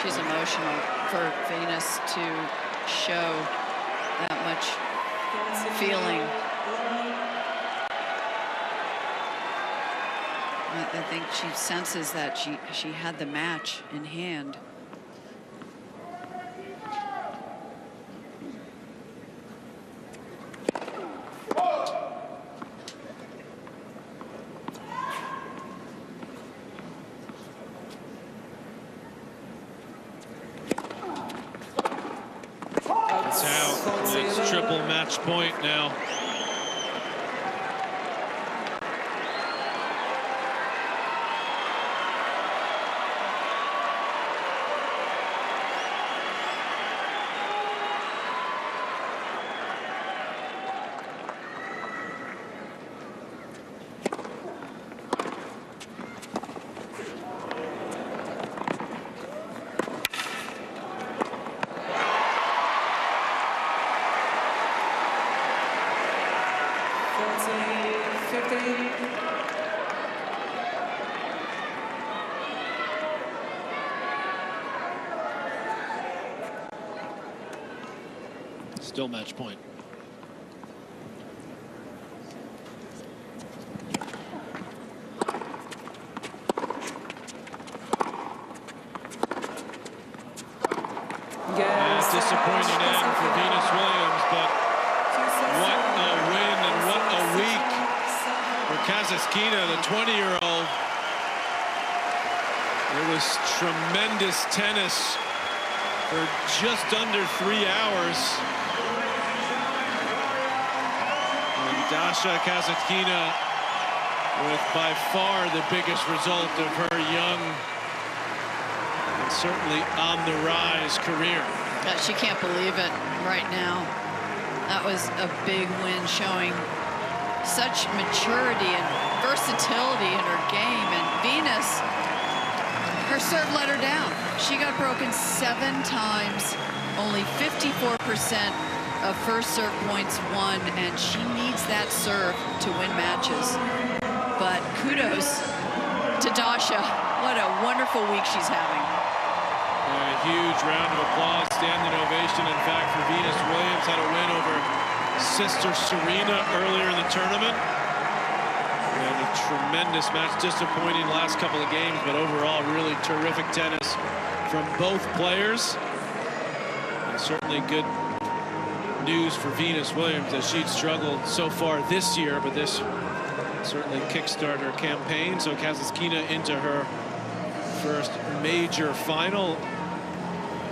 She's emotional for Venus to show that much feeling. I think she senses that she had the match in hand. point now. Still match point. Disappointing end for Venus Williams, but what a win and what a week for Kasatkina, the 20-year-old. It was tremendous tennis for just under 3 hours. And Daria Kasatkina with by far the biggest result of her young and certainly on the rise career. She can't believe it right now. That was a big win, showing such maturity and versatility in her game. And Venus, her serve let her down. She got broken 7 times, only 54% of first serve points won, and she needs that serve to win matches. But kudos to Dasha. What a wonderful week she's having. A huge round of applause, standing ovation, in fact, for Venus Williams. Had a win over sister Serena earlier in the tournament. And a tremendous match, disappointing last couple of games, but overall really terrific tennis from both players. And certainly good news for Venus Williams, as she'd struggled so far this year, but this certainly kickstarted her campaign. So Kasatkina into her first major final.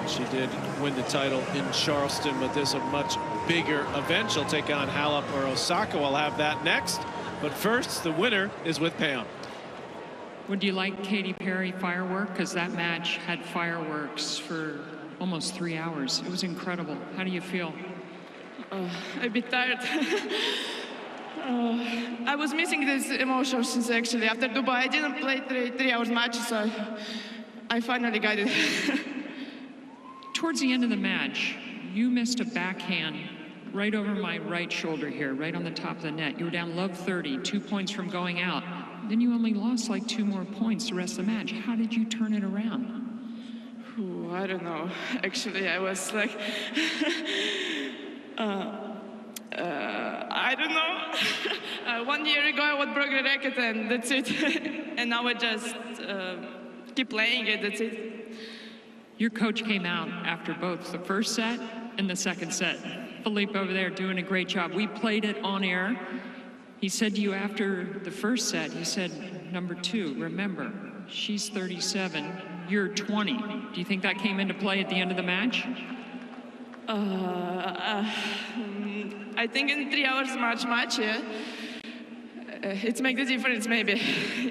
She did win the title in Charleston, but this is a much bigger event. She'll take on Halep or Osaka. We'll have that next. But first, the winner is with Pam. Would you like Katy Perry firework? Because that match had fireworks for almost 3 hours. It was incredible. How do you feel? A bit tired. I was missing these emotions actually. After Dubai, I didn't play 3 hours match, so I finally got it. Towards the end of the match, you missed a backhand right over my right shoulder here, right on the top of the net. You were down love 30, 2 points from going out. Then you only lost like 2 more points the rest of the match. How did you turn it around? Ooh, I don't know. Actually, I was like, I don't know. 1 year ago, I would broke the racket and that's it. And now I just keep playing it, that's it. Your coach came out after both the first set and the second set. Philippe over there doing a great job. We played it on air. He said to you after the first set, he said, number 2, remember, she's 37, you're 20. Do you think that came into play at the end of the match? I think in 3 hours match, yeah. It makes a difference, maybe.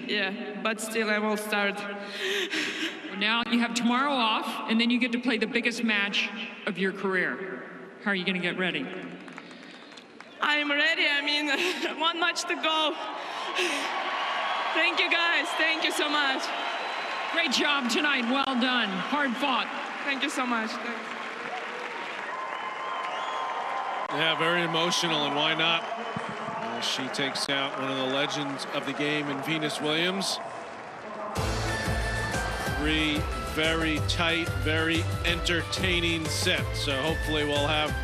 Yeah, but still, I won't start. Well, now you have tomorrow off, and then you get to play the biggest match of your career. How are you going to get ready? I'm ready. I mean, 1 match to go. Thank you, guys. Thank you so much. Great job tonight. Well done. Hard fought. Thank you so much. Thanks. Yeah, very emotional, and why not? She takes out one of the legends of the game in Venus Williams. 3 very tight, very entertaining sets. So hopefully we'll have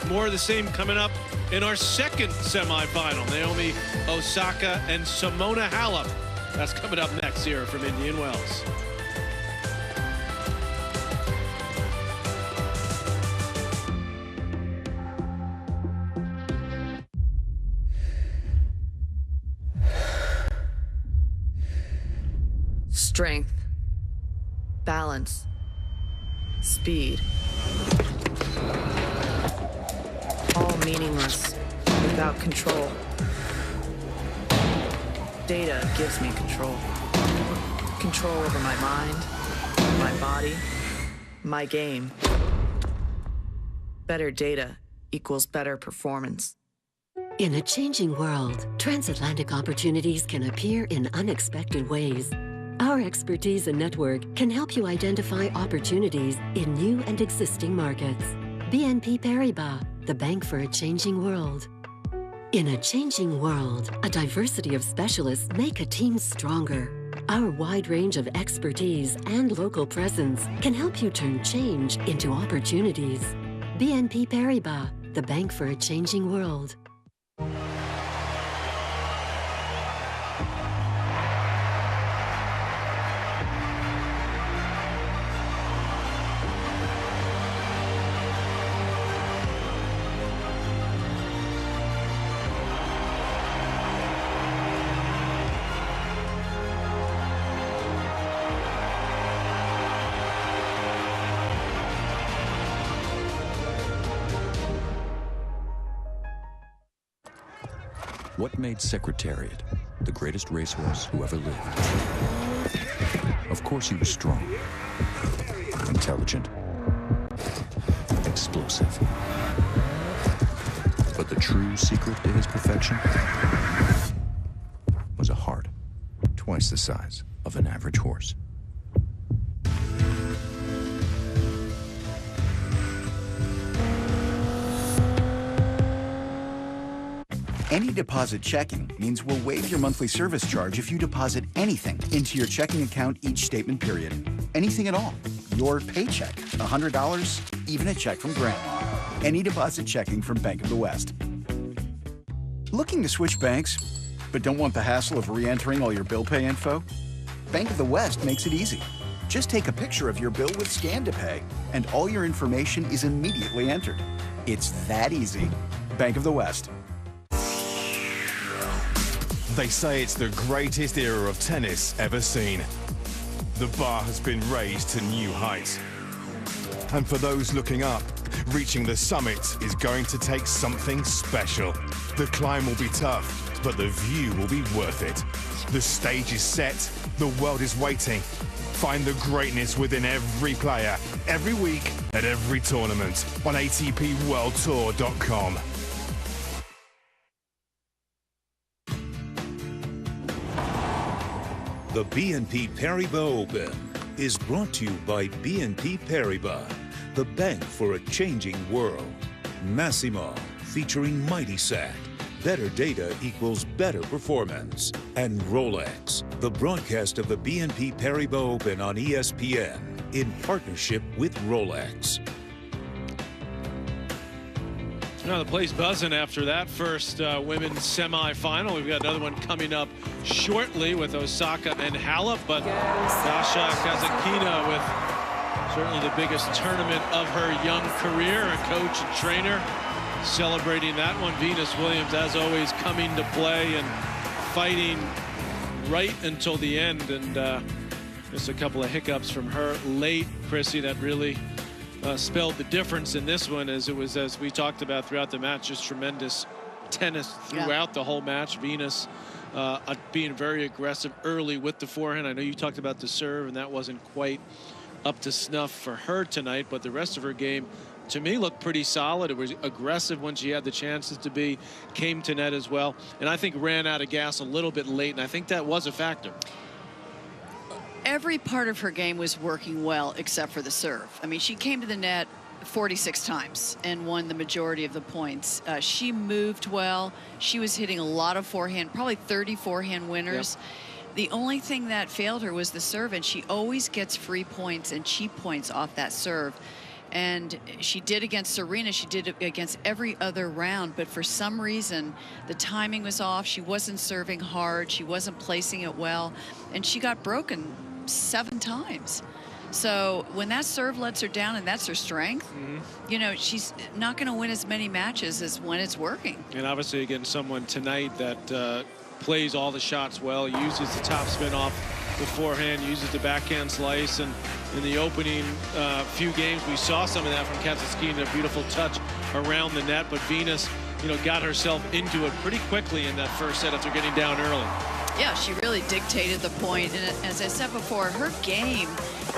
more of the same coming up in our second semifinal. Naomi Osaka and Simona Halep. That's coming up next here from Indian Wells. Strength, balance, speed. All meaningless about control. Data gives me control. Control over my mind, my body, my game. Better data equals better performance. In a changing world, transatlantic opportunities can appear in unexpected ways. Our expertise and network can help you identify opportunities in new and existing markets. BNP Paribas, the bank for a changing world. In a changing world, a diversity of specialists make a team stronger. Our wide range of expertise and local presence can help you turn change into opportunities. BNP Paribas, the bank for a changing world. What made Secretariat the greatest racehorse who ever lived? Of course he was strong, intelligent, explosive. But the true secret to his perfection was a heart twice the size of an average horse. Any deposit checking means we'll waive your monthly service charge if you deposit anything into your checking account each statement period. Anything at all. Your paycheck, $100, even a check from Grandma. Any deposit checking from Bank of the West. Looking to switch banks, but don't want the hassle of re-entering all your bill pay info? Bank of the West makes it easy. Just take a picture of your bill with Scan to Pay, and all your information is immediately entered. It's that easy. Bank of the West. They say it's the greatest era of tennis ever seen. The bar has been raised to new heights. And for those looking up, reaching the summit is going to take something special. The climb will be tough, but the view will be worth it. The stage is set, the world is waiting. Find the greatness within every player, every week, at every tournament on ATPWorldTour.com. The BNP Paribas Open is brought to you by BNP Paribas, the bank for a changing world. Massimo, featuring Mighty Sat. Better data equals better performance. And Rolex, the broadcast of the BNP Paribas Open on ESPN in partnership with Rolex. Now the place buzzing after that first women's semifinal. We've got another one coming up shortly with Osaka and Halep, but Daria Kasatkina with certainly the biggest tournament of her young career, a coach and trainer celebrating that one. Venus Williams, as always, coming to play and fighting right until the end, and just a couple of hiccups from her late, Chrissy, that really spelled the difference in this one, as it was, as we talked about throughout the match, just tremendous tennis throughout the whole match. Venus being very aggressive early with the forehand. I know you talked about the serve, and that wasn't quite up to snuff for her tonight, but the rest of her game, to me, looked pretty solid. It was aggressive when she had the chances to be, came to net as well, and I think ran out of gas a little bit late, and I think that was a factor. Every part of her game was working well except for the serve. I mean, she came to the net 46 times and won the majority of the points. She moved well. She was hitting a lot of forehand, probably 30 forehand winners. Yep. The only thing that failed her was the serve, and she always gets free points and cheap points off that serve. And she did against Serena, she did it against every other round, but for some reason the timing was off. She wasn't serving hard, she wasn't placing it well, and she got broken 7 times. So when that serve lets her down, and that's her strength, you know, she's not going to win as many matches as when it's working. And obviously against someone tonight that plays all the shots well, uses the top spin off the forehand, uses the backhand slice, and in the opening few games we saw some of that from Kasatkina, a beautiful touch around the net, but Venus got herself into it pretty quickly in that first set after getting down early. Yeah, she really dictated the point. And as I said before, her game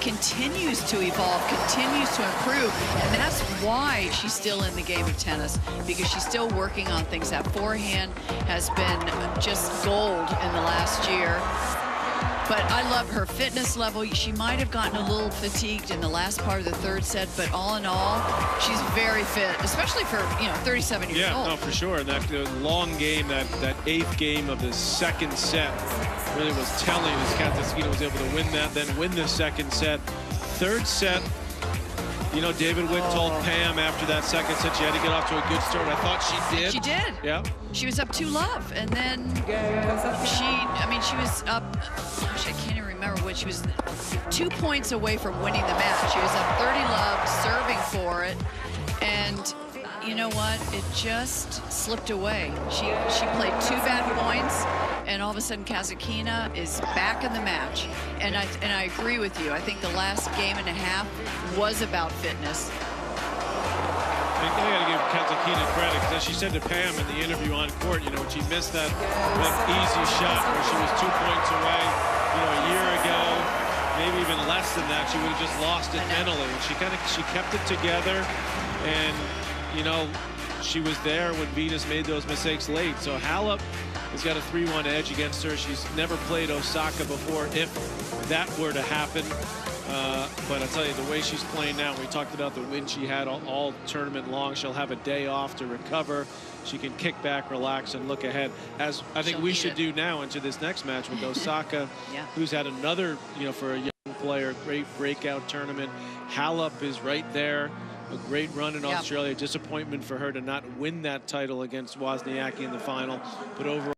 continues to evolve, continues to improve. And that's why she's still in the game of tennis, because she's still working on things. That forehand has been just gold in the last year. But I love her fitness level. She might have gotten a little fatigued in the last part of the third set, but all in all, she's very fit, especially for 37 years old. Yeah, no, for sure. And that long game, that 8th game of the second set, really was telling as Kasatkina was able to win that, then win the second set. Third set, David Witt told Pam after that second set she had to get off to a good start. I thought she did. She did. Yeah. She was up 2-love, and then she was up, gosh, I can't even remember what, she was 2 points away from winning the match. She was up 30-love, serving for it, and you know what? It just slipped away. She played 2 bad points, and all of a sudden Kasatkina is back in the match. And I agree with you. I think the last game and a half was about fitness. I got to give Kasatkina credit, because as she said to Pam in the interview on court, when she missed that easy shot where she was 2 points away, a year ago, maybe even less than that, she would have just lost it mentally. And she kept it together, and she was there when Venus made those mistakes late. So Halep has got a 3-1 edge against her. She's never played Osaka before, if that were to happen. But I tell you, the way she's playing now, we talked about the win she had all tournament long. She'll have a day off to recover. She can kick back, relax, and look ahead, as I think we should do now into this next match with Osaka, who's had another, for a young player, great breakout tournament. Halep is right there. A great run in Australia. Disappointment for her to not win that title against Wozniacki in the final, but overall